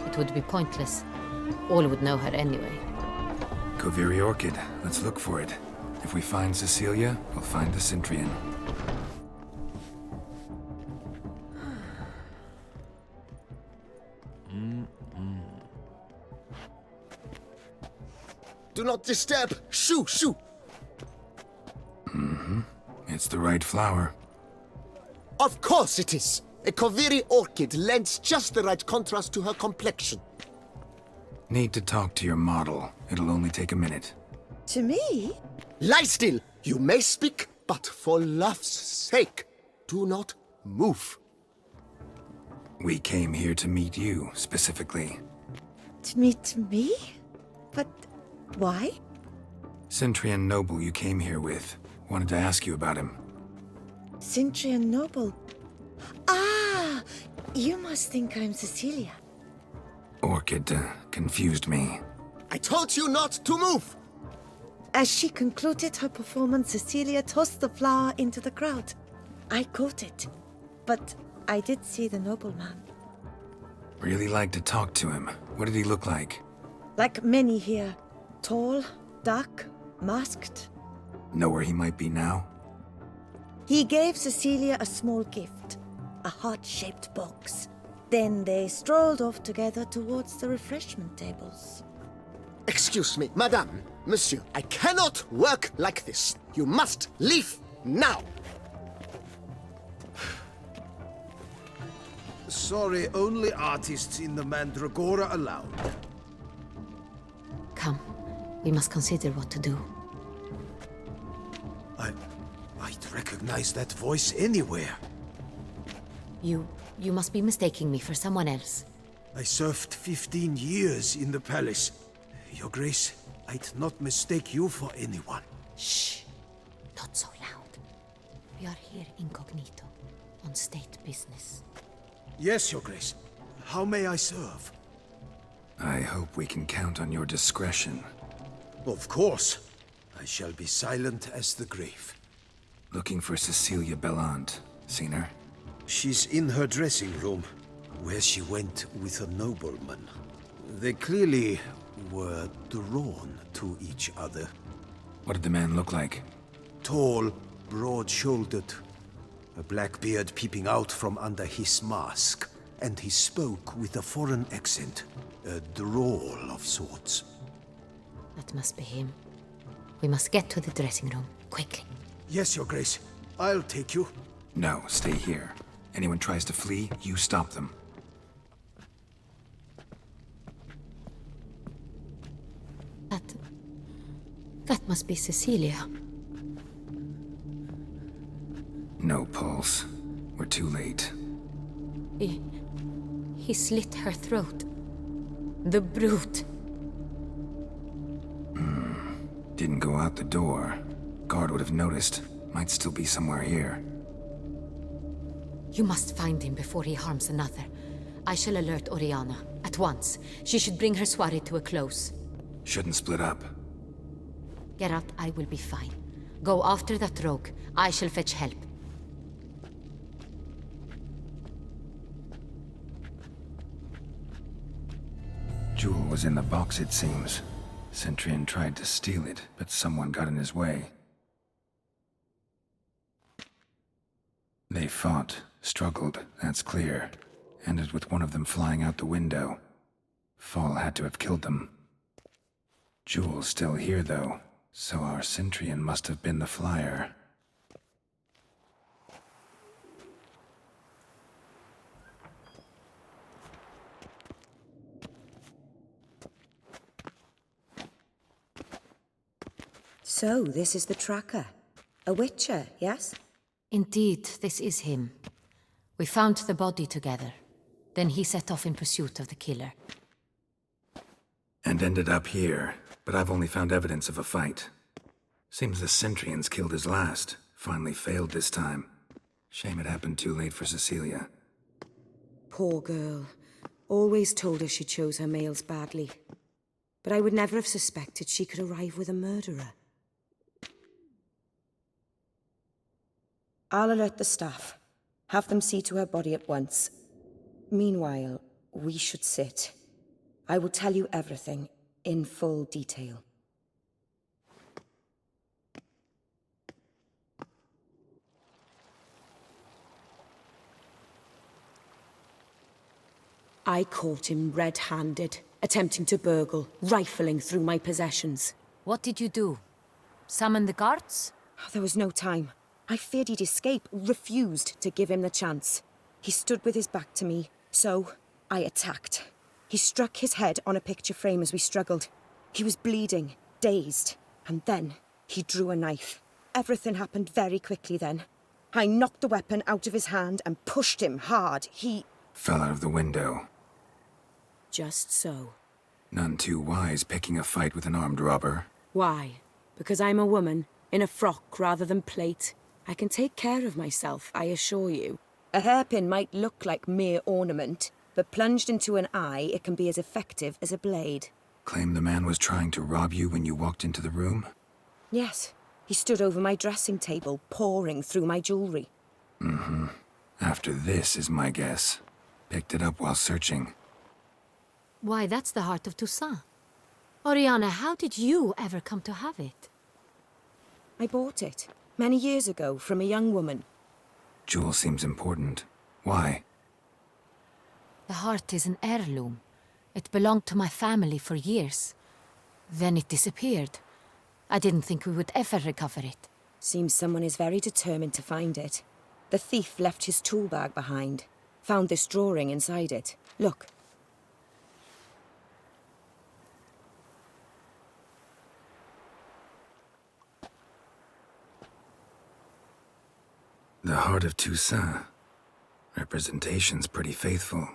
It would be pointless. All would know her anyway. Kaviri orchid. Let's look for it. If we find Cecilia, we'll find the Centrian. Do not disturb! Shoo! Shoo! It's the right flower. Of course it is! A Kaviri orchid lends just the right contrast to her complexion. Need to talk to your model. It'll only take a minute. To me? Lie still! You may speak, but for love's sake, do not move. We came here to meet you, specifically. To meet me? But why? Centrian noble you came here with. Wanted to ask you about him. Centrian noble. Ah! You must think I'm Cecilia. Orchid confused me. I told you not to move! As she concluded her performance, Cecilia tossed the flower into the crowd. I caught it, but I did see the nobleman. Really like to talk to him. What did he look like? Like many here. Tall, dark, masked. Know where he might be now? He gave Cecilia a small gift, a heart-shaped box. Then they strolled off together towards the refreshment tables. Excuse me, madame, monsieur, I cannot work like this. You must leave now. Sorry, only artists in the Mandragora allowed. Come, we must consider what to do. I'd recognize that voice anywhere. You must be mistaking me for someone else. I served 15 years in the palace. Your Grace, I'd not mistake you for anyone. Shh! Not so loud. We are here incognito, on state business. Yes, Your Grace. How may I serve? I hope we can count on your discretion. Of course. I shall be silent as the grave. Looking for Cecilia Bellant. Seen her? She's in her dressing room, where she went with a nobleman. They clearly were drawn to each other. What did the man look like? Tall, broad-shouldered, a black beard peeping out from under his mask, and he spoke with a foreign accent, a drawl of sorts. That must be him. We must get to the dressing room, quickly. Yes, Your Grace. I'll take you. No, stay here. Anyone tries to flee, you stop them. That must be Cecilia. No pulse. We're too late. He slit her throat. The brute. Didn't go out the door. Guard would have noticed. Might still be somewhere here. You must find him before he harms another. I shall alert Orianna. At once. She should bring her soiree to a close. Shouldn't split up. Geralt, I will be fine. Go after that rogue. I shall fetch help. Jewel was in the box, it seems. Centrian tried to steal it, but someone got in his way. They fought, struggled, that's clear. Ended with one of them flying out the window. Fall had to have killed them. Jewel's still here, though, so our Centurion must have been the flyer. So, this is the tracker. A witcher, yes? Indeed, this is him. We found the body together. Then he set off in pursuit of the killer. And ended up here, but I've only found evidence of a fight. Seems the Centurions killed his last. Finally failed this time. Shame it happened too late for Cecilia. Poor girl. Always told her she chose her males badly. But I would never have suspected she could arrive with a murderer. I'll alert the staff. Have them see to her body at once. Meanwhile, we should sit. I will tell you everything, in full detail. I caught him red-handed, attempting to burgle, rifling through my possessions. What did you do? Summon the guards? There was no time. I feared he'd escape, refused to give him the chance. He stood with his back to me, so I attacked. He struck his head on a picture frame as we struggled. He was bleeding, dazed, and then he drew a knife. Everything happened very quickly then. I knocked the weapon out of his hand and pushed him hard. He Fell out of the window. Just so. None too wise picking a fight with an armed robber. Why? Because I'm a woman, in a frock rather than plate. I can take care of myself, I assure you. A hairpin might look like mere ornament, but plunged into an eye, it can be as effective as a blade. Claim the man was trying to rob you when you walked into the room? Yes. He stood over my dressing table, pouring through my jewelry. Mm-hmm. After this is my guess. Picked it up while searching. Why, that's the heart of Toussaint. Orianna, how did you ever come to have it? I bought it, many years ago, from a young woman. Jewel seems important. Why? The heart is an heirloom. It belonged to my family for years. Then it disappeared. I didn't think we would ever recover it. Seems someone is very determined to find it. The thief left his tool bag behind. Found this drawing inside it. Look. The heart of Toussaint. Representation's pretty faithful.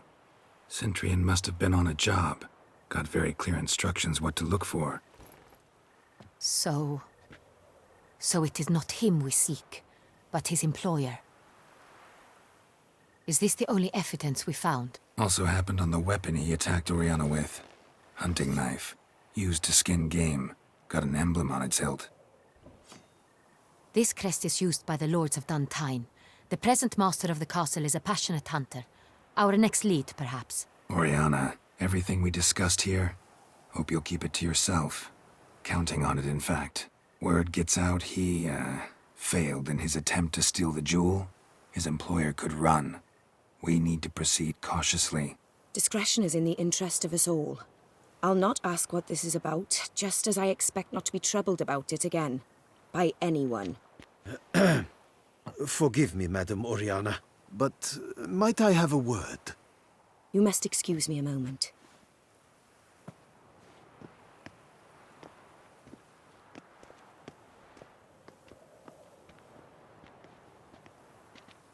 Centurion must have been on a job. Got very clear instructions what to look for. So it is not him we seek, but his employer. Is this the only evidence we found? Also happened on the weapon he attacked Orianna with. Hunting knife. Used to skin game. Got an emblem on its hilt. This crest is used by the lords of Duntine. The present master of the castle is a passionate hunter. Our next lead, perhaps. Orianna, everything we discussed here, hope you'll keep it to yourself. Counting on it, in fact. Word gets out he, failed in his attempt to steal the jewel. His employer could run. We need to proceed cautiously. Discretion is in the interest of us all. I'll not ask what this is about, just as I expect not to be troubled about it again. By anyone. Forgive me, Madam Orianna, but might I have a word? You must excuse me a moment.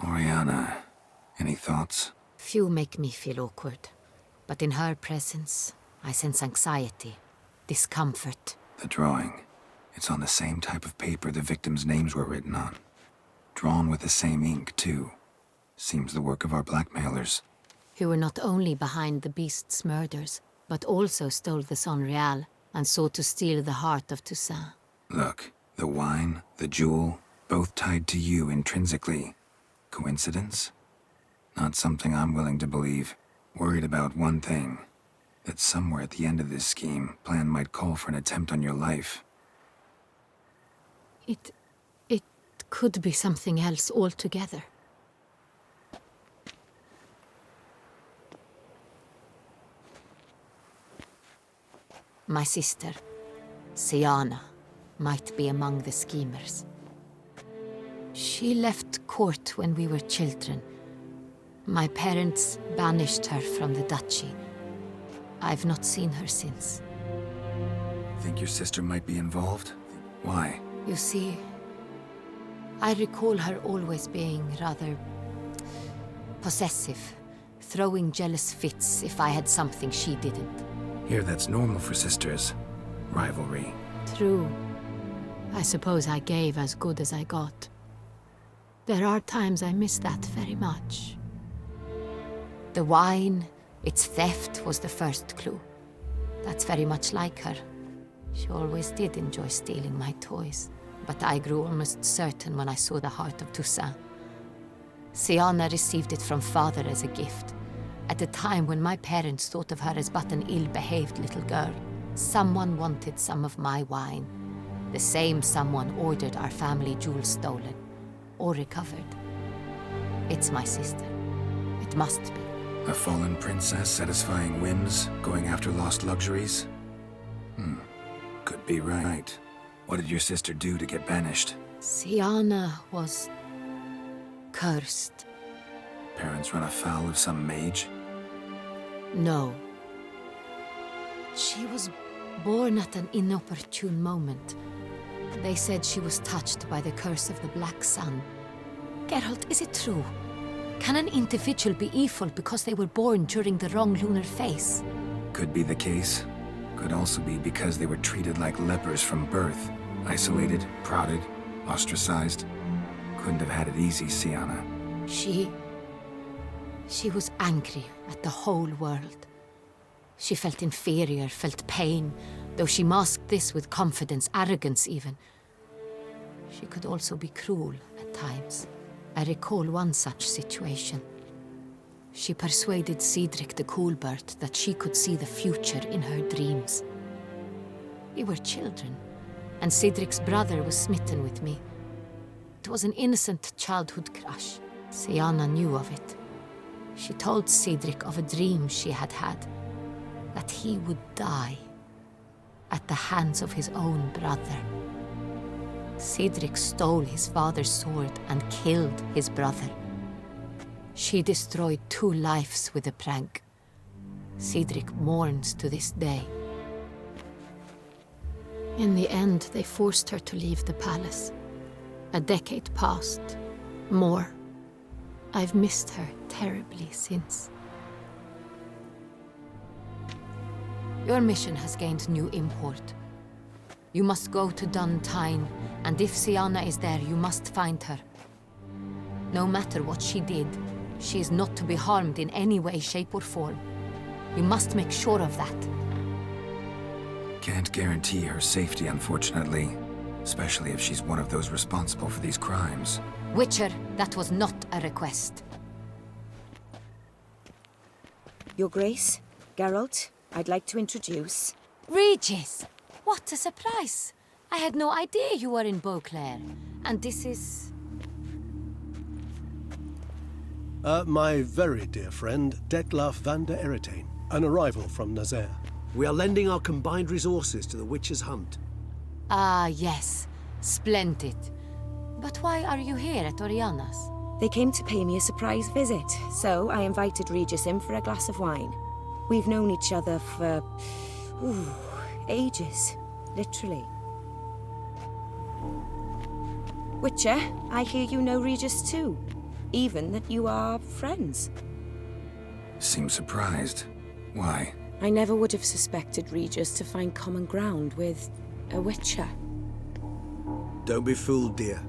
Orianna, any thoughts? Few make me feel awkward, but in her presence, I sense anxiety, discomfort. The drawing. It's on the same type of paper the victims' names were written on. Drawn with the same ink, too. Seems the work of our blackmailers. Who were not only behind the beast's murders, but also stole the Son Real and sought to steal the heart of Toussaint. Look, the wine, the jewel, both tied to you intrinsically. Coincidence? Not something I'm willing to believe. Worried about one thing. That somewhere at the end of this scheme, plan might call for an attempt on your life. It could be something else altogether. My sister, Siana, might be among the schemers. She left court when we were children. My parents banished her from the duchy. I've not seen her since. Think your sister might be involved? Why? You see, I recall her always being rather possessive, throwing jealous fits if I had something she didn't. Here, that's normal for sisters. Rivalry. True. I suppose I gave as good as I got. There are times I miss that very much. The wine, its theft, was the first clue. That's very much like her. She always did enjoy stealing my toys, but I grew almost certain when I saw the heart of Toussaint. Siana received it from father as a gift, at a time when my parents thought of her as but an ill-behaved little girl. Someone wanted some of my wine. The same someone ordered our family jewels stolen, or recovered. It's my sister. It must be. A fallen princess satisfying whims, going after lost luxuries? Could be right. What did your sister do to get banished? Siana was cursed. Parents run afoul of some mage? No. She was born at an inopportune moment. They said she was touched by the curse of the Black Sun. Geralt, is it true? Can an individual be evil because they were born during the wrong lunar phase? Could be the case. Could also be because they were treated like lepers from birth. Isolated, prodded, ostracized. Couldn't have had it easy, Siana. She was angry at the whole world. She felt inferior, felt pain, though she masked this with confidence, arrogance even. She could also be cruel at times. I recall one such situation. She persuaded Cedric the Coolbird that she could see the future in her dreams. We were children, and Cedric's brother was smitten with me. It was an innocent childhood crush. Siana knew of it. She told Cedric of a dream she had had, that he would die at the hands of his own brother. Cedric stole his father's sword and killed his brother. She destroyed 2 lives with a prank. Cedric mourns to this day. In the end, they forced her to leave the palace. A decade passed. More. I've missed her terribly since. Your mission has gained new import. You must go to Duntine, and if Siana is there, you must find her. No matter what she did, she is not to be harmed in any way, shape, or form. You must make sure of that. Can't guarantee her safety, unfortunately. Especially if she's one of those responsible for these crimes. Witcher, that was not a request. Your Grace, Geralt, I'd like to introduce... Regis! What a surprise! I had no idea you were in Beauclair. And this is... My very dear friend, Detlaff van der Eritain, an arrival from Nazaire. We are lending our combined resources to the Witcher's hunt. Ah, yes. Splendid. But why are you here at Orianna's? They came to pay me a surprise visit, so I invited Regis in for a glass of wine. We've known each other for... ages. Literally. Witcher, I hear you know Regis too. Even that you are friends. Seem surprised. Why? I never would have suspected Regis to find common ground with a Witcher. Don't be fooled, dear.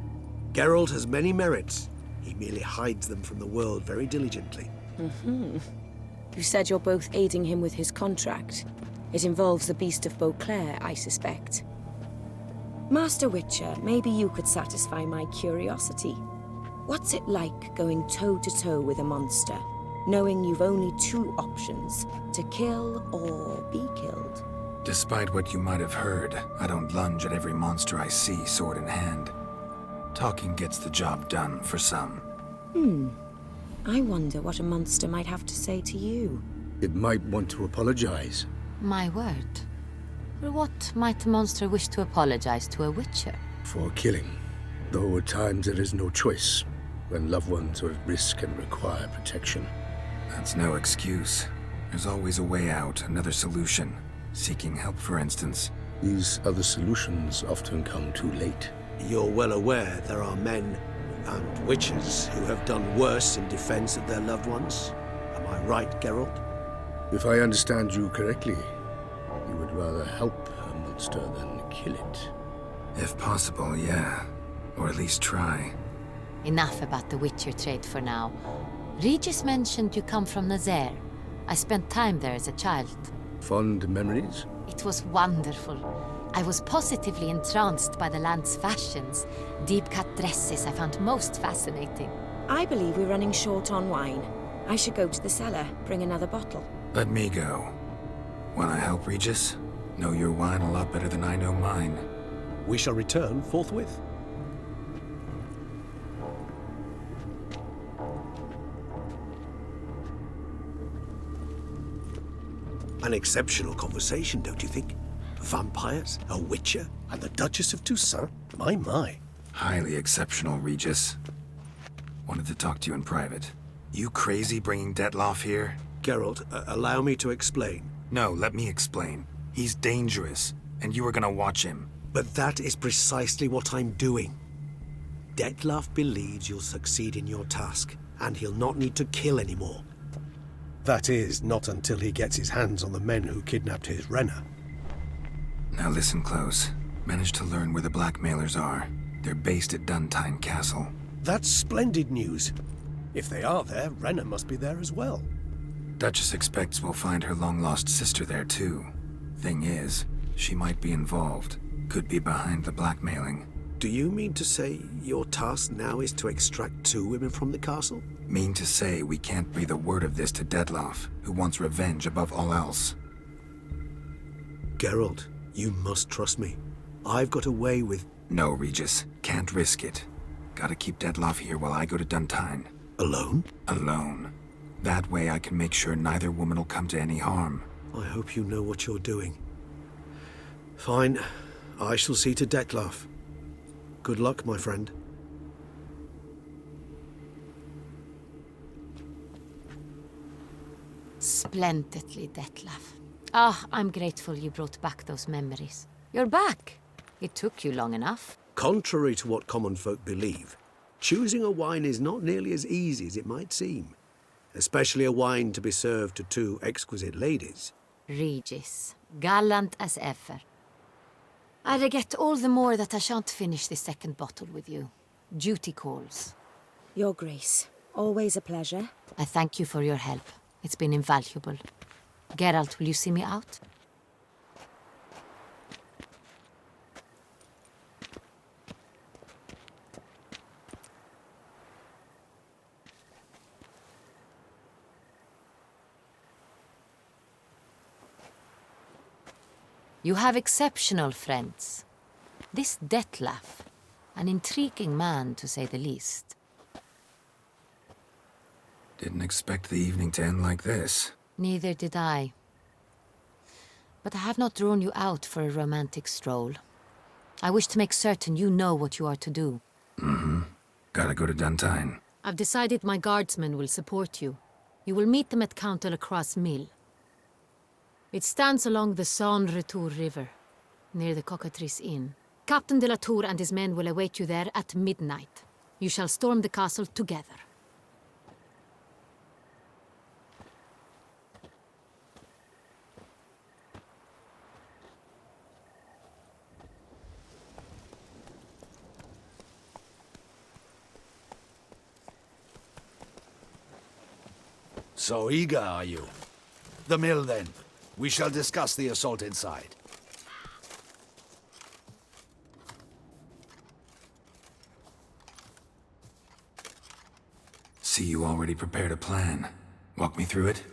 Geralt has many merits. He merely hides them from the world very diligently. You said you're both aiding him with his contract. It involves the Beast of Beauclair, I suspect. Master Witcher, maybe you could satisfy my curiosity. What's it like going toe-to-toe with a monster, knowing you've only 2 options, to kill or be killed? Despite what you might have heard, I don't lunge at every monster I see, sword in hand. Talking gets the job done for some. I wonder what a monster might have to say to you. It might want to apologize. My word. For what might the monster wish to apologize to a witcher? For killing. Though at times there is no choice, when loved ones are at risk and require protection. That's no excuse. There's always a way out, another solution. Seeking help, for instance. These other solutions often come too late. You're well aware there are men and witches who have done worse in defense of their loved ones. Am I right, Geralt? If I understand you correctly, you would rather help a monster than kill it. If possible, yeah. Or at least try. Enough about the witcher trade for now. Regis mentioned you come from Nazaire. I spent time there as a child. Fond memories? It was wonderful. I was positively entranced by the land's fashions. Deep-cut dresses I found most fascinating. I believe we're running short on wine. I should go to the cellar, bring another bottle. Let me go. Wanna help, Regis? Know your wine a lot better than I know mine. We shall return forthwith. An exceptional conversation, don't you think? Vampires, a witcher, and the Duchess of Toussaint? My. Highly exceptional, Regis. Wanted to talk to you in private. You crazy bringing Detlaff here? Geralt, allow me to explain. No, let me explain. He's dangerous, and you were gonna watch him. But that is precisely what I'm doing. Detlaff believes you'll succeed in your task, and he'll not need to kill anymore. That is, not until he gets his hands on the men who kidnapped his Renna. Now listen close. Managed to learn where the blackmailers are. They're based at Duntine Castle. That's splendid news. If they are there, Renna must be there as well. Duchess expects we'll find her long-lost sister there too. Thing is, she might be involved. Could be behind the blackmailing. Do you mean to say your task now is to extract 2 women from the castle? Mean to say we can't breathe a word of this to Detlaff, who wants revenge above all else. Geralt, you must trust me. I've got a way with... No, Regis. Can't risk it. Gotta keep Detlaff here while I go to Duntine. Alone? Alone. That way I can make sure neither woman will come to any harm. I hope you know what you're doing. Fine. I shall see to Detlaff. Good luck, my friend. Splendidly, Detlaff. Ah, I'm grateful you brought back those memories. You're back. It took you long enough. Contrary to what common folk believe, choosing a wine is not nearly as easy as it might seem. Especially a wine to be served to 2 exquisite ladies. Regis, gallant as ever. I regret all the more that I shan't finish the second bottle with you. Duty calls. Your Grace, always a pleasure. I thank you for your help. It's been invaluable. Geralt, will you see me out? You have exceptional friends. This Detlaff, an intriguing man to say the least. Didn't expect the evening to end like this. Neither did I. But I have not drawn you out for a romantic stroll. I wish to make certain you know what you are to do. Mm-hmm. Gotta go to Duntine. I've decided my guardsmen will support you. You will meet them at Count de la Croix's mill. It stands along the Saône-Retour River, near the Cockatrice Inn. Captain de la Tour and his men will await you there at midnight. You shall storm the castle together. So eager, are you? The mill, then. We shall discuss the assault inside. See you already prepared a plan. Walk me through it.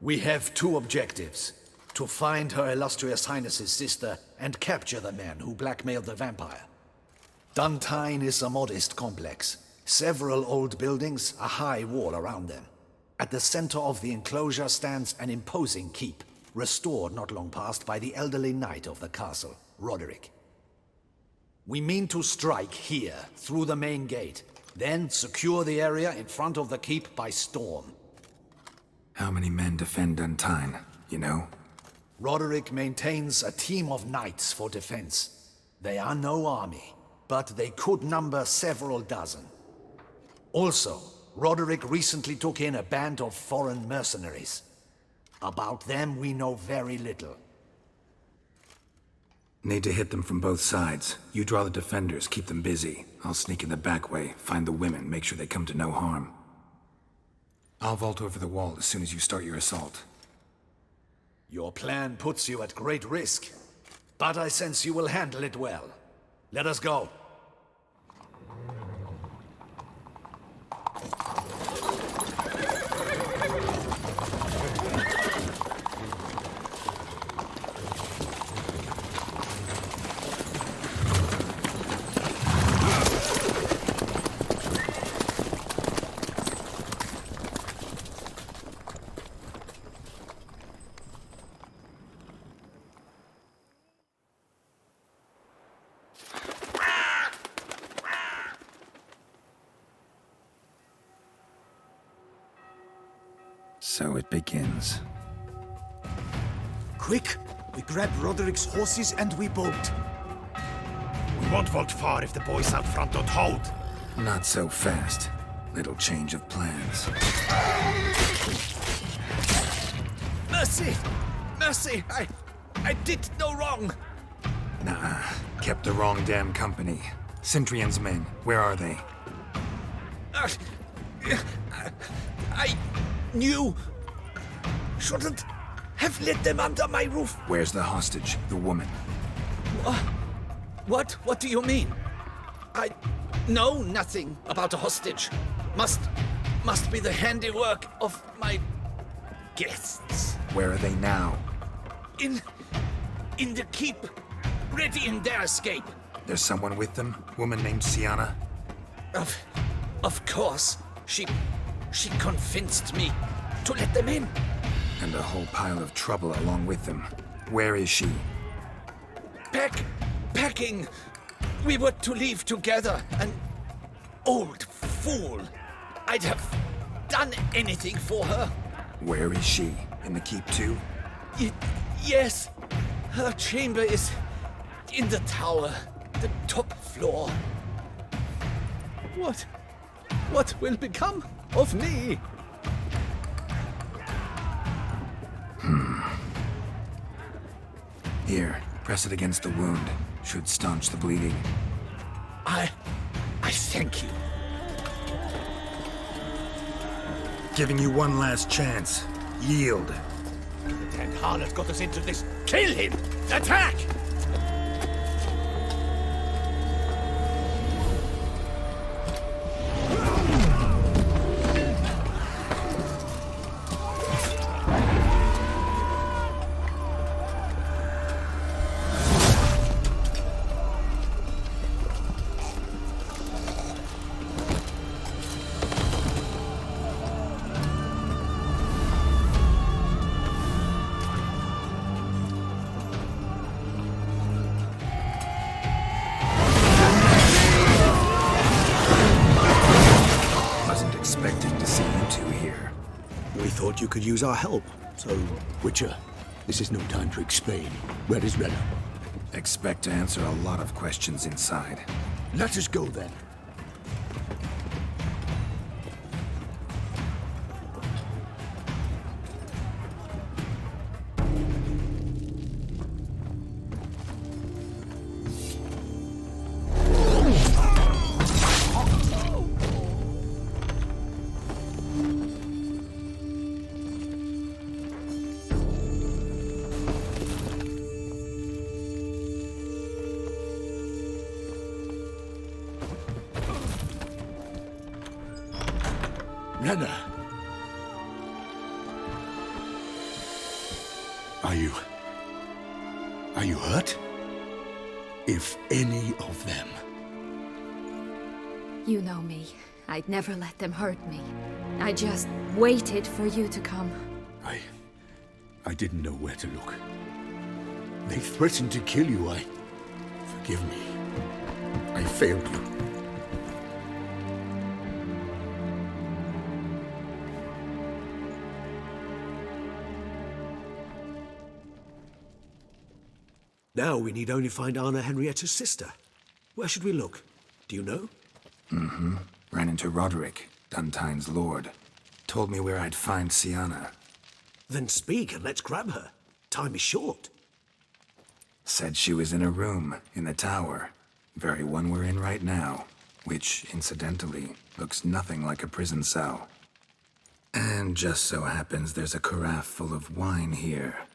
We have 2 objectives. To find Her Illustrious Highness's sister and capture the men who blackmailed the vampire. Duntine is a modest complex. Several old buildings, a high wall around them. At the center of the enclosure stands an imposing keep. restored not long past by the elderly knight of the castle, Roderick. We mean to strike here, through the main gate, then secure the area in front of the keep by storm. How many men defend Duntine, you know? Roderick maintains a team of knights for defense. They are no army, but they could number several dozen. Also, Roderick recently took in a band of foreign mercenaries. About them we know very little. Need to hit them from both sides. You draw the defenders, keep them busy. I'll sneak in the back way, find the women, make sure they come to no harm. I'll vault over the wall as soon as you start your assault. Your plan puts you at great risk, but I sense you will handle it well. Let us go. So it begins. Quick! We grab Roderick's horses and we bolt. We won't vault far if the boys out front don't hold. Not so fast. Little change of plans. Mercy! Mercy! I did no wrong! Nah, kept the wrong damn company. Centrion's men, where are they? I knew. Shouldn't have let them under my roof. Where's the hostage, the woman? What do you mean? I know nothing about a hostage. Must be the handiwork of my guests. Where are they now? In the keep, ready in their escape. There's someone with them? Woman named Siana? Of course. She convinced me to let them in. And a whole pile of trouble along with them. Where is she? Packing. We were to leave together. An old fool. I'd have done anything for her. Where is she? In the keep too? Yes. Her chamber is in the tower. The top floor. What will become of me? Here, press it against the wound. Should staunch the bleeding. I thank you. Giving you one last chance. Yield. The damned harlot got us into this. Kill him! Attack! You could use our help, so... Witcher, this is no time to explain. Where is Renna? Expect to answer a lot of questions inside. Let us go then. Renna! Are you hurt? If any of them. You know me. I'd never let them hurt me. I just waited for you to come. I didn't know where to look. They threatened to kill you. Forgive me. I failed you. Now we need only find Anna Henrietta's sister. Where should we look? Do you know? Mm-hmm. Ran into Roderick, Duntine's lord. Told me where I'd find Siana. Then speak and let's grab her. Time is short. Said she was in a room in the tower. Very one we're in right now. Which, incidentally, looks nothing like a prison cell. And just so happens there's a carafe full of wine here.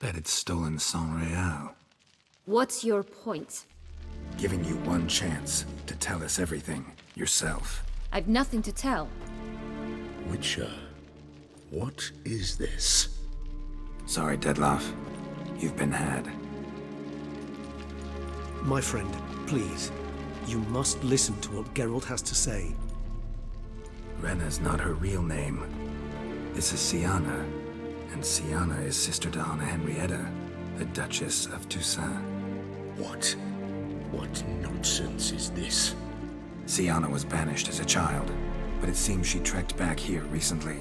Bet it's stolen sans real. What's your point? Giving you one chance to tell us everything yourself. I've nothing to tell. Witcher, what is this? Sorry, Detlaff. You've been had. My friend, please. You must listen to what Geralt has to say. Renna's not her real name. This is Siana. And Siana is sister to Anna Henrietta, the Duchess of Toussaint. What? What nonsense is this? Siana was banished as a child, but it seems she trekked back here recently.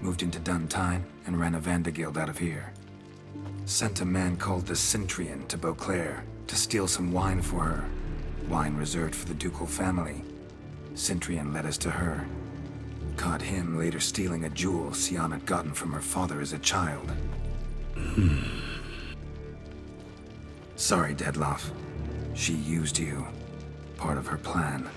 Moved into Duntine and ran a Vandergild out of here. Sent a man called the Cintrian to Beauclair to steal some wine for her. Wine reserved for the ducal family. Cintrian led us to her. Caught him later stealing a jewel Siana had gotten from her father as a child. Sorry, Detlaff. She used you. Part of her plan.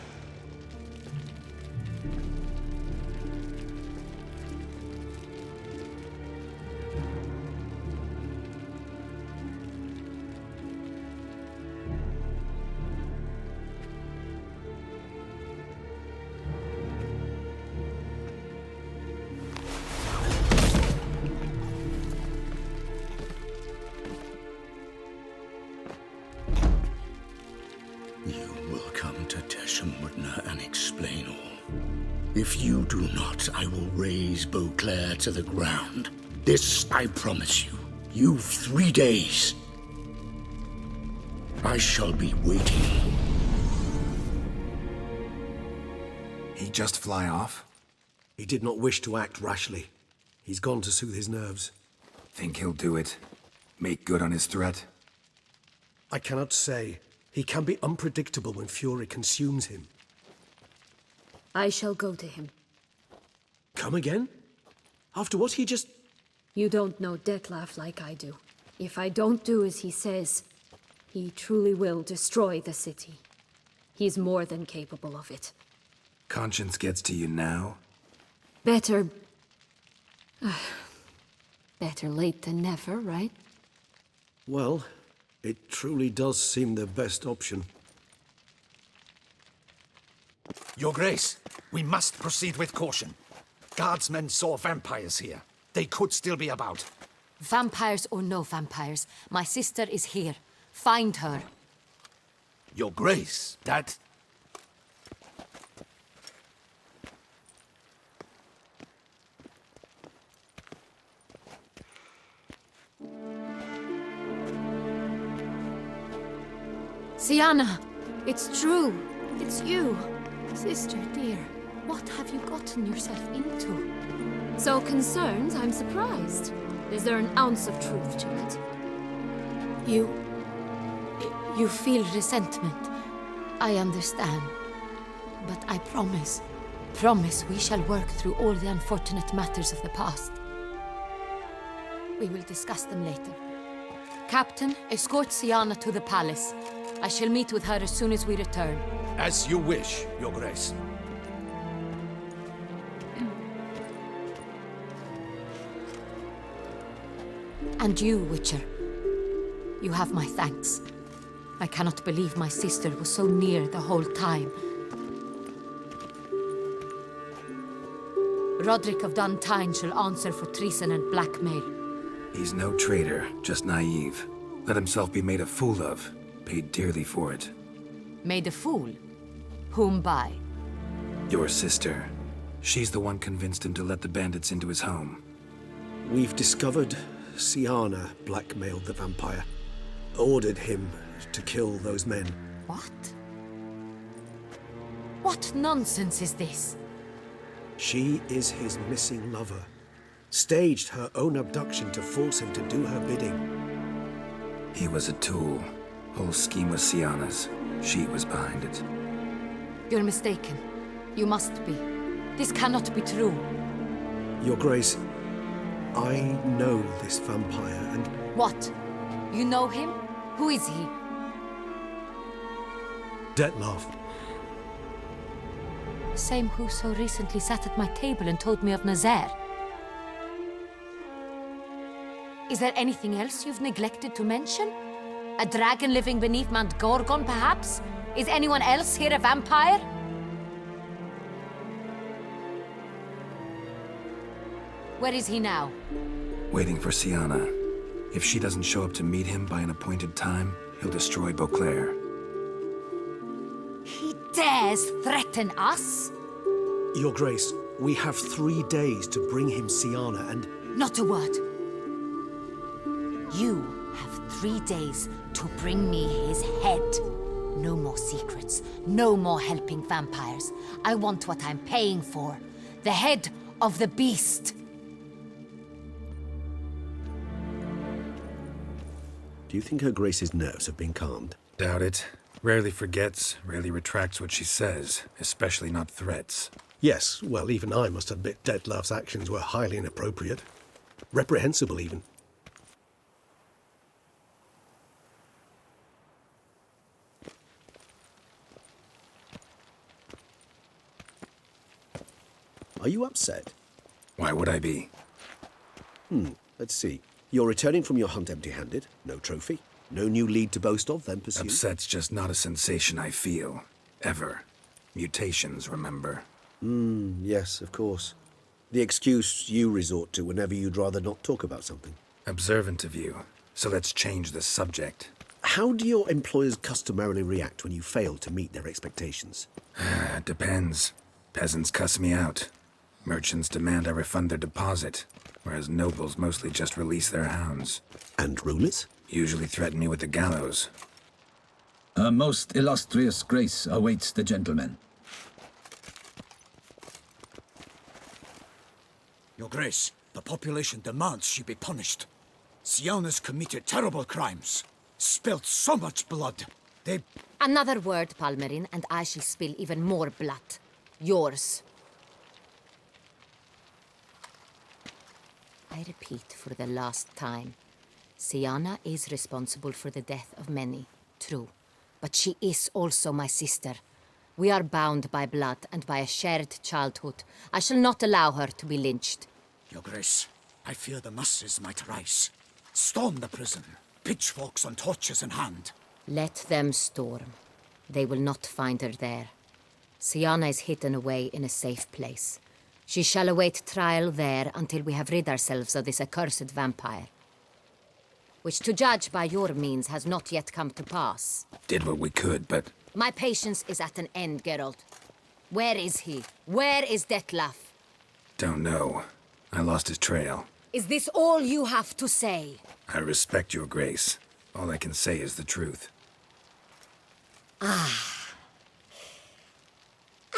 If you do not, I will raze Beauclair to the ground. This I promise you. You've 3 days. I shall be waiting. He just fly off? He did not wish to act rashly. He's gone to soothe his nerves. Think he'll do it? Make good on his threat? I cannot say. He can be unpredictable when fury consumes him. I shall go to him. Come again? After what he just... You don't know Detlaff like I do. If I don't do as he says, he truly will destroy the city. He's more than capable of it. Conscience gets to you now? Better... better late than never, right? Well, it truly does seem the best option. Your Grace, we must proceed with caution. Guardsmen saw vampires here. They could still be about. Vampires or no vampires, my sister is here. Find her. Your Grace, that... Siana, it's true. It's you. Sister, dear, what have you gotten yourself into? So concerned, I'm surprised. Is there an ounce of truth to it? You feel resentment. I understand. But I promise we shall work through all the unfortunate matters of the past. We will discuss them later. Captain, escort Siana to the palace. I shall meet with her as soon as we return. As you wish, Your Grace. And you, Witcher. You have my thanks. I cannot believe my sister was so near the whole time. Roderick of Duntine shall answer for treason and blackmail. He's no traitor, just naive. Let himself be made a fool of. Paid dearly for it. Made a fool? Whom by? Your sister. She's the one convinced him to let the bandits into his home. We've discovered Siana blackmailed the vampire. Ordered him to kill those men. What? What nonsense is this? She is his missing lover. Staged her own abduction to force him to do her bidding. He was a tool. Whole scheme was Siana's. She was behind it. You're mistaken. You must be. This cannot be true. Your Grace, I know this vampire and... What? You know him? Who is he? Detlaff. The same who so recently sat at my table and told me of Nazaire. Is there anything else you've neglected to mention? A dragon living beneath Mount Gorgon, perhaps? Is anyone else here a vampire? Where is he now? Waiting for Siana. If she doesn't show up to meet him by an appointed time, he'll destroy Beauclair. He dares threaten us? Your Grace, we have 3 days to bring him Siana and... Not a word. You have 3 days to bring me his head. No more secrets. No more helping vampires. I want what I'm paying for. The head of the beast. Do you think Her Grace's nerves have been calmed? Doubt it. Rarely forgets, rarely retracts what she says, especially not threats. Yes, well, even I must admit Detlaff's actions were highly inappropriate. Reprehensible, even. Are you upset? Why would I be? Let's see. You're returning from your hunt empty-handed. No trophy. No new lead to boast of, then pursue. Upset's just not a sensation I feel. Ever. Mutations, remember? Yes, of course. The excuse you resort to whenever you'd rather not talk about something. Observant of you. So let's change the subject. How do your employers customarily react when you fail to meet their expectations? Depends. Peasants cuss me out. Merchants demand I refund their deposit, whereas nobles mostly just release their hounds. And rulers? Usually threaten me with the gallows. A most illustrious grace awaits the gentleman. Your Grace, the population demands she be punished. Siana's committed terrible crimes. Spilt so much blood. They... Another word, Palmerin, and I shall spill even more blood. Yours. I repeat for the last time. Siana is responsible for the death of many, true. But she is also my sister. We are bound by blood and by a shared childhood. I shall not allow her to be lynched. Your Grace, I fear the masses might rise. Storm the prison, pitchforks and torches in hand. Let them storm. They will not find her there. Siana is hidden away in a safe place. She shall await trial there until we have rid ourselves of this accursed vampire. Which, to judge by your means, has not yet come to pass. Did what we could, but... My patience is at an end, Geralt. Where is he? Where is Detlaff? Don't know. I lost his trail. Is this all you have to say? I respect your grace. All I can say is the truth. Ah.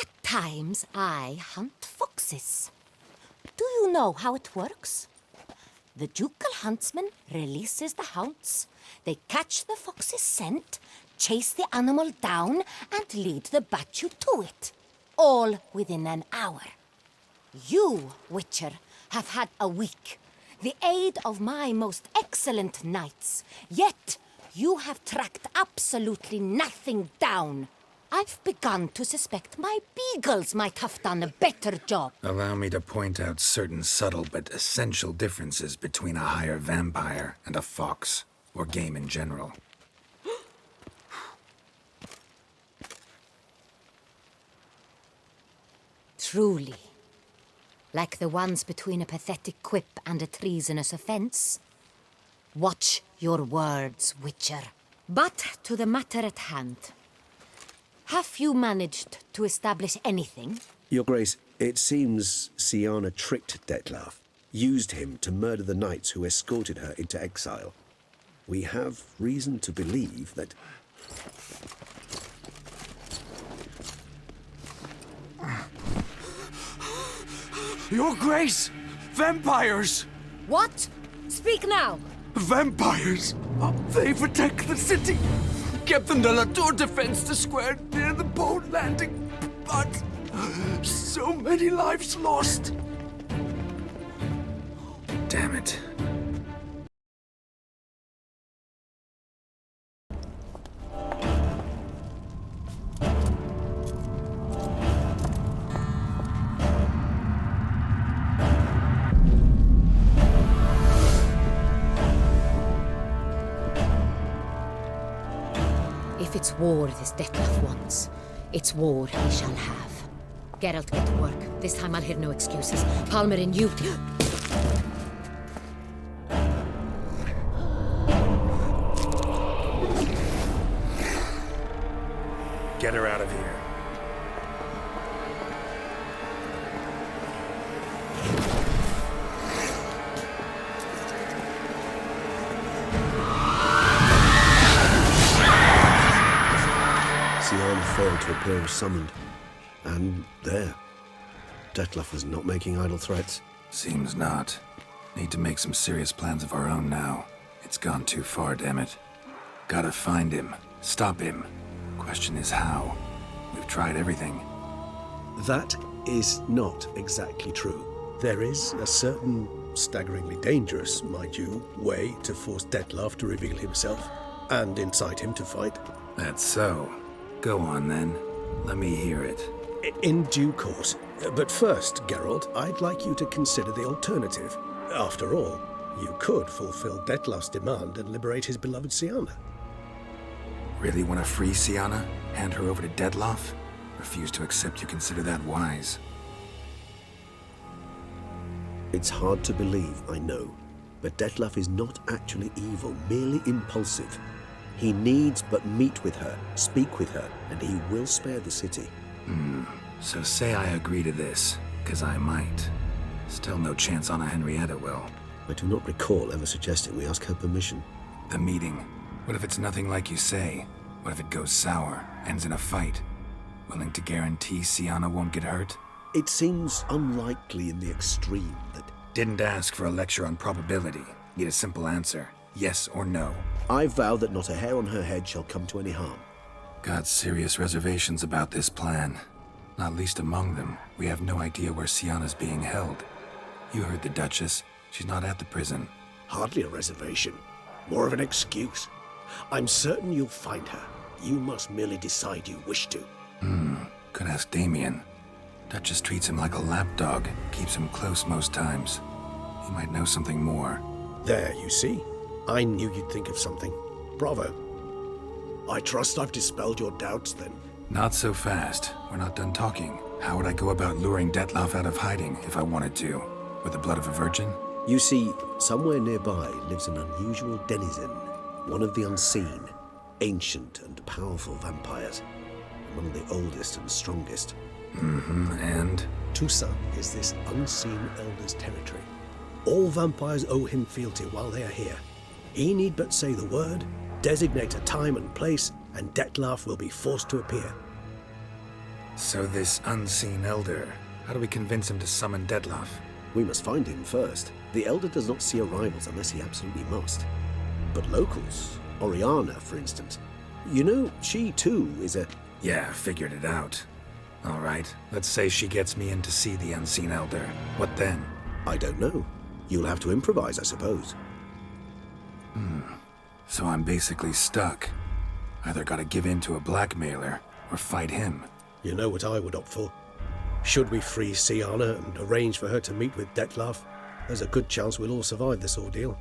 At times, I hunt foxes. Do you know how it works? The ducal huntsman releases the hounds. They catch the fox's scent, chase the animal down, and lead the battue to it. All within an hour. You, Witcher, have had a week. The aid of my most excellent knights. Yet, you have tracked absolutely nothing down. I've begun to suspect my beagles might have done a better job. Allow me to point out certain subtle but essential differences between a higher vampire and a fox, or game in general. Truly. Like the ones between a pathetic quip and a treasonous offense. Watch your words, Witcher. But to the matter at hand. Have you managed to establish anything? Your Grace, it seems Siana tricked Detlaff. used him to murder the knights who escorted her into exile. We have reason to believe that... Your Grace! Vampires! What? Speak now! Vampires! They protect the city! Captain de la Tour defends the square near the boat landing, but so many lives lost! Damn it. If it's war this Detlaff wants, it's war he shall have. Geralt, get to work. This time I'll hear no excuses. Palmer and you... Get her out of here. Siana failed to appear as summoned. And there. Detlaff was not making idle threats. Seems not. Need to make some serious plans of our own now. It's gone too far, damn it. Gotta find him. Stop him. Question is how. We've tried everything. That is not exactly true. There is a certain, staggeringly dangerous, mind you, way to force Detlaff to reveal himself, and incite him to fight. That's so. Go on, then. Let me hear it. In due course. But first, Geralt, I'd like you to consider the alternative. After all, you could fulfill Detlaff's demand and liberate his beloved Siana. Really want to free Siana? Hand her over to Detlaff? Refuse to accept you consider that wise. It's hard to believe, I know, but Detlaff is not actually evil, merely impulsive. He needs but meet with her, speak with her, and he will spare the city. So say I agree to this, 'cause I might. Still no chance Anna Henrietta will. I do not recall ever suggesting we ask her permission. The meeting. What if it's nothing like you say? What if it goes sour, ends in a fight? Willing to guarantee Siana won't get hurt? It seems unlikely in the extreme that... Didn't ask for a lecture on probability. Need a simple answer. Yes or no. I vow that not a hair on her head shall come to any harm. Got serious reservations about this plan. Not least among them, we have no idea where Siana's being held. You heard the Duchess. She's not at the prison. Hardly a reservation. More of an excuse. I'm certain you'll find her. You must merely decide you wish to. Could ask Damien. Duchess treats him like a lapdog. Keeps him close most times. He might know something more. There, you see? I knew you'd think of something. Bravo. I trust I've dispelled your doubts, then. Not so fast. We're not done talking. How would I go about luring Detlaff out of hiding if I wanted to? With the blood of a virgin? You see, somewhere nearby lives an unusual denizen. One of the unseen, ancient and powerful vampires. Among the oldest and strongest. And? Toussaint is this unseen elder's territory. All vampires owe him fealty while they are here. He need but say the word, designate a time and place, and Detlaff will be forced to appear. So this unseen elder, how do we convince him to summon Detlaff? We must find him first. The elder does not see arrivals unless he absolutely must. But locals, Orianna, for instance, you know, she too is a... Yeah, figured it out. All right, let's say she gets me in to see the unseen elder. What then? I don't know. You'll have to improvise, I suppose. So I'm basically stuck. Either gotta give in to a blackmailer, or fight him. You know what I would opt for. Should we free Siana and arrange for her to meet with Detlaff, there's a good chance we'll all survive this ordeal.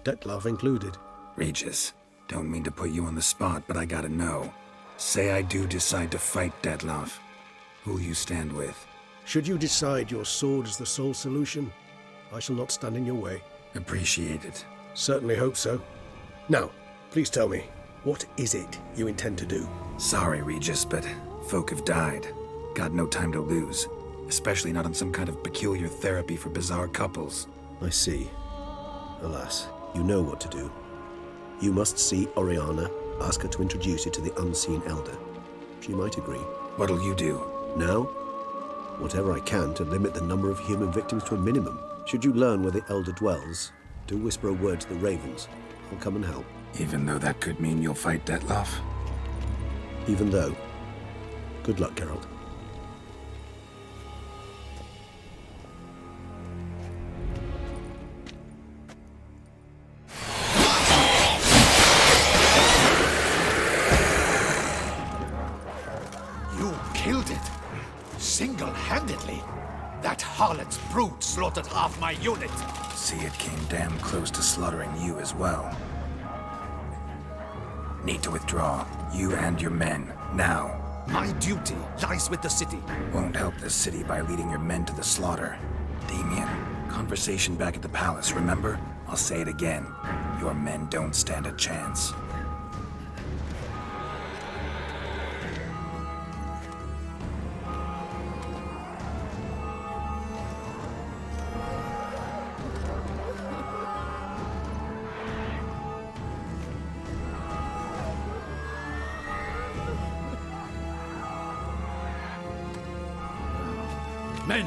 Detlaff included. Regis, don't mean to put you on the spot, but I gotta know. Say I do decide to fight Detlaff. Who'll you stand with? Should you decide your sword is the sole solution, I shall not stand in your way. Appreciate it. Certainly hope so. Now, please tell me, what is it you intend to do? Sorry, Regis, but folk have died. Got no time to lose. Especially not on some kind of peculiar therapy for bizarre couples. I see. Alas, you know what to do. You must see Orianna, ask her to introduce you to the unseen elder. She might agree. What'll you do? Now? Whatever I can to limit the number of human victims to a minimum. Should you learn where the elder dwells, do whisper a word to the ravens. I'll come and help. Even though that could mean you'll fight Detlaff? Even though. Good luck, Geralt. You killed it! Single-handedly! That harlot's brute slaughtered half my unit! See, it came damn close to slaughtering you as well. Need to withdraw. You and your men. Now. My duty lies with the city. Won't help the city by leading your men to the slaughter. Damien, conversation back at the palace, remember? I'll say it again. Your men don't stand a chance. Men,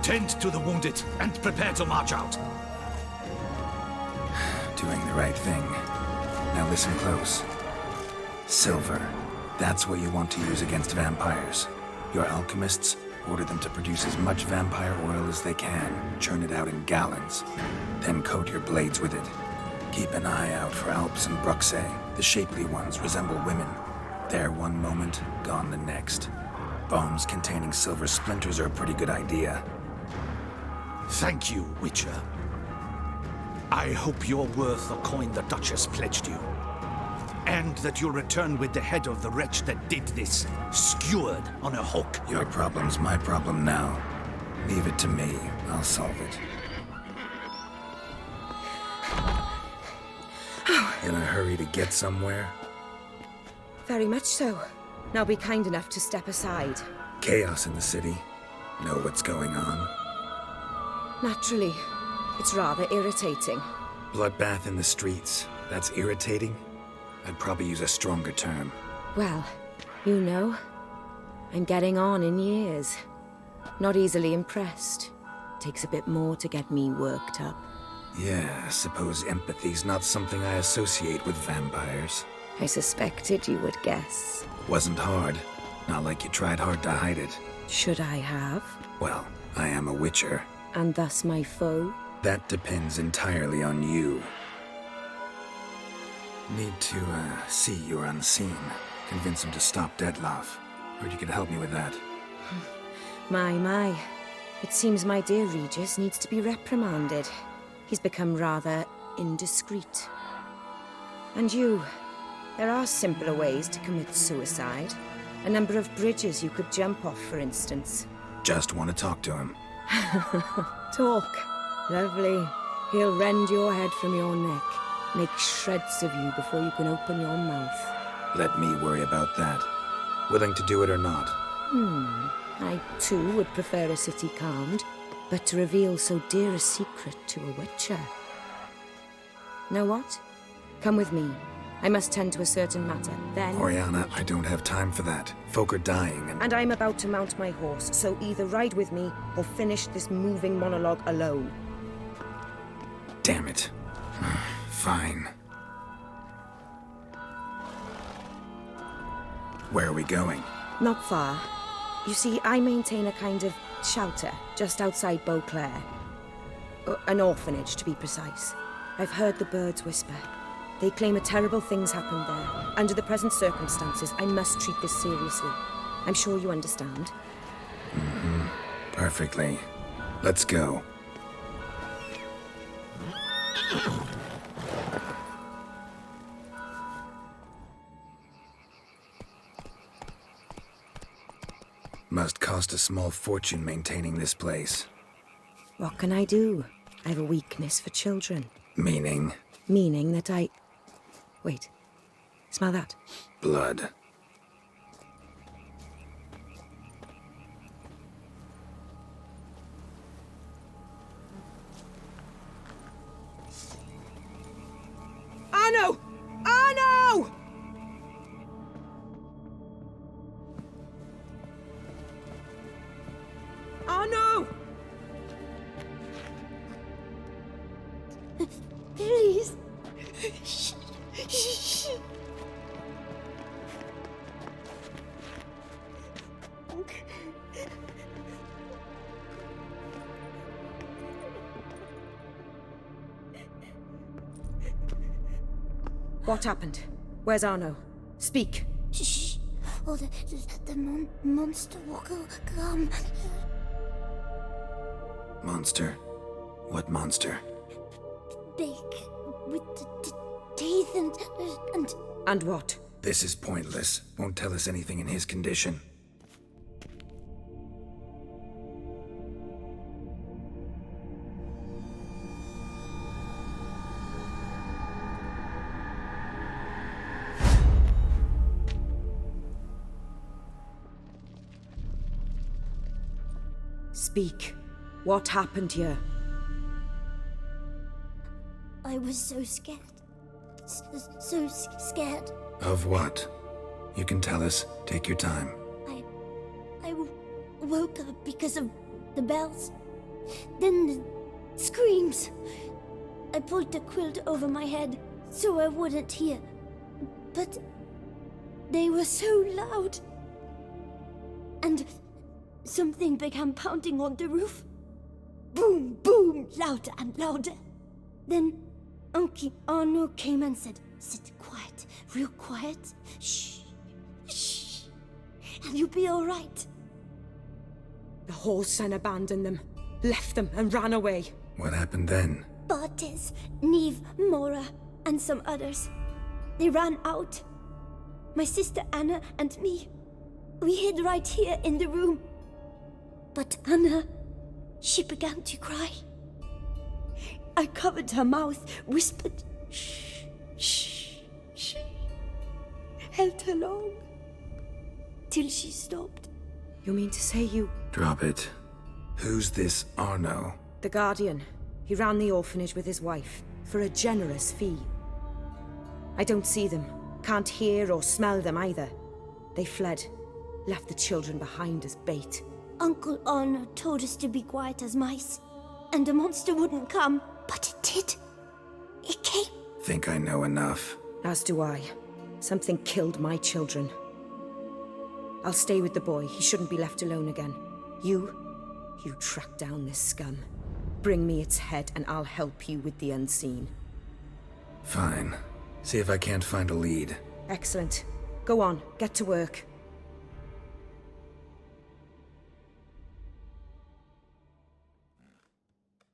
tend to the wounded and prepare to march out. Doing the right thing. Now listen close. Silver. That's what you want to use against vampires. Your alchemists, order them to produce as much vampire oil as they can. Churn it out in gallons. Then coat your blades with it. Keep an eye out for Alps and Bruxae. The shapely ones resemble women. There one moment, gone the next. Bombs containing silver splinters are a pretty good idea. Thank you, Witcher. I hope you're worth the coin the Duchess pledged you. And that you'll return with the head of the wretch that did this, skewered on a hook. Your problem's my problem now. Leave it to me. I'll solve it. In a hurry to get somewhere? Very much so. Now be kind enough to step aside. Chaos in the city. Know what's going on? Naturally. It's rather irritating. Bloodbath in the streets. That's irritating? I'd probably use a stronger term. Well, you know, I'm getting on in years. Not easily impressed. Takes a bit more to get me worked up. Yeah, I suppose empathy's not something I associate with vampires. I suspected you would guess. Wasn't hard. Not like you tried hard to hide it. Should I have? Well, I am a witcher. And thus my foe? That depends entirely on you. Need to, see you're unseen. Convince him to stop Detlaff. Heard you could help me with that. My. It seems my dear Regis needs to be reprimanded. He's become rather indiscreet. And you, there are simpler ways to commit suicide. A number of bridges you could jump off, for instance. Just want to talk to him. Talk. Lovely. He'll rend your head from your neck. Make shreds of you before you can open your mouth. Let me worry about that. Willing to do it or not? I too would prefer a city calmed, but to reveal so dear a secret to a witcher. Know what? Come with me. I must tend to a certain matter. Then... Orianna, I don't have time for that. Folk are dying And I'm about to mount my horse, so either ride with me or finish this moving monologue alone. Damn it. Fine. Where are we going? Not far. You see, I maintain a kind of shelter just outside Beauclair. An orphanage, to be precise. I've heard the birds whisper. They claim a terrible thing's happened there. Under the present circumstances, I must treat this seriously. I'm sure you understand. Perfectly. Let's go. Must cost a small fortune maintaining this place. What can I do? I have a weakness for children. Meaning? Meaning that I... Wait. Smell that? Blood. Arno! Arno! Arno! Please. Shh. What happened? Where's Arno? Speak. Shh. Oh, the monster will come. Monster? What monster? Big, with the teeth and... And what? This is pointless. Won't tell us anything in his condition. Speak. What happened here? I was so scared. So scared. Of what? You can tell us. Take your time. I woke up because of the bells. Then the screams. I pulled the quilt over my head so I wouldn't hear. But they were so loud. And something began pounding on the roof. Boom, boom, louder and louder. Then Uncle Arno came and said, "Sit quiet, real quiet. Shh, shh, and you'll be all right." The whole son abandoned them, left them and ran away. What happened then? Bartes, Neve, Mora, and some others. They ran out. My sister Anna and me. We hid right here in the room. But Anna, she began to cry. I covered her mouth, whispered, "Shh, shh, shh." Held her long, till she stopped. You mean to say you... Drop it. Who's this Arno? The Guardian. He ran the orphanage with his wife, for a generous fee. I don't see them, can't hear or smell them either. They fled, left the children behind as bait. Uncle Arno told us to be quiet as mice, and the monster wouldn't come, but it did. It came. Think I know enough. As do I. Something killed my children. I'll stay with the boy. He shouldn't be left alone again. You track down this scum. Bring me its head and I'll help you with the unseen. Fine. See if I can't find a lead. Excellent. Go on, get to work.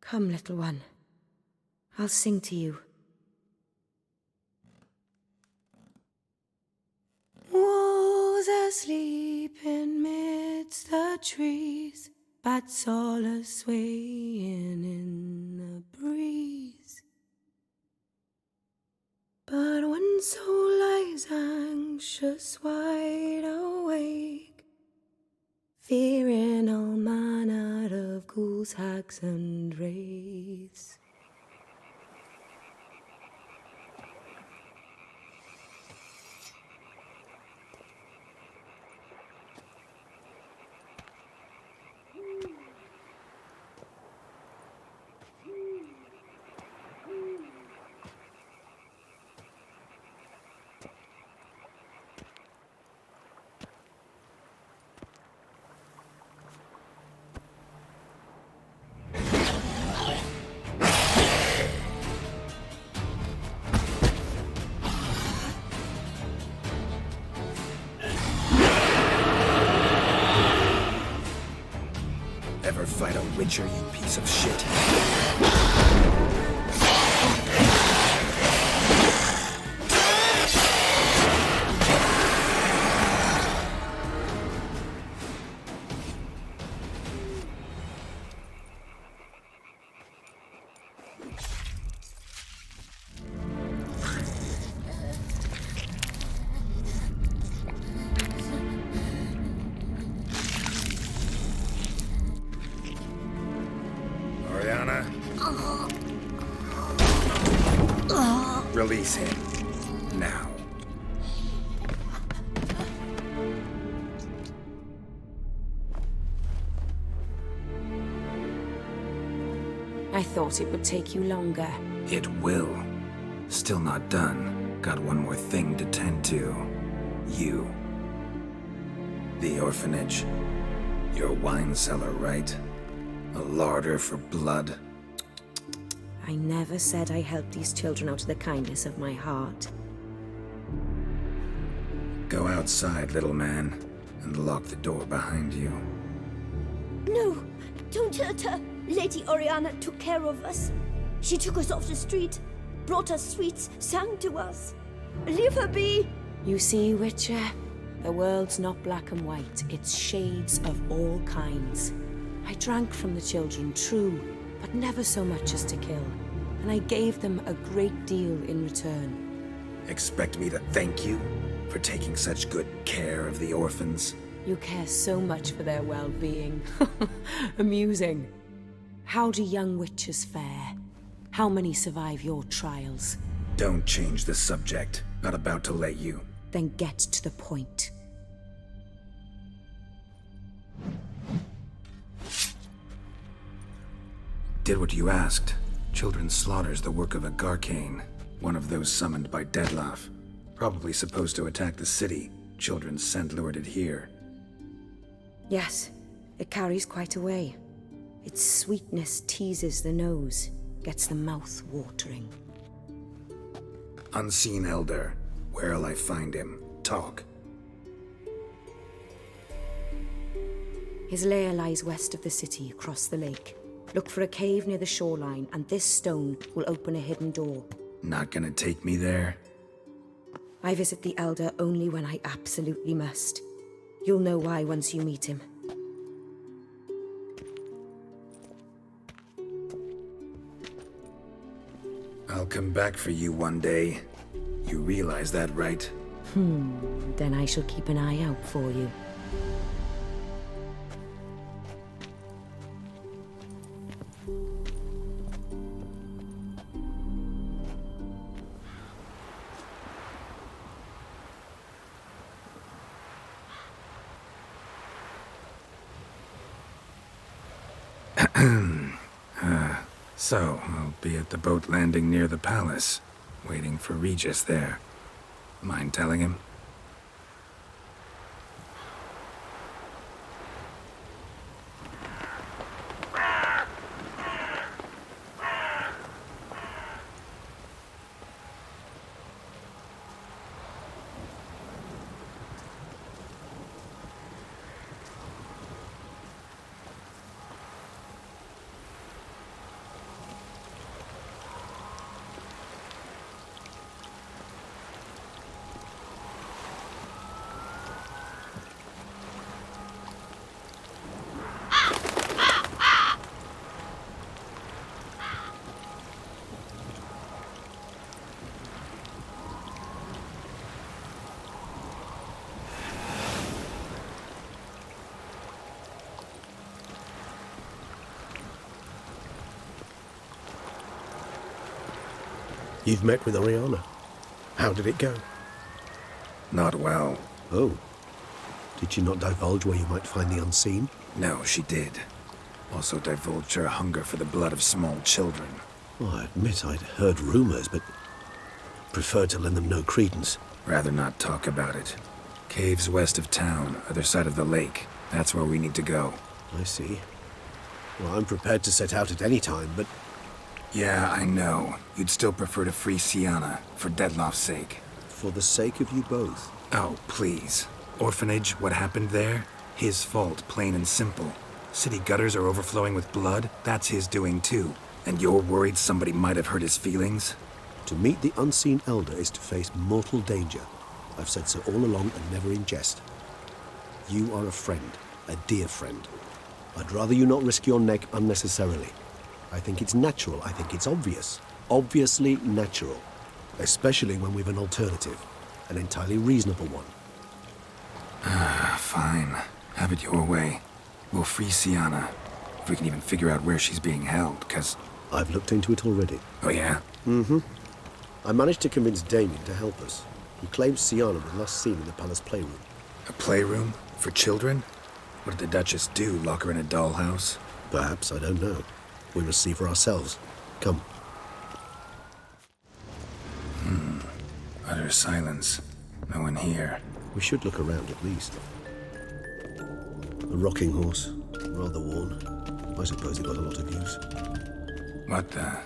Come, little one. I'll sing to you. Wolves asleep in midst the trees, bats all a-swaying in the breeze. But one soul lies anxious, wide awake, fearing all manner of ghouls, hags, and wraiths. Ever fight a witcher, you piece of shit? Orianna? Release him. thought it would take you longer. It will. Still not done. Got one more thing to tend to. You. The orphanage. Your wine cellar, right? A larder for blood. I never said I helped these children out of the kindness of my heart. Go outside, little man, and lock the door behind you. No, don't hurt her. Lady Orianna took care of us. She took us off the street, brought us sweets, sang to us. Leave her be. You see, Witcher, the world's not black and white. It's shades of all kinds. I drank from the children, true, but never so much as to kill. And I gave them a great deal in return. Expect me to thank you for taking such good care of the orphans? You care so much for their well-being. Amusing. How do young witches fare? How many survive your trials? Don't change the subject. Not about to let you. Then get to the point. Did what you asked. Children's slaughter's the work of a Garcane, one of those summoned by Detlaff. Probably supposed to attack the city. Children's scent lured it here. Yes, it carries quite a way. Its sweetness teases the nose, gets the mouth watering. Unseen Elder. Where'll I find him? Talk. His lair lies west of the city, across the lake. Look for a cave near the shoreline, and this stone will open a hidden door. Not gonna take me there? I visit the Elder only when I absolutely must. You'll know why once you meet him. I'll come back for you one day. You realize that, right? Then I shall keep an eye out for you. So, I'll be at the boat landing near the palace, waiting for Regis there. Mind telling him? You've met with Orianna. How did it go? Not well. Oh. Did she not divulge where you might find the unseen? No, she did. Also divulged her hunger for the blood of small children. Well, I admit I'd heard rumors, but preferred to lend them no credence. Rather not talk about it. Caves west of town, other side of the lake. That's where we need to go. I see. Well, I'm prepared to set out at any time, but... Yeah, I know. You'd still prefer to free Siana, for Detlaff's sake. For the sake of you both. Oh, please. Orphanage, what happened there? His fault, plain and simple. City gutters are overflowing with blood. That's his doing too. And you're worried somebody might have hurt his feelings? To meet the unseen elder is to face mortal danger. I've said so all along and never in jest. You are a friend, a dear friend. I'd rather you not risk your neck unnecessarily. I think it's natural, I think it's obvious. Obviously natural. Especially when we've an alternative. An entirely reasonable one. Fine. Have it your way. We'll free Siana. If we can even figure out where she's being held, 'cause... I've looked into it already. Oh, yeah? Mm-hmm. I managed to convince Damien to help us. He claims Siana was last seen in the palace playroom. A playroom? For children? What did the Duchess do, lock her in a dollhouse? Perhaps, I don't know. We must see for ourselves. Come. Utter silence. No one here. We should look around at least. A rocking horse, rather worn. I suppose it got a lot of use. What the?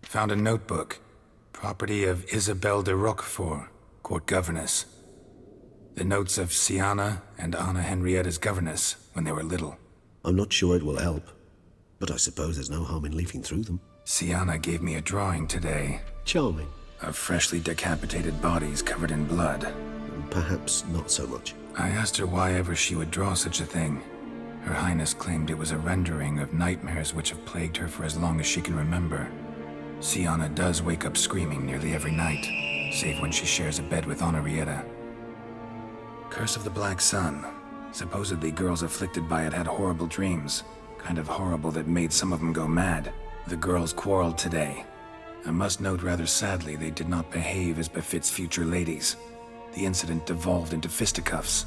Found a notebook. Property of Isabelle de Roquefort, court governess. The notes of Siana and Anna Henrietta's governess when they were little. I'm not sure it will help, but I suppose there's no harm in leafing through them. Siana gave me a drawing today. Charming. Of freshly decapitated bodies covered in blood. Perhaps not so much. I asked her why ever she would draw such a thing. Her Highness claimed it was a rendering of nightmares which have plagued her for as long as she can remember. Siana does wake up screaming nearly every night, save when she shares a bed with Orianna. Curse of the Black Sun. Supposedly girls afflicted by it had horrible dreams. Kind of horrible that made some of them go mad. The girls quarreled today. I must note rather sadly they did not behave as befits future ladies. The incident devolved into fisticuffs.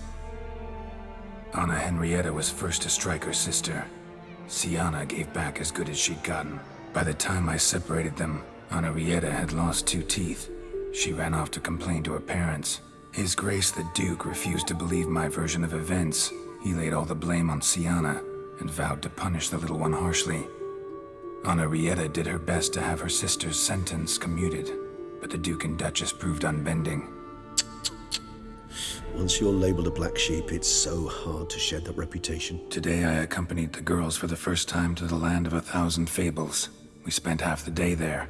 Anna Henrietta was first to strike her sister. Siana gave back as good as she'd gotten. By the time I separated them, Henrietta had lost 2 teeth. She ran off to complain to her parents. His Grace the Duke refused to believe my version of events. He laid all the blame on Siana and vowed to punish the little one harshly. Henrietta did her best to have her sister's sentence commuted, but the Duke and Duchess proved unbending. Once you're labeled a black sheep, it's so hard to shed that reputation. Today I accompanied the girls for the first time to the land of 1,000 fables. We spent half the day there.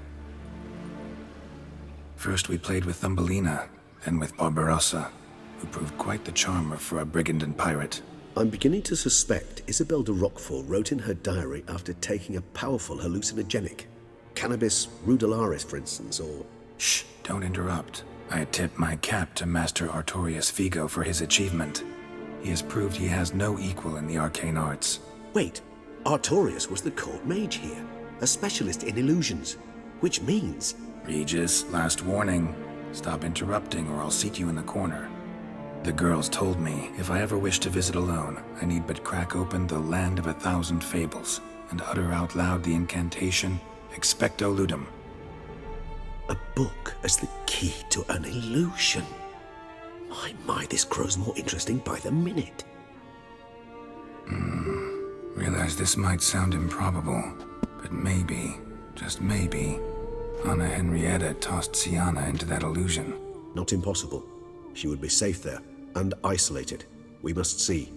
First we played with Thumbelina, then with Barbarossa, who proved quite the charmer for a brigand and pirate. I'm beginning to suspect Isabelle de Roquefort wrote in her diary after taking a powerful hallucinogenic. Cannabis rudularis, for instance, or... Shh, don't interrupt. I tip my cap to Master Artorius Figo for his achievement. He has proved he has no equal in the arcane arts. Wait, Artorius was the court mage here, a specialist in illusions, which means... Regis, last warning. Stop interrupting or I'll seat you in the corner. The girls told me if I ever wish to visit alone, I need but crack open the Land of 1,000 Fables and utter out loud the incantation, Expecto Ludum. A book as the key to an illusion. My, this grows more interesting by the minute. Realize this might sound improbable, but maybe, just maybe, Anna Henrietta tossed Siana into that illusion. Not impossible. She would be safe there, and isolated. We must see.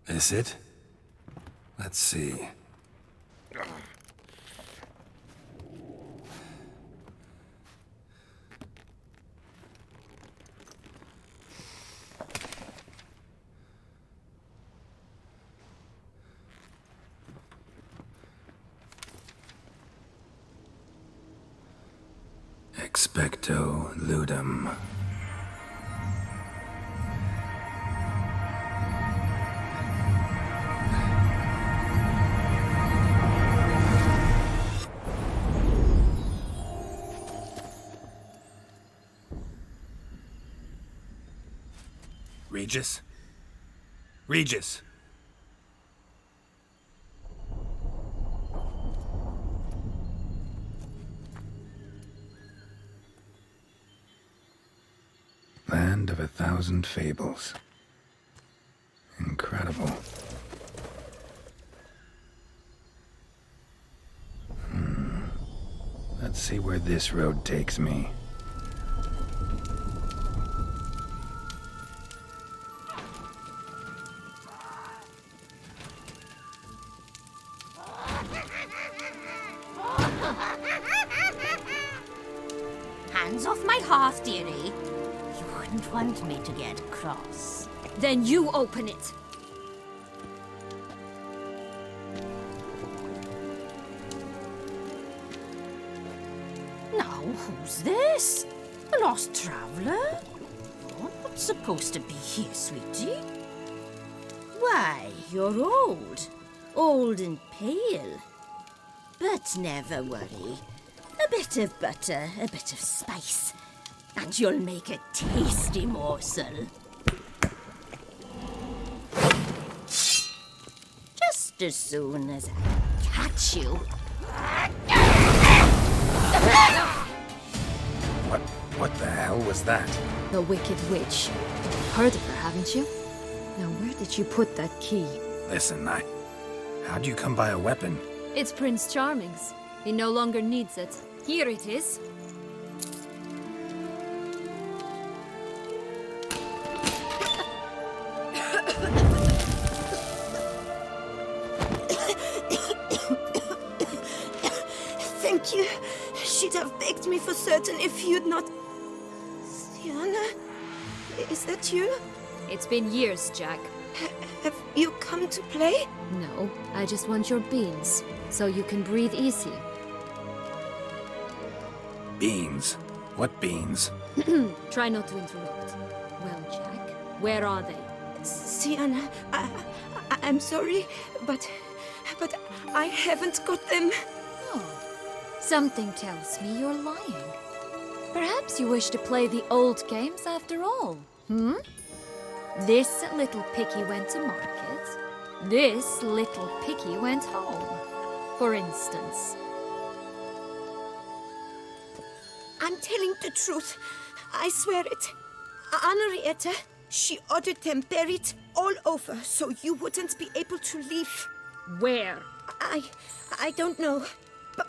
Is it? Let's see. Expecto Ludum. Regis? Regis! Land of 1,000 Fables. Incredible. Let's see where this road takes me. Hands off my hearth, dearie. You wouldn't want me to get cross. Then you open it. Now, who's this? A lost traveler? You're not supposed to be here, sweetie. Why, you're old. Old and pale. But never worry. A bit of butter, a bit of spice, and you'll make a tasty morsel. Just just as soon as I catch you. What the hell was that? The Wicked Witch. You've heard of her, haven't you? Now, where did you put that key? Listen, how'd you come by a weapon? It's Prince Charming's. He no longer needs it. Here it is. Thank you. She'd have begged me for certain if you'd not... Siana? Is that you? It's been years, Jack. Have you come to play? No, I just want your beans, so you can breathe easy. Beans? What beans? Try not to interrupt. Well, Jack, where are they? Siana, I'm sorry, but I haven't got them. Oh, something tells me you're lying. Perhaps you wish to play the old games after all, hmm? This little picky went to market. This little picky went home, for instance. I'm telling the truth. I swear it. Henrietta, she ordered them buried all over so you wouldn't be able to leave. Where? I don't know.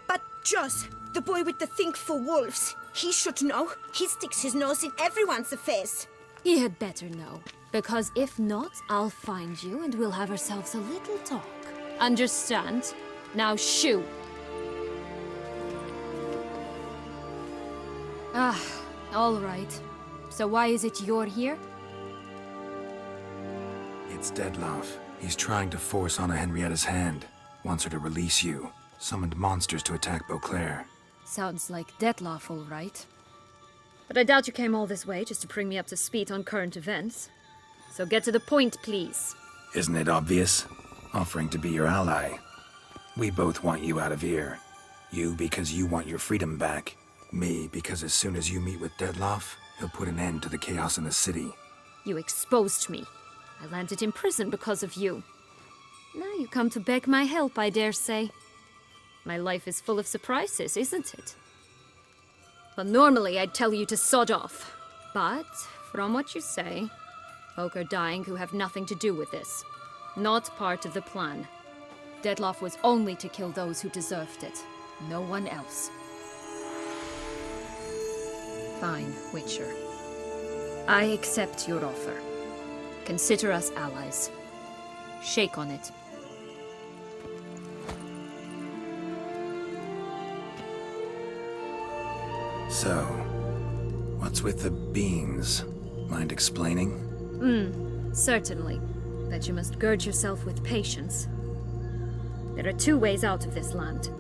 But Joss, the boy with the thing for wolves, he should know. He sticks his nose in everyone's affairs. He had better know. Because if not, I'll find you and we'll have ourselves a little talk. Understand? Now shoo! Ah, all right. So why is it you're here? It's Detlaff. He's trying to force Anna Henrietta's hand. Wants her to release you. Summoned monsters to attack Beauclair. Sounds like Detlaff, all right. But I doubt you came all this way just to bring me up to speed on current events. So get to the point, please. Isn't it obvious? Offering to be your ally. We both want you out of here. You because you want your freedom back. Me because as soon as you meet with Detlaff, he'll put an end to the chaos in the city. You exposed me. I landed in prison because of you. Now you come to beg my help, I dare say. My life is full of surprises, isn't it? Well, normally I'd tell you to sod off. But, from what you say, folk are dying who have nothing to do with this. Not part of the plan. Detlaff was only to kill those who deserved it. No one else. Fine, Witcher. I accept your offer. Consider us allies. Shake on it. So, what's with the beans? Mind explaining? Certainly. But you must gird yourself with patience. There are two ways out of this land.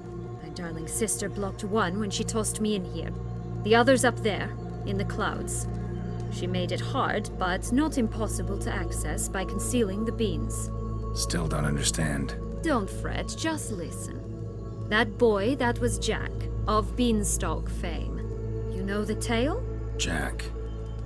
My darling sister blocked one when she tossed me in here. The other's up there, in the clouds. She made it hard, but not impossible to access by concealing the beans. Still don't understand. Don't fret, just listen. That boy, that was Jack, of Beanstalk fame. You know the tale? Jack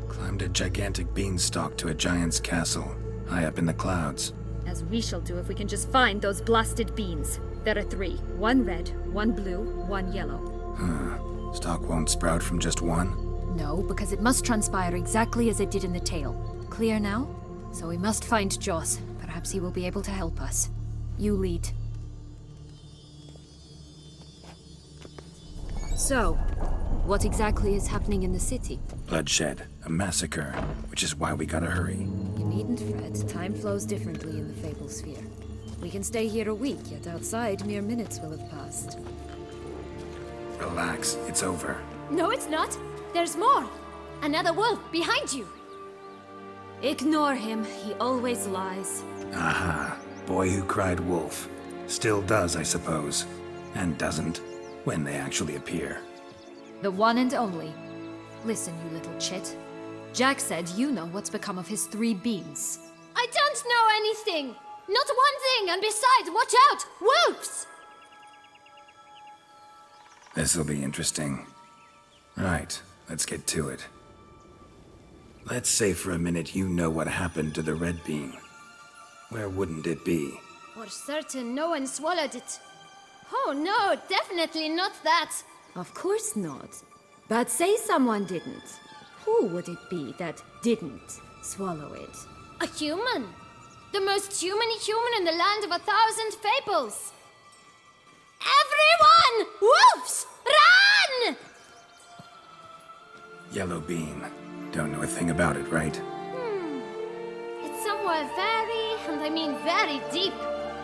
climbed a gigantic beanstalk to a giant's castle, high up in the clouds. As we shall do if we can just find those blasted beans. There are 3. 1 red, 1 blue, 1 yellow. Huh. Stalk won't sprout from just one? No, because it must transpire exactly as it did in the tale. Clear now? So we must find Joss. Perhaps he will be able to help us. You lead. So, what exactly is happening in the city? Bloodshed, a massacre, which is why we gotta hurry. You needn't fret. Time flows differently in the Fable Sphere. We can stay here a week, yet outside mere minutes will have passed. Relax, it's over. No, it's not. There's more. Another wolf behind you. Ignore him. He always lies. Aha. Boy who cried wolf. Still does, I suppose. And doesn't, when they actually appear. The one and only. Listen, you little chit. Jack said you know what's become of his 3 beans. I don't know anything! Not one thing, and besides, watch out! Wolves! This'll be interesting. Right, let's get to it. Let's say for a minute you know what happened to the red bean. Where wouldn't it be? For certain, no one swallowed it. Oh no, definitely not that. Of course not. But say someone didn't. Who would it be that didn't swallow it? A human. The most humany human in the land of 1,000 fables. Everyone! Wolves! Run! Yellow bean. Don't know a thing about it, right? It's somewhere very, and I mean very deep.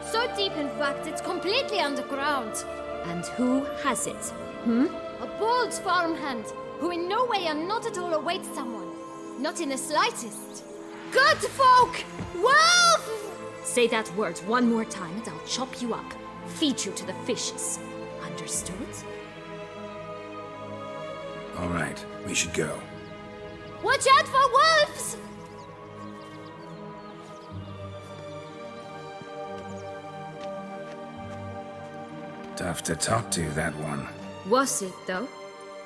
So deep, in fact, it's completely underground. And who has it? A bold farmhand, who in no way and not at all awaits someone. Not in the slightest. Good folk! Wolf! Say that word one more time and I'll chop you up. Feed you to the fishes. Understood? All right, we should go. Watch out for wolves! Tough to talk to, that one. Was it, though?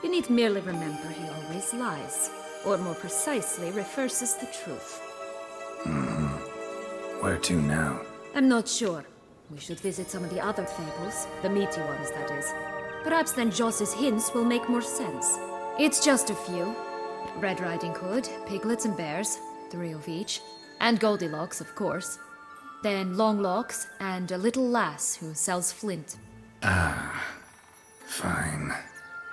You need merely remember he always lies. Or more precisely, reverses the truth. Where to now? I'm not sure. We should visit some of the other fables. The meaty ones, that is. Perhaps then Joss's hints will make more sense. It's just a few. Red Riding Hood, piglets and bears, 3 of each. And Goldilocks, of course. Then Longlocks, and a little lass who sells flint. Fine.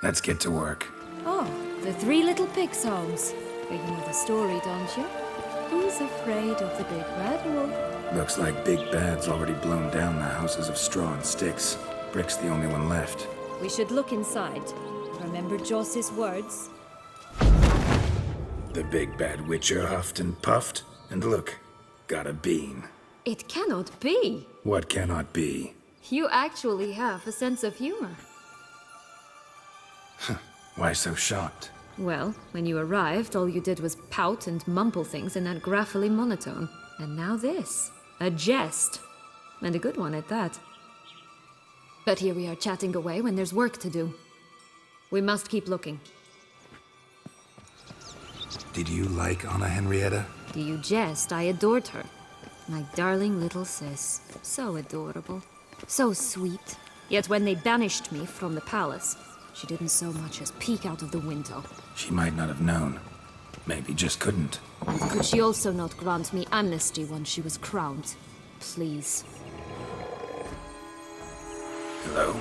Let's get to work. Oh, the 3 little pig songs. But you know the story, don't you? Who's afraid of the big red wolf? Looks like Big Bad's already blown down the houses of straw and sticks. Brick's the only one left. We should look inside. Remember Joss's words? The Big Bad Witcher huffed and puffed, and look, got a bean. It cannot be. What cannot be? You actually have a sense of humor. Why so shocked? Well, when you arrived, all you did was pout and mumble things in that graphily monotone. And now this. A jest. And a good one at that. But here we are chatting away when there's work to do. We must keep looking. Did you like Anna Henrietta? Do you jest? I adored her. My darling little sis. So adorable. So sweet. Yet when they banished me from the palace, she didn't so much as peek out of the window. She might not have known. Maybe just couldn't. And could she also not grant me amnesty once she was crowned? Please. Hello?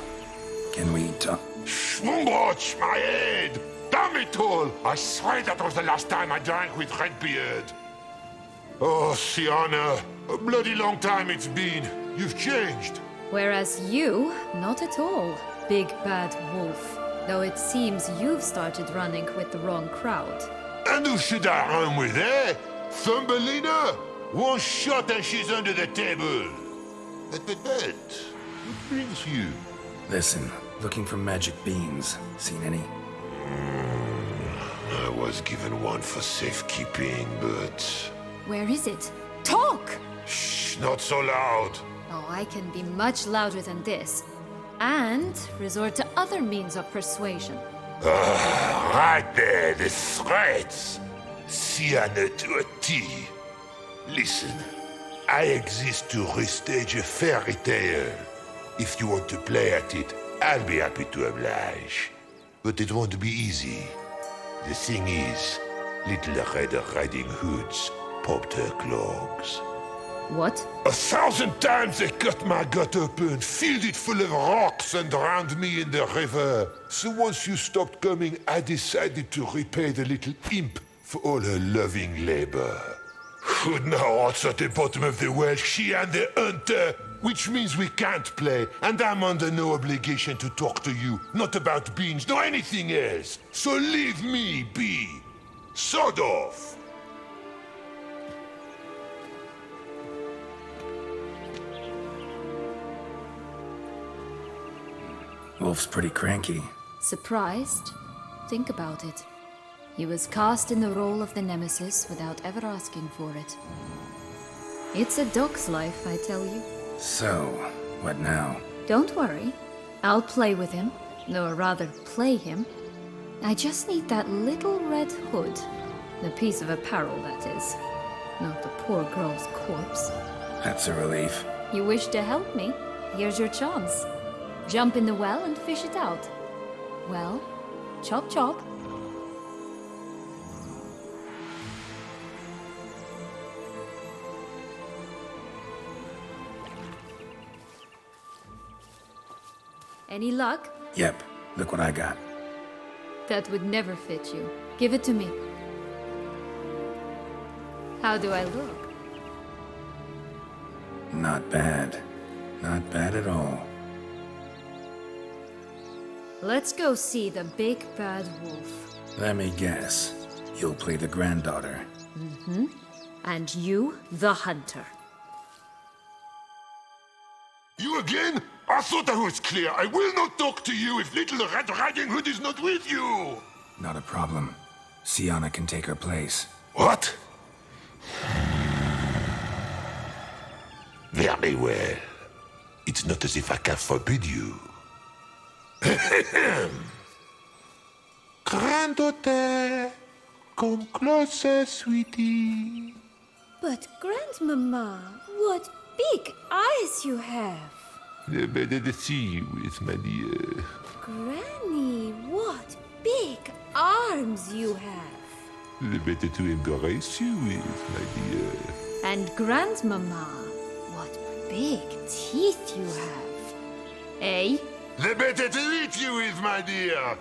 Can we talk? Schwungotch, my head! Damn it all! I swear that was the last time I drank with Redbeard. Oh, Siana, a bloody long time it's been. You've changed. Whereas you, not at all, big bad wolf. Though it seems you've started running with the wrong crowd. And who should I run with, eh? Thumbelina? One shot and she's under the table. But, what brings you? Listen, looking for magic beans. Seen any? I was given one for safekeeping, but... Where is it? Talk! Shh, not so loud. Oh, I can be much louder than this. And resort to other means of persuasion. Right there, the threats. Siana to a T. Listen, I exist to restage a fairy tale. If you want to play at it, I'll be happy to oblige. But it won't be easy. The thing is, little Red Riding Hoods popped her clogs. What? 1,000 times they cut my gut open, filled it full of rocks and drowned me in the river. So once you stopped coming, I decided to repay the little imp for all her loving labor. Who now what's at the bottom of the well? She and the hunter, which means we can't play, and I'm under no obligation to talk to you, not about beans, nor anything else. So leave me be. Sod off. Wolf's pretty cranky. Surprised? Think about it. He was cast in the role of the nemesis without ever asking for it. It's a dog's life, I tell you. So, what now? Don't worry. I'll play with him. Or rather, play him. I just need that little red hood. The piece of apparel, that is. Not the poor girl's corpse. That's a relief. You wish to help me? Here's your chance. Jump in the well and fish it out. Well, chop chop. Any luck? Yep, look what I got. That would never fit you. Give it to me. How do I look? Not bad. Not bad at all. Let's go see the big bad wolf. Let me guess. You'll play the granddaughter. Mm-hmm. And you, the hunter. You again? I thought I was clear. I will not talk to you if little Red Riding Hood is not with you. Not a problem. Siana can take her place. What? Very well. It's not as if I can forbid you. Granddaughter, come closer, sweetie. But Grandmama, what big eyes you have! The better to see you with, my dear. Granny, what big arms you have! The better to embrace you with, my dear. And Grandmama, what big teeth you have. Eh? The better to eat you with, my dear.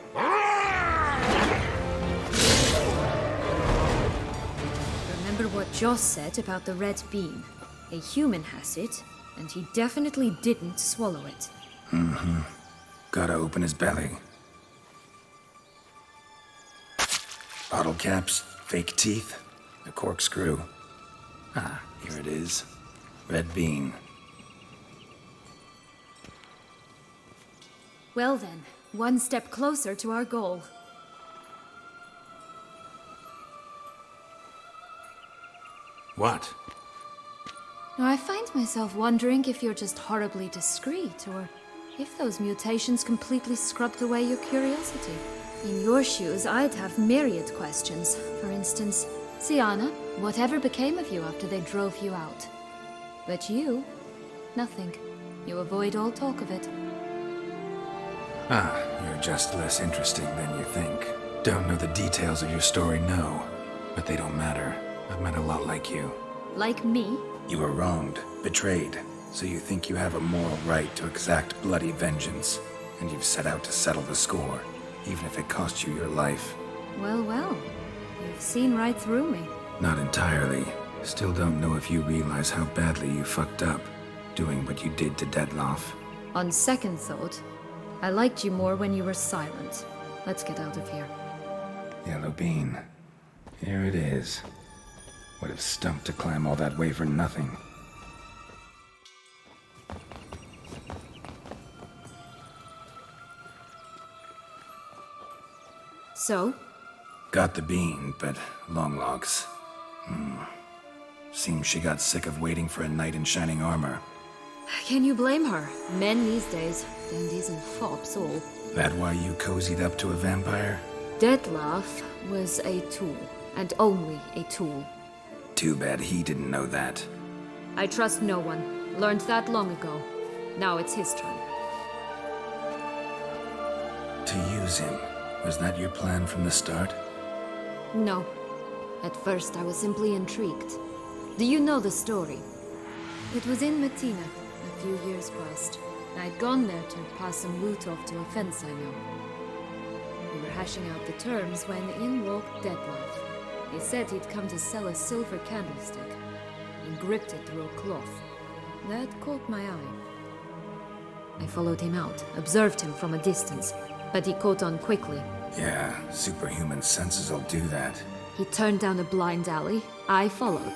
Remember what Joss said about the red bean. A human has it, and he definitely didn't swallow it. Mm-hmm. Gotta open his belly. Bottle caps, fake teeth, a corkscrew. Ah, here it is. Red bean. Well then, one step closer to our goal. What? Now, I find myself wondering if you're just horribly discreet, or if those mutations completely scrubbed away your curiosity. In your shoes, I'd have myriad questions. For instance, Siana, whatever became of you after they drove you out? But you, nothing. You avoid all talk of it. Ah, you're just less interesting than you think. Don't know the details of your story, no. But they don't matter. I've met a lot like you. Like me? You were wronged, betrayed, so you think you have a moral right to exact bloody vengeance. And you've set out to settle the score, even if it cost you your life. Well, well. You've seen right through me. Not entirely. Still don't know if you realize how badly you fucked up, doing what you did to Detlaff. On second thought, I liked you more when you were silent. Let's get out of here. Yellow bean. Here it is. Would have stumped to climb all that way for nothing. So? Got the bean, but long logs. Seems she got sick of waiting for a knight in shining armor. Can you blame her? Men these days, dandies and fops all. That why you cozied up to a vampire? Detlaff was a tool, and only a tool. Too bad he didn't know that. I trust no one. Learned that long ago. Now it's his turn. To use him. Was that your plan from the start? No. At first I was simply intrigued. Do you know the story? It was in Mettina, a few years past. I'd gone there to pass some loot off to a fence I know. We were hashing out the terms when in walked Detlaff. He said he'd come to sell a silver candlestick. He gripped it through a cloth. That caught my eye. I followed him out, observed him from a distance, but he caught on quickly. Yeah, superhuman senses will do that. He turned down a blind alley. I followed.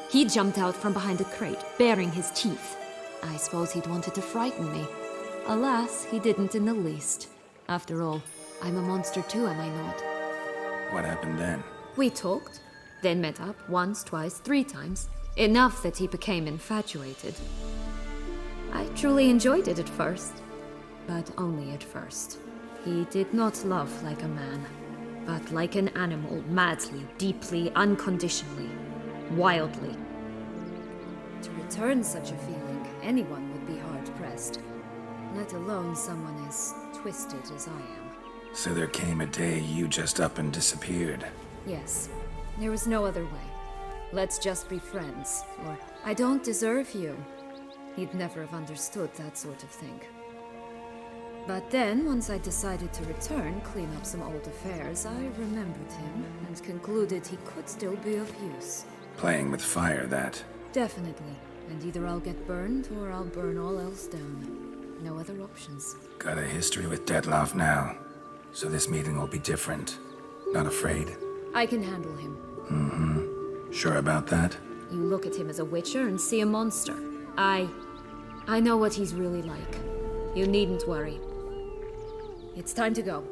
He jumped out from behind a crate, baring his teeth. I suppose he'd wanted to frighten me. Alas, he didn't in the least. After all, I'm a monster too, am I not? What happened then? We talked, then met up once, twice, 3 times. Enough that he became infatuated. I truly enjoyed it at first, but only at first. He did not love like a man, but like an animal, madly, deeply, unconditionally, wildly. To return such a feeling, anyone would be hard-pressed. Let alone someone as twisted as I am. So there came a day you just up and disappeared. Yes, there was no other way. Let's just be friends, or I don't deserve you. He'd never have understood that sort of thing. But then, once I decided to return, clean up some old affairs, I remembered him and concluded he could still be of use. Playing with fire, that. Definitely. And either I'll get burned, or I'll burn all else down. No other options. Got a history with Detlaff now, so this meeting will be different. Not afraid? I can handle him. Mm-hmm. Sure about that? You look at him as a witcher and see a monster. I know what he's really like. You needn't worry. It's time to go.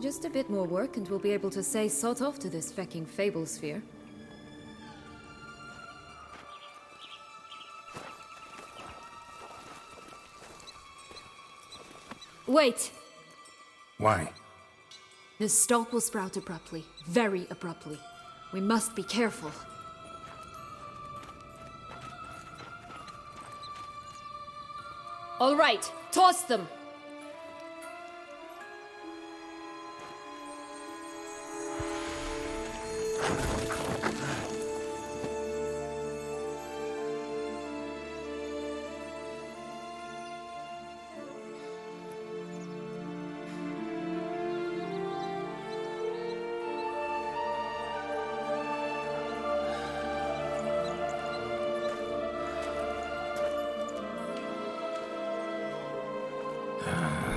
Just a bit more work and we'll be able to say sod off to this fecking Fable Sphere. Wait! Why? The stalk will sprout abruptly. Very abruptly. We must be careful. All right, toss them!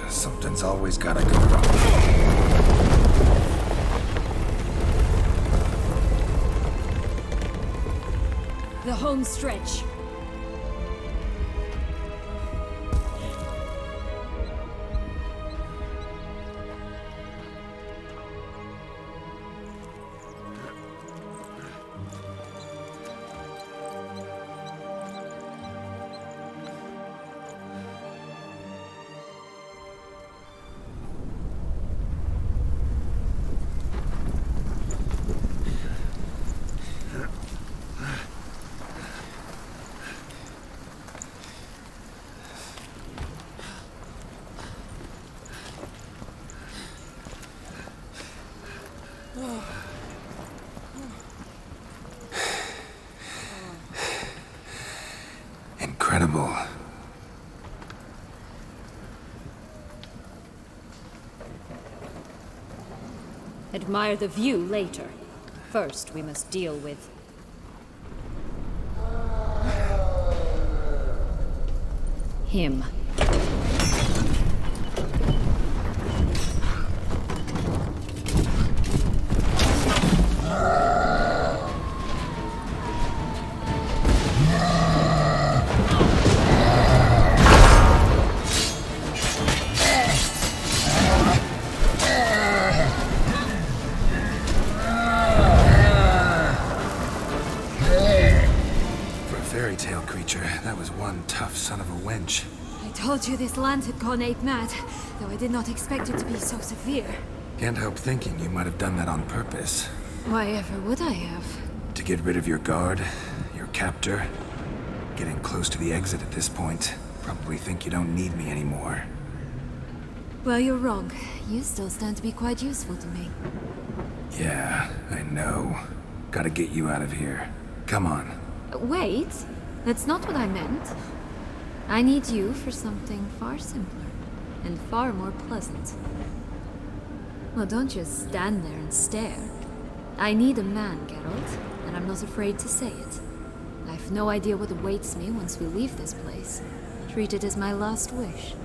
Something's always gotta go wrong. The home stretch. Incredible. Admire the view later. First, we must deal with... him. That was one tough son of a wench. I told you this land had gone ape mad, though I did not expect it to be so severe. Can't help thinking you might have done that on purpose. Why ever would I have? To get rid of your guard, your captor. Getting close to the exit at this point. Probably think you don't need me anymore. Well, you're wrong. You still stand to be quite useful to me. Yeah, I know. Gotta get you out of here. Come on. Wait, that's not what I meant. I need you for something far simpler and far more pleasant. Well, don't just stand there and stare. I need a man, Geralt, and I'm not afraid to say it. I've no idea what awaits me once we leave this place. Treat it as my last wish.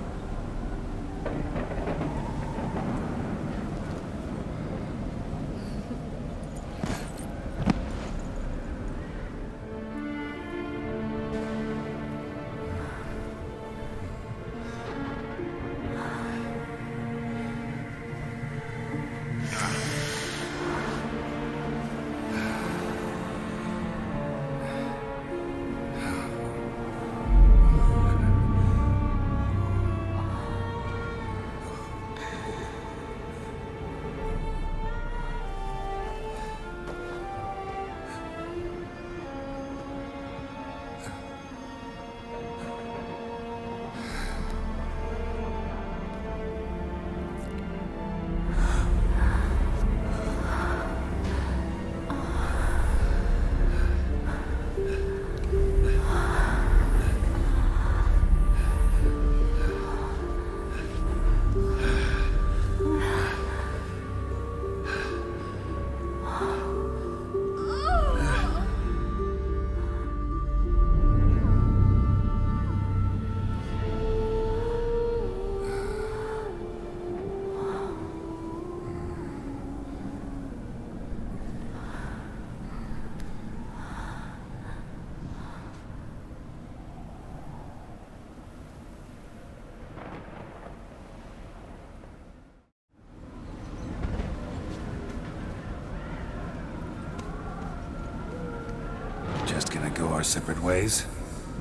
our separate ways?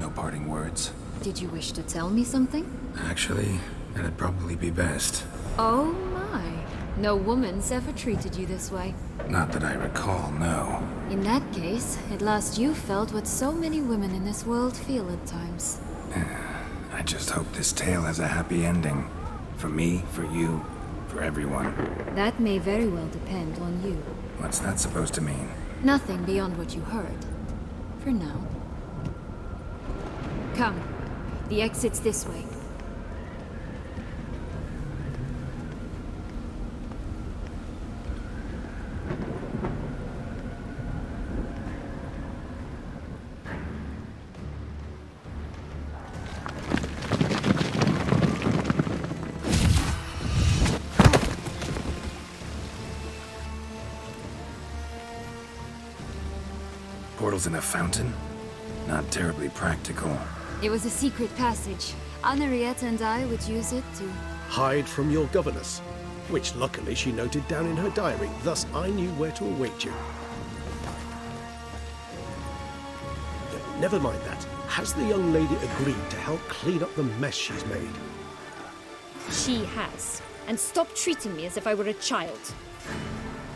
No parting words? Did you wish to tell me something? Actually, that'd probably be best. Oh my. No woman's ever treated you this way. Not that I recall, no. In that case, at last you felt what so many women in this world feel at times. I just hope this tale has a happy ending. For me, for you, for everyone. That may very well depend on you. What's that supposed to mean? Nothing beyond what you heard. For now. Come. The exit's this way. Portals in a fountain? Not terribly practical. It was a secret passage. Henriette and I would use it to... Hide from your governess, which luckily she noted down in her diary, thus I knew where to await you. Never mind that. Has the young lady agreed to help clean up the mess she's made? She has. And stop treating me as if I were a child.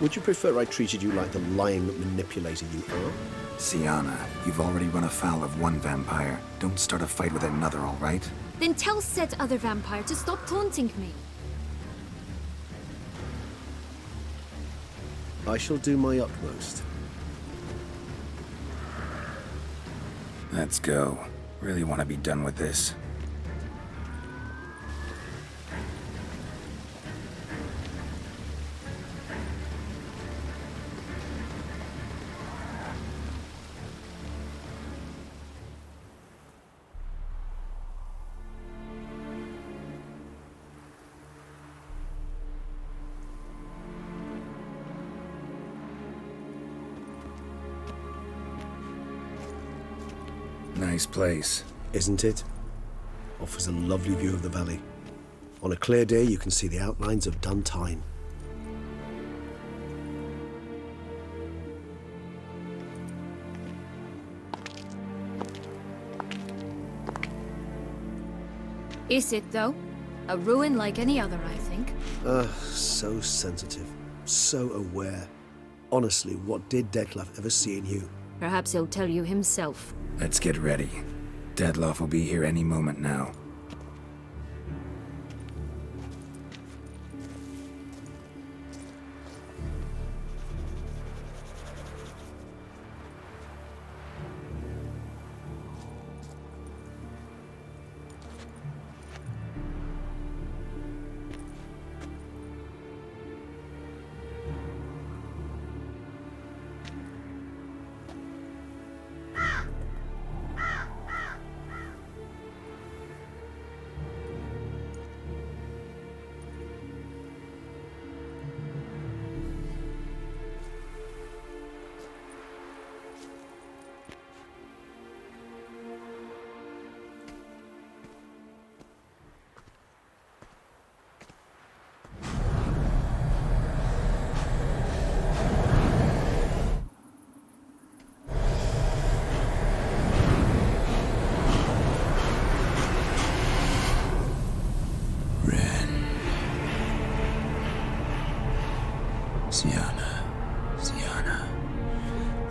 Would you prefer I treated you like the lying manipulator you are? Siana, you've already run afoul of one vampire. Don't start a fight with another, all right? Then tell said other vampire to stop taunting me. I shall do my utmost. Let's go. Really want to be done with this. Nice place. Isn't it? Offers a lovely view of the valley. On a clear day, you can see the outlines of Duntine. Is it, though? A ruin like any other, I think. So sensitive. So aware. Honestly, what did Detlaff ever see in you? Perhaps he'll tell you himself. Let's get ready. Detlaff will be here any moment now. Siana,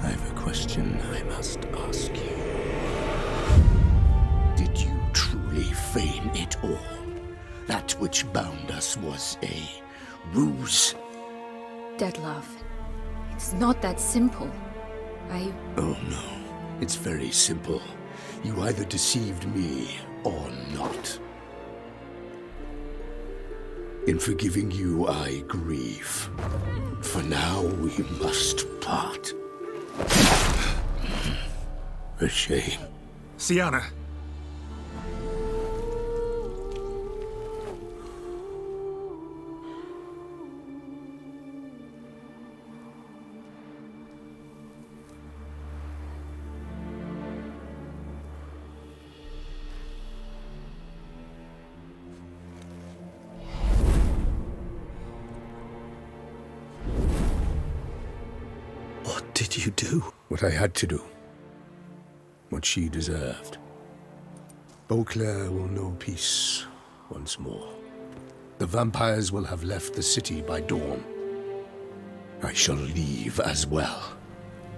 I have a question I must ask you. Did you truly feign it all? That which bound us was a ruse? Detlaff, it's not that simple. Oh no, it's very simple. You either deceived me or not. In forgiving you, I grieve. For now, we must part. A shame. Siana. What did you do? What I had to do. what she deserved. Beauclair will know peace once more. The vampires will have left the city by dawn. I shall leave as well.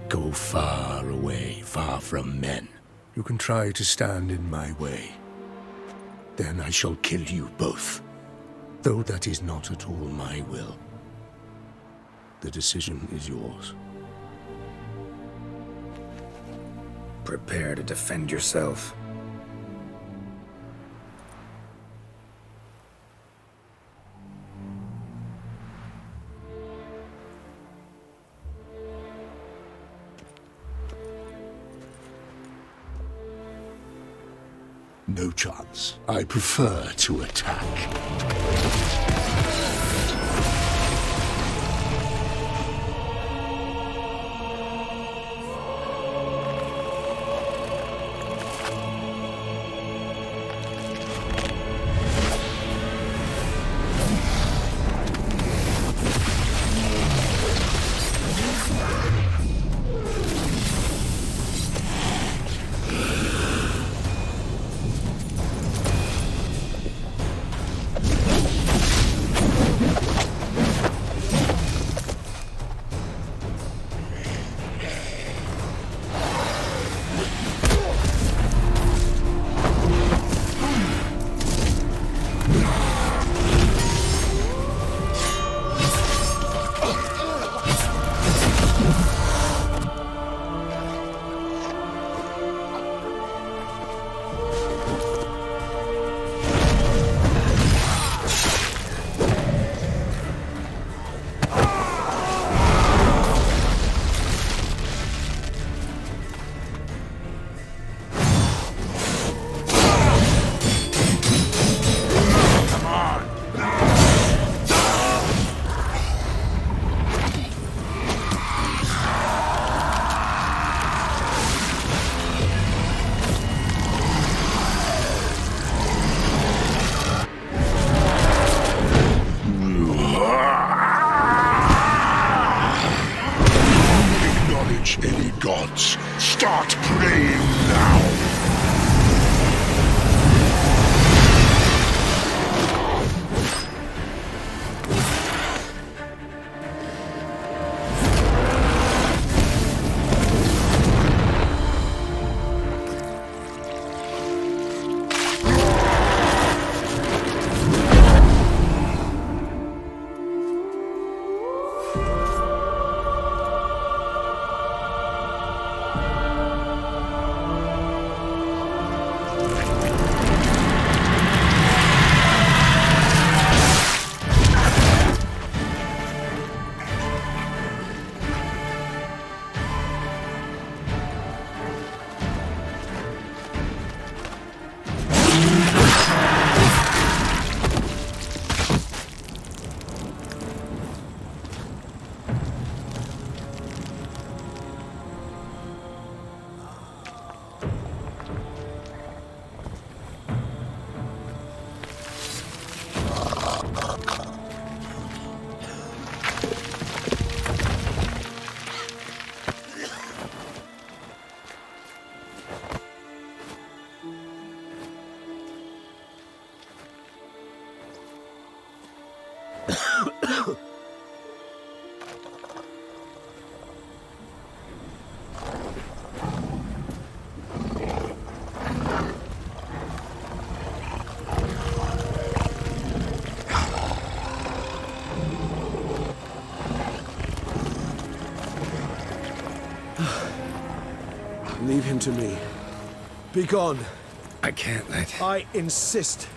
Go far away, far from men. You can try to stand in my way. Then I shall kill you both. Though that is not at all my will. The decision is yours. Prepare to defend yourself. No chance. I prefer to attack. Start praying now! Leave him to me. Be gone. I can't let... I insist.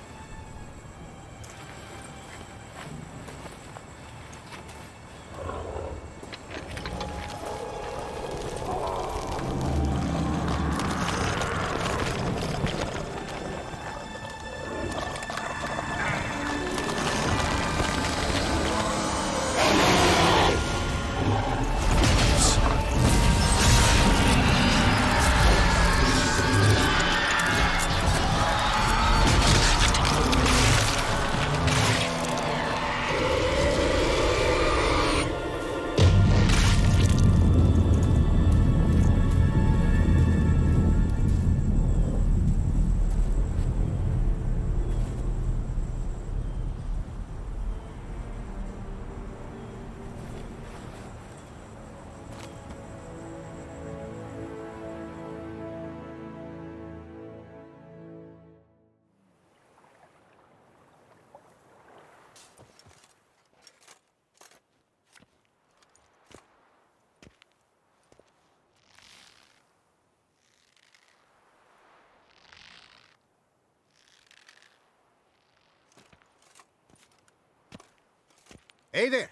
Hey there,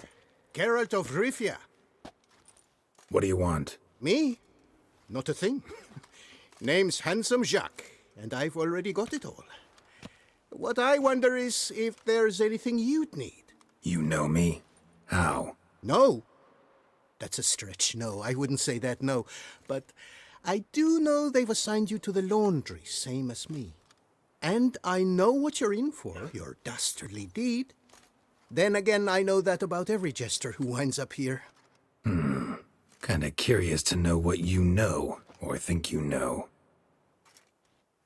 Geralt of Rivia. What do you want? Me? Not a thing. Name's Handsome Jacques, and I've already got it all. What I wonder is if there's anything you'd need. You know me? How? No. That's a stretch. No, I wouldn't say that, no. But I do know they've assigned you to the laundry, same as me. And I know what you're in for, your dastardly deed. Then again, I know that about every jester who winds up here. Kinda curious to know what you know, or think you know.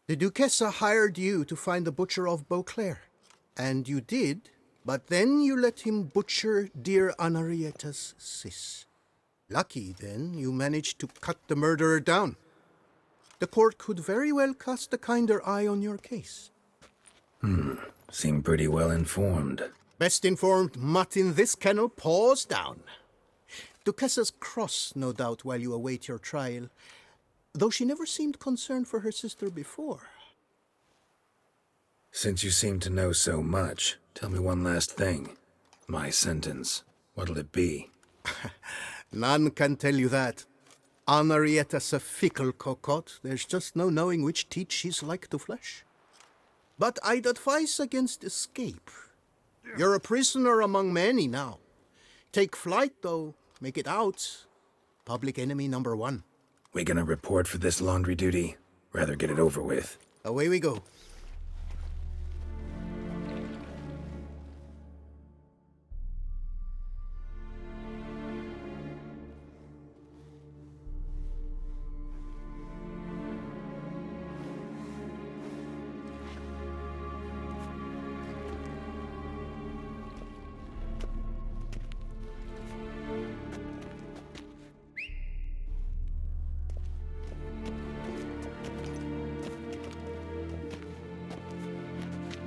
The Duchess hired you to find the butcher of Beauclair. And you did, but then you let him butcher dear Anarietta's sis. Lucky, then, you managed to cut the murderer down. The court could very well cast a kinder eye on your case. Seem pretty well informed. Best informed mutt in this kennel, paws down. Duchessa's cross, no doubt, while you await your trial, though she never seemed concerned for her sister before. Since you seem to know so much, tell me one last thing. My sentence, what'll it be? None can tell you that. Anarietta's a fickle cocotte. There's just no knowing which teeth she's like to flesh. But I'd advise against escape. You're a prisoner among many now. Take flight, though. Make it out. Public enemy number 1. We gonna report for this laundry duty? Rather get it over with. Away we go.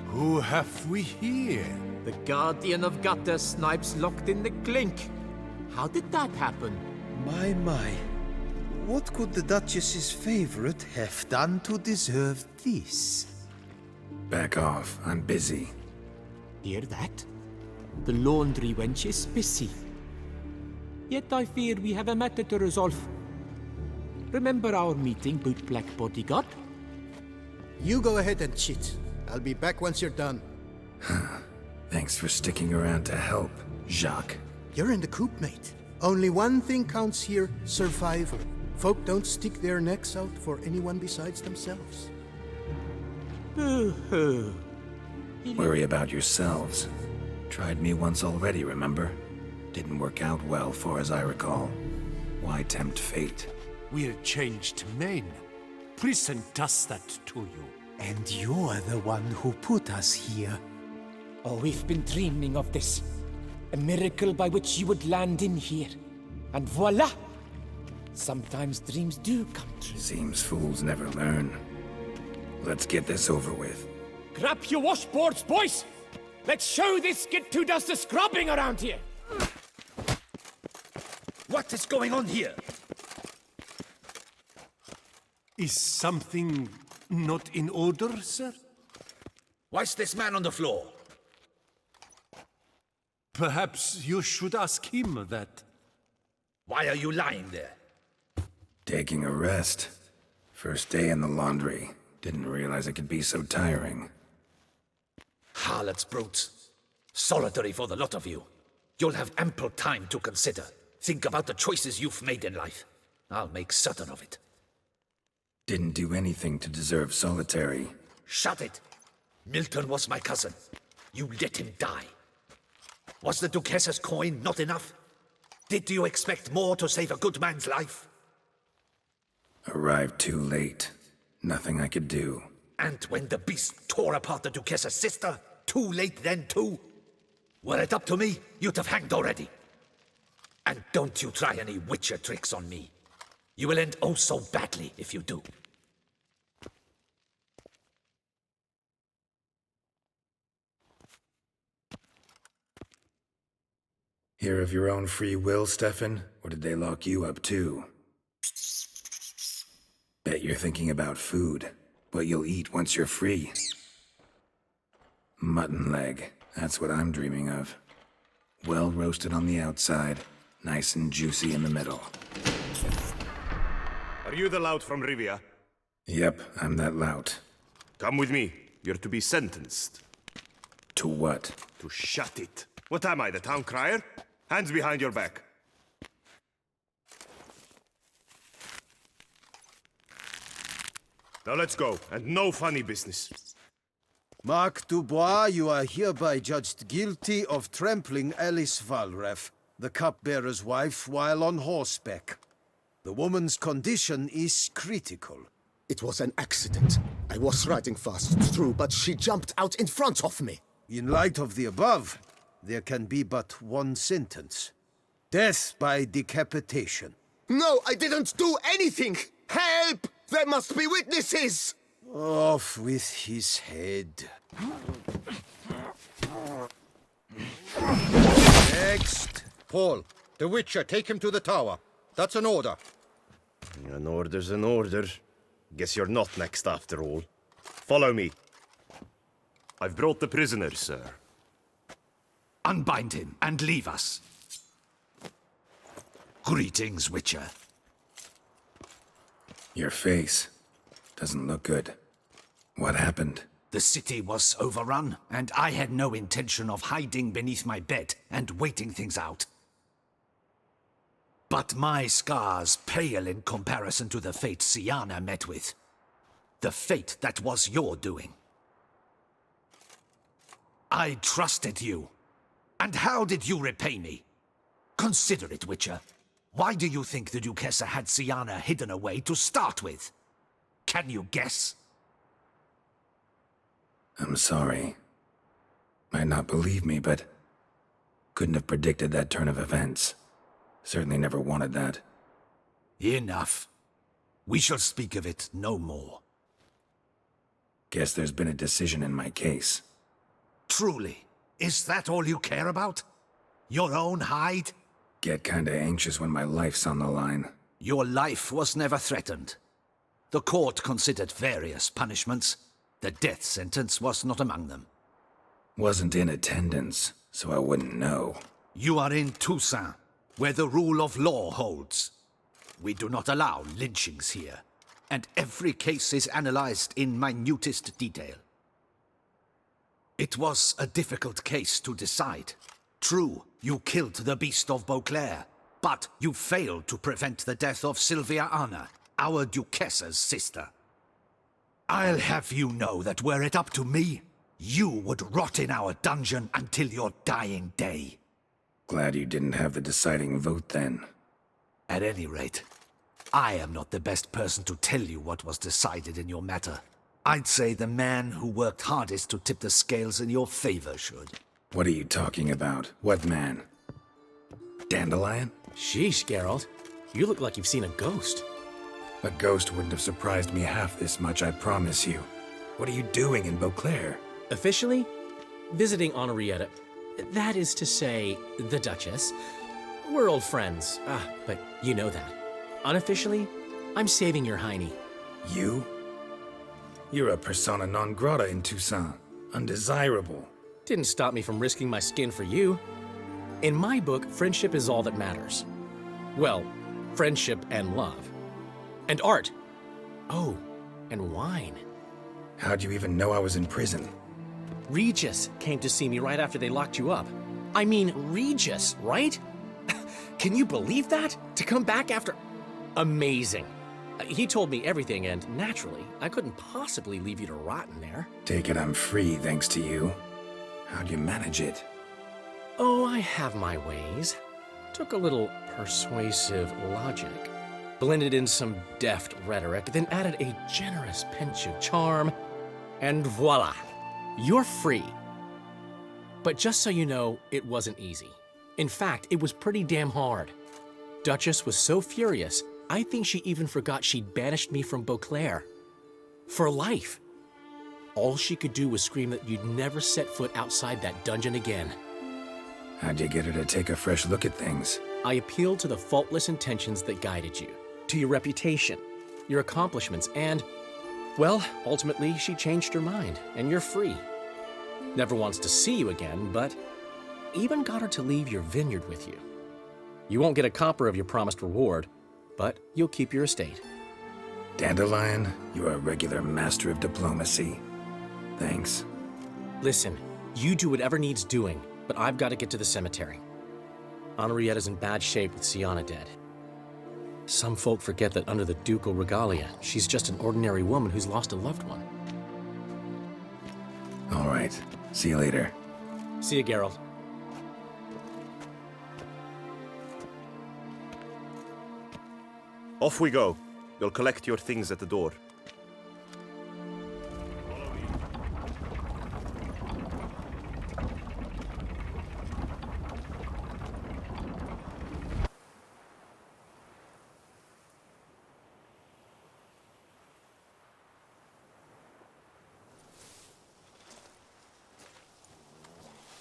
Who have we here? The Guardian of Gutter Snipes locked in the clink. How did that happen? My. What could the Duchess's favorite have done to deserve this? Back off, I'm busy. Hear that? The laundry wench is busy. Yet I fear we have a matter to resolve. Remember our meeting, bootblack bodyguard? You go ahead and cheat. I'll be back once you're done. Thanks for sticking around to help, Jacques. You're in the coop, mate. Only one thing counts here, survival. Folk don't stick their necks out for anyone besides themselves. Worry about yourselves. Tried me once already, remember? Didn't work out well, far as I recall. Why tempt fate? We're changed men. Prison does that to you. And you're the one who put us here. Oh, we've been dreaming of this. A miracle by which you would land in here. And voila! Sometimes dreams do come true. Seems fools never learn. Let's get this over with. Grab your washboards, boys! Let's show this kid who does the scrubbing around here! What is going on here? Is something not in order, sir? Why's this man on the floor? Perhaps you should ask him that. Why are you lying there? Taking a rest. First day in the laundry. Didn't realize it could be so tiring. Harlots, brutes. Solitary for the lot of you. You'll have ample time to consider. Think about the choices you've made in life. I'll make certain of it. Didn't do anything to deserve solitary. Shut it! Milton was my cousin. You let him die. Was the Duchess's coin not enough? Did you expect more to save a good man's life? Arrived too late. Nothing I could do. And when the beast tore apart the Duchess's sister, too late then too? Were it up to me, you'd have hanged already. And don't you try any witcher tricks on me. You will end oh so badly if you do. Here of your own free will, Stefan? Or did they lock you up too? Bet you're thinking about food. What you'll eat once you're free. Mutton leg. That's what I'm dreaming of. Well roasted on the outside, nice and juicy in the middle. Are you the lout from Rivia? Yep, I'm that lout. Come with me. You're to be sentenced. To what? To shut it. What am I, the town crier? Hands behind your back. Now let's go, and no funny business. Marc Dubois, you are hereby judged guilty of trampling Alice Valref, the cupbearer's wife, while on horseback. The woman's condition is critical. It was an accident. I was riding fast, true, but she jumped out in front of me. In light of the above, there can be but one sentence. Death by decapitation. No, I didn't do anything! Help! There must be witnesses! Off with his head. Next. Paul, the Witcher, take him to the tower. That's an order. An order's an order. Guess you're not next after all. Follow me. I've brought the prisoner, sir. Unbind him and leave us. Greetings, Witcher. Your face doesn't look good. What happened? The city was overrun, and I had no intention of hiding beneath my bed and waiting things out. But my scars pale in comparison to the fate Siana met with. The fate that was your doing. I trusted you. And how did you repay me? Consider it, Witcher. Why do you think the Duchess had Siana hidden away to start with? Can you guess? I'm sorry. Might not believe me, but couldn't have predicted that turn of events. Certainly never wanted that. Enough. We shall speak of it no more. Guess there's been a decision in my case. Truly, is that all you care about? Your own hide? Get kinda anxious when my life's on the line. Your life was never threatened. The court considered various punishments. The death sentence was not among them. Wasn't in attendance, so I wouldn't know. You are in Toussaint, where the rule of law holds. We do not allow lynchings here, and every case is analyzed in minutest detail. It was a difficult case to decide. True, you killed the beast of Beauclair, but you failed to prevent the death of Sylvia Anna, our Duchess's sister. I'll have you know that were it up to me, you would rot in our dungeon until your dying day. Glad you didn't have the deciding vote then. At any rate, I am not the best person to tell you what was decided in your matter. I'd say the man who worked hardest to tip the scales in your favor should. What are you talking about? What man? Dandelion? Sheesh, Geralt. You look like you've seen a ghost. A ghost wouldn't have surprised me half this much, I promise you. What are you doing in Beauclair? Officially, visiting Orianna. That is to say, the Duchess. We're old friends. But you know that. Unofficially, I'm saving your hiney. You? You're a persona non grata in Toussaint. Undesirable. Didn't stop me from risking my skin for you. In my book, friendship is all that matters. Well, friendship and love. And art. Oh, and wine. How'd you even know I was in prison? Regis came to see me right after they locked you up. I mean, Regis, right? Can you believe that? To come back after... Amazing. He told me everything, and naturally, I couldn't possibly leave you to rot in there. Take it I'm free thanks to you. How'd you manage it? Oh, I have my ways. Took a little persuasive logic. Blended in some deft rhetoric, then added a generous pinch of charm, and voila, you're free. But just so you know, it wasn't easy. In fact, it was pretty damn hard. Duchess was so furious, I think she even forgot she'd banished me from Beauclair. For life. All she could do was scream that you'd never set foot outside that dungeon again. How'd you get her to take a fresh look at things? I appealed to the faultless intentions that guided you. To your reputation, your accomplishments, and, well, ultimately she changed her mind, and you're free. Never wants to see you again, but even got her to leave your vineyard with you. You won't get a copper of your promised reward, but you'll keep your estate. Dandelion, you are a regular master of diplomacy. Thanks. Listen, you do whatever needs doing, but I've got to get to the cemetery. Henrietta's in bad shape with Siana dead. Some folk forget that under the ducal regalia, she's just an ordinary woman who's lost a loved one. All right. See you later. See you, Geralt. Off we go. You'll collect your things at the door.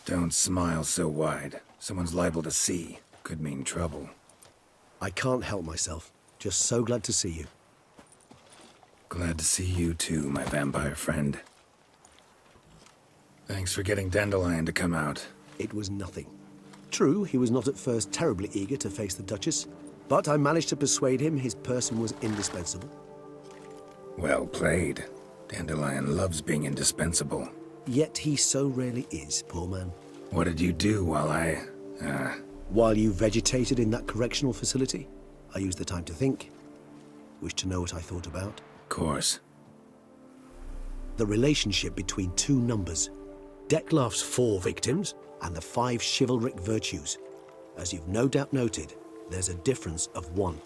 Don't smile so wide. Someone's liable to see. Could mean trouble. I can't help myself. Just so glad to see you. Glad to see you too, my vampire friend. Thanks for getting Dandelion to come out. It was nothing. True, he was not at first terribly eager to face the Duchess, but I managed to persuade him his person was indispensable. Well played. Dandelion loves being indispensable. Yet he so rarely is, poor man. What did you do while While you vegetated in that correctional facility? I used the time to think. Wish to know what I thought about? Of course. The relationship between two numbers. Detlaff's 4 victims and the 5 chivalric virtues. As you've no doubt noted, there's a difference of 1.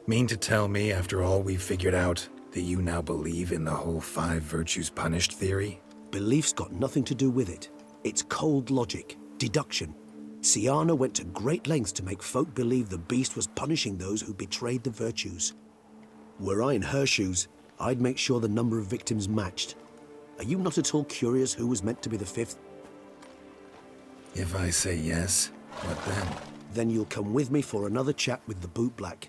Mean to tell me, after all we've figured out, that you now believe in the whole 5 virtues punished theory? Belief's got nothing to do with it. It's cold logic, deduction. Siana went to great lengths to make folk believe the beast was punishing those who betrayed the virtues. Were I in her shoes, I'd make sure the number of victims matched. Are you not at all curious who was meant to be the 5th? If I say yes, what then? Then you'll come with me for another chat with the bootblack.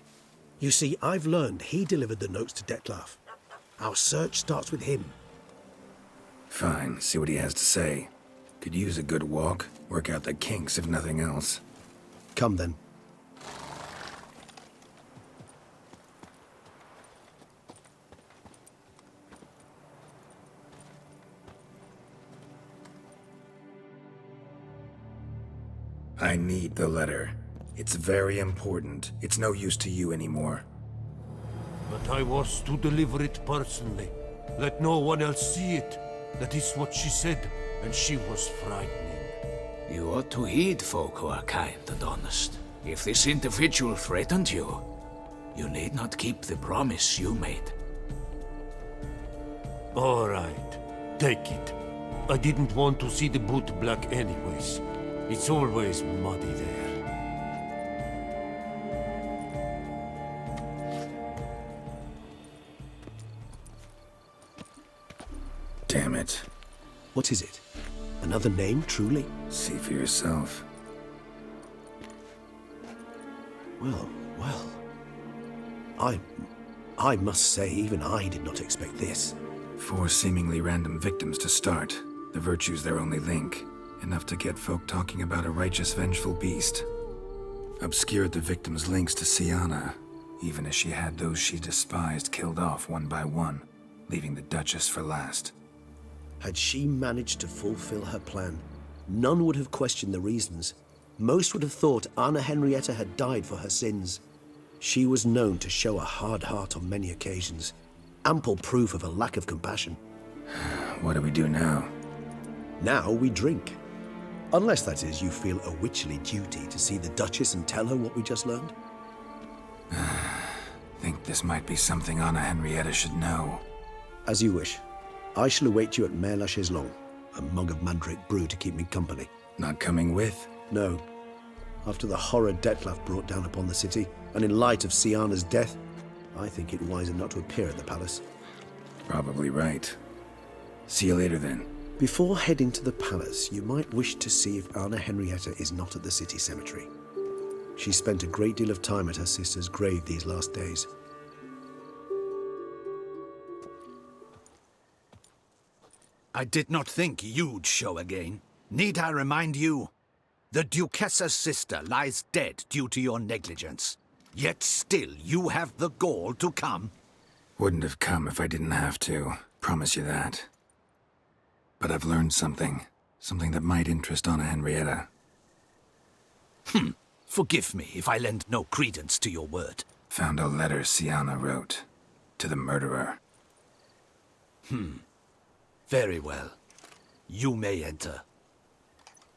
You see, I've learned he delivered the notes to Detlaff. Our search starts with him. Fine, see what he has to say. Could use a good walk, work out the kinks if nothing else. Come then. I need the letter. It's very important. It's no use to you anymore. But I was to deliver it personally. Let no one else see it. That is what she said, and she was frightening. You ought to heed folk who are kind and honest. If this individual threatened you, you need not keep the promise you made. All right, take it. I didn't want to see the bootblack anyways. It's always muddy there. Damn it. What is it? Another name, truly? See for yourself. Well. I must say, even I did not expect this. 4 seemingly random victims to start. The virtue's their only link. Enough to get folk talking about a righteous, vengeful beast. Obscured the victims' links to Siana, even as she had those she despised killed off one by one, leaving the Duchess for last. Had she managed to fulfill her plan, none would have questioned the reasons. Most would have thought Anna Henrietta had died for her sins. She was known to show a hard heart on many occasions. Ample proof of a lack of compassion. What do we do now? Now we drink. Unless, that is, you feel a witcherly duty to see the Duchess and tell her what we just learned. Think this might be something Anna Henrietta should know. As you wish. I shall await you at Mare la Chaiselongue. A mug of mandrake brew to keep me company. Not coming with? No. After the horror Detlaff brought down upon the city, and in light of Siana's death, I think it wiser not to appear at the palace. Probably right. See you later then. Before heading to the palace, you might wish to see if Anna Henrietta is not at the city cemetery. She spent a great deal of time at her sister's grave these last days. I did not think you'd show again. Need I remind you? The Duchess's sister lies dead due to your negligence. Yet still you have the gall to come. Wouldn't have come if I didn't have to. Promise you that. But I've learned something. Something that might interest Anna Henrietta. Forgive me if I lend no credence to your word. Found a letter Siana wrote. To the murderer. Very well. You may enter.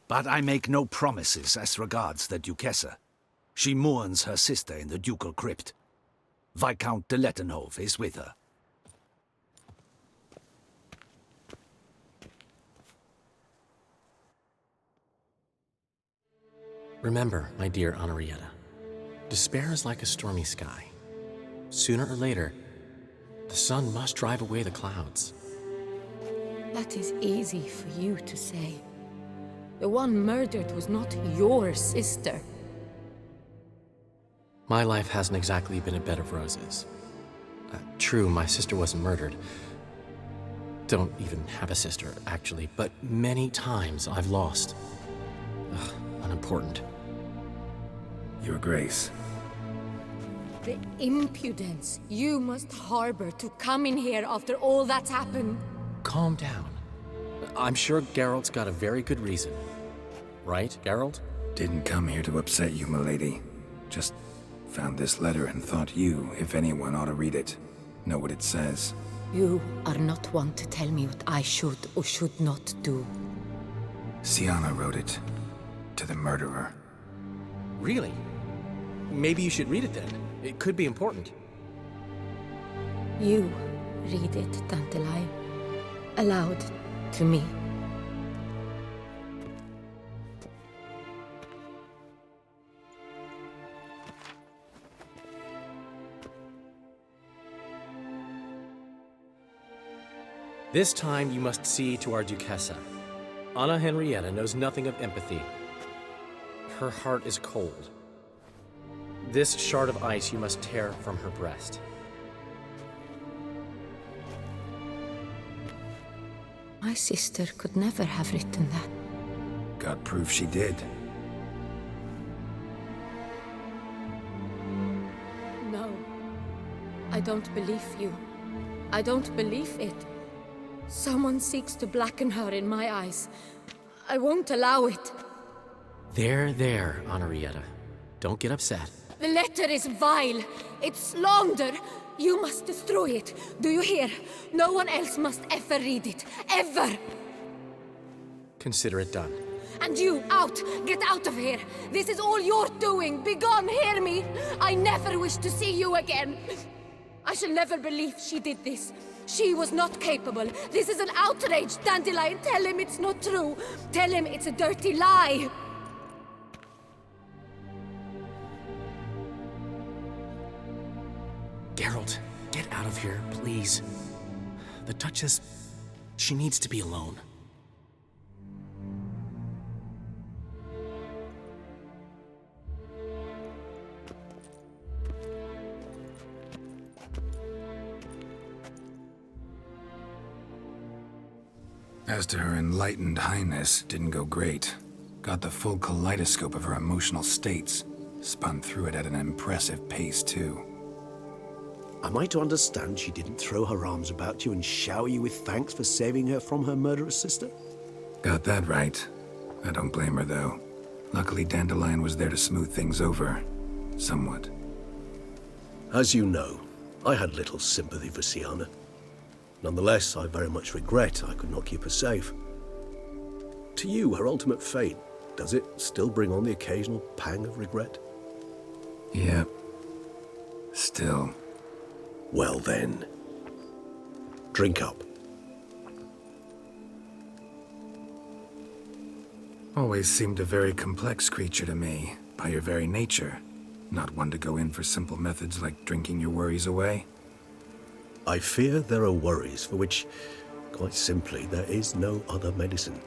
But I make no promises as regards the Duchessa. She mourns her sister in the ducal crypt. Viscount de Lettenhove is with her. Remember, my dear Henrietta, despair is like a stormy sky. Sooner or later, the sun must drive away the clouds. That is easy for you to say. The one murdered was not your sister. My life hasn't exactly been a bed of roses. True, my sister wasn't murdered. Don't even have a sister, actually, but many times I've lost. Unimportant. Your Grace. The impudence you must harbor to come in here after all that's happened. Calm down. I'm sure Geralt's got a very good reason. Right, Geralt? Didn't come here to upset you, milady. Just found this letter and thought you, if anyone, ought to read it. Know what it says. You are not one to tell me what I should or should not do. Siana wrote it. To the murderer. Really? Maybe you should read it then. It could be important. You read it, Dandelion. Aloud to me. This time you must see to our Duchessa. Anna Henrietta knows nothing of empathy. Her heart is cold. This shard of ice you must tear from her breast. My sister could never have written that. Got proof she did. No. I don't believe you. I don't believe it. Someone seeks to blacken her in my eyes. I won't allow it. There, Henrietta. Don't get upset. The letter is vile. It's slander. You must destroy it. Do you hear? No one else must ever read it. Ever! Consider it done. And you, out! Get out of here! This is all you're doing! Begone, hear me! I never wish to see you again! I shall never believe she did this. She was not capable. This is an outrage, Dandelion. Tell him it's not true. Tell him it's a dirty lie. Geralt, get out of here, please. The Duchess, she needs to be alone. As to her enlightened highness, didn't go great. Got the full kaleidoscope of her emotional states. Spun through it at an impressive pace, too. Am I to understand she didn't throw her arms about you and shower you with thanks for saving her from her murderous sister? Got that right. I don't blame her, though. Luckily, Dandelion was there to smooth things over. Somewhat. As you know, I had little sympathy for Siana. Nonetheless, I very much regret I could not keep her safe. To you, her ultimate fate, does it still bring on the occasional pang of regret? Yep. Still. Well then. Drink up. Always seemed a very complex creature to me, by your very nature. Not one to go in for simple methods like drinking your worries away. I fear there are worries for which, quite simply, there is no other medicine.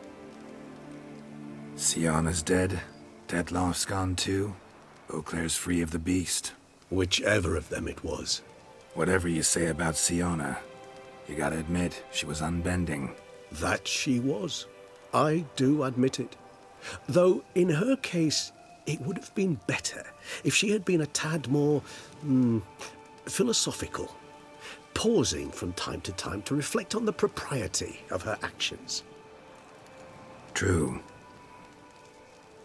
Siana's dead. Detlaff's gone too. Beauclair's free of the beast. Whichever of them it was. Whatever you say about Siana, you gotta admit, she was unbending. That she was. I do admit it. Though, in her case, it would have been better if she had been a tad more philosophical, pausing from time to time to reflect on the propriety of her actions. True.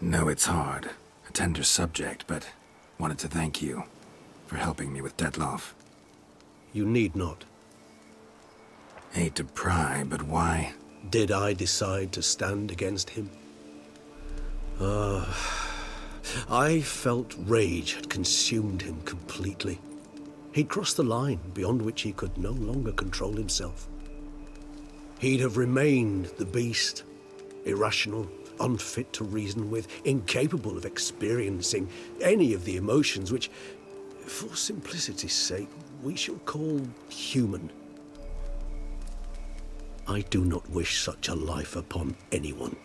No, it's hard. A tender subject, but wanted to thank you for helping me with Detlaff. You need not. Hate to pry, but why? Did I decide to stand against him? I felt rage had consumed him completely. He'd crossed the line beyond which he could no longer control himself. He'd have remained the beast, irrational, unfit to reason with, incapable of experiencing any of the emotions which, for simplicity's sake, we shall call human. I do not wish such a life upon anyone,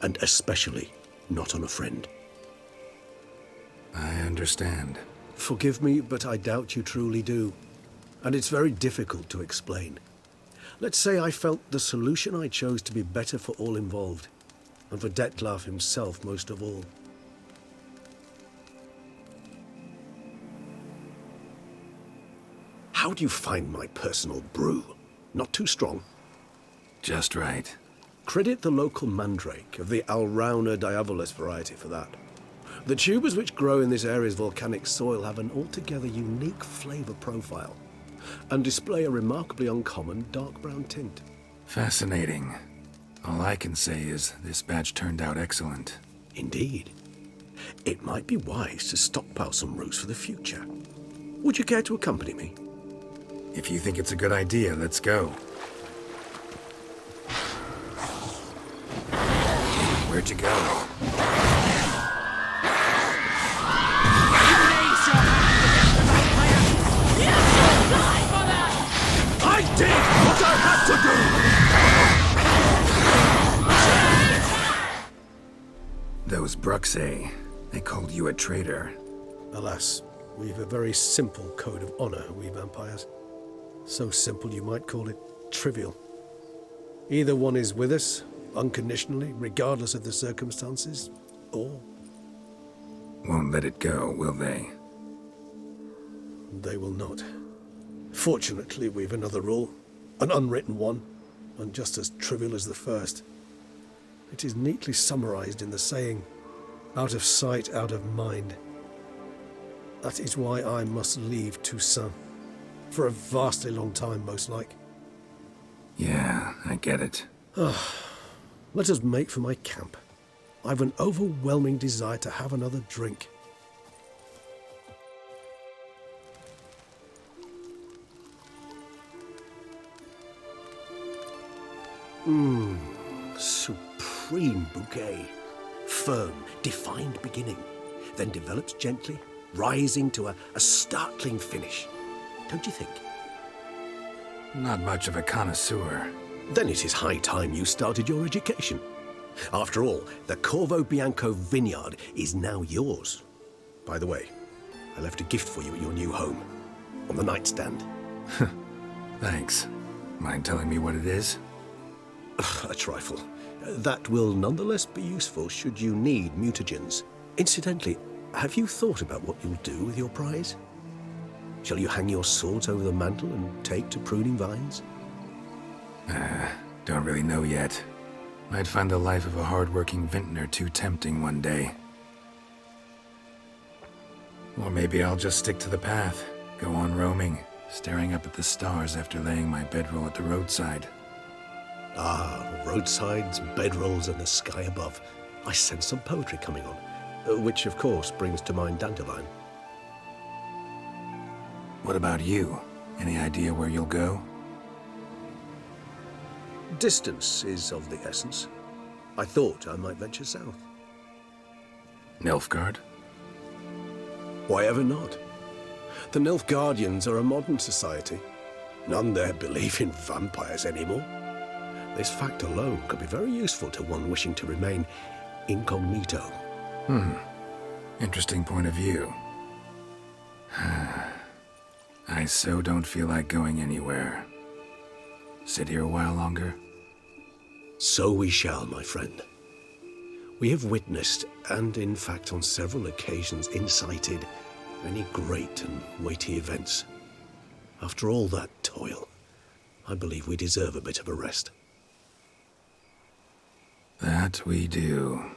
and especially not on a friend. I understand. Forgive me, but I doubt you truly do. And it's very difficult to explain. Let's say I felt the solution I chose to be better for all involved, and for Detlaff himself most of all. How do you find my personal brew? Not too strong? Just right. Credit the local mandrake of the Alrauna diabolus variety for that. The tubers which grow in this area's volcanic soil have an altogether unique flavour profile, and display a remarkably uncommon dark brown tint. Fascinating. All I can say is this batch turned out excellent. Indeed. It might be wise to stockpile some roots for the future. Would you care to accompany me? If you think it's a good idea, let's go. Where'd you go? I did what I had to do! Those Bruxay, they called you a traitor. Alas, we've a very simple code of honor, we vampires. So simple you might call it trivial. Either one is with us, unconditionally, regardless of the circumstances, or... Won't let it go, will they? They will not. Fortunately, we've another rule, an unwritten one, and just as trivial as the first. It is neatly summarized in the saying, out of sight, out of mind. That is why I must leave Toussaint. For a vastly long time, most like. Yeah, I get it. Let us make for my camp. I've an overwhelming desire to have another drink. Supreme bouquet. Firm, defined beginning, then develops gently, rising to a startling finish. Don't you think? Not much of a connoisseur. Then it is high time you started your education. After all, the Corvo Bianco vineyard is now yours. By the way, I left a gift for you at your new home, on the nightstand. Thanks. Mind telling me what it is? A trifle. That will nonetheless be useful should you need mutagens. Incidentally, have you thought about what you'll do with your prize? Shall you hang your swords over the mantle and take to pruning vines? Don't really know yet. Might find the life of a hard-working vintner too tempting one day. Or maybe I'll just stick to the path, go on roaming, staring up at the stars after laying my bedroll at the roadside. Ah, roadsides, bedrolls, and the sky above. I sense some poetry coming on, which of course brings to mind Dandelion. What about you? Any idea where you'll go? Distance is of the essence. I thought I might venture south. Nilfgaard? Why ever not? The Nilfgaardians are a modern society. None there believe in vampires anymore. This fact alone could be very useful to one wishing to remain incognito. Interesting point of view. I so don't feel like going anywhere. Sit here a while longer? So we shall, my friend. We have witnessed, and in fact on several occasions incited, many great and weighty events. After all that toil, I believe we deserve a bit of a rest. That we do.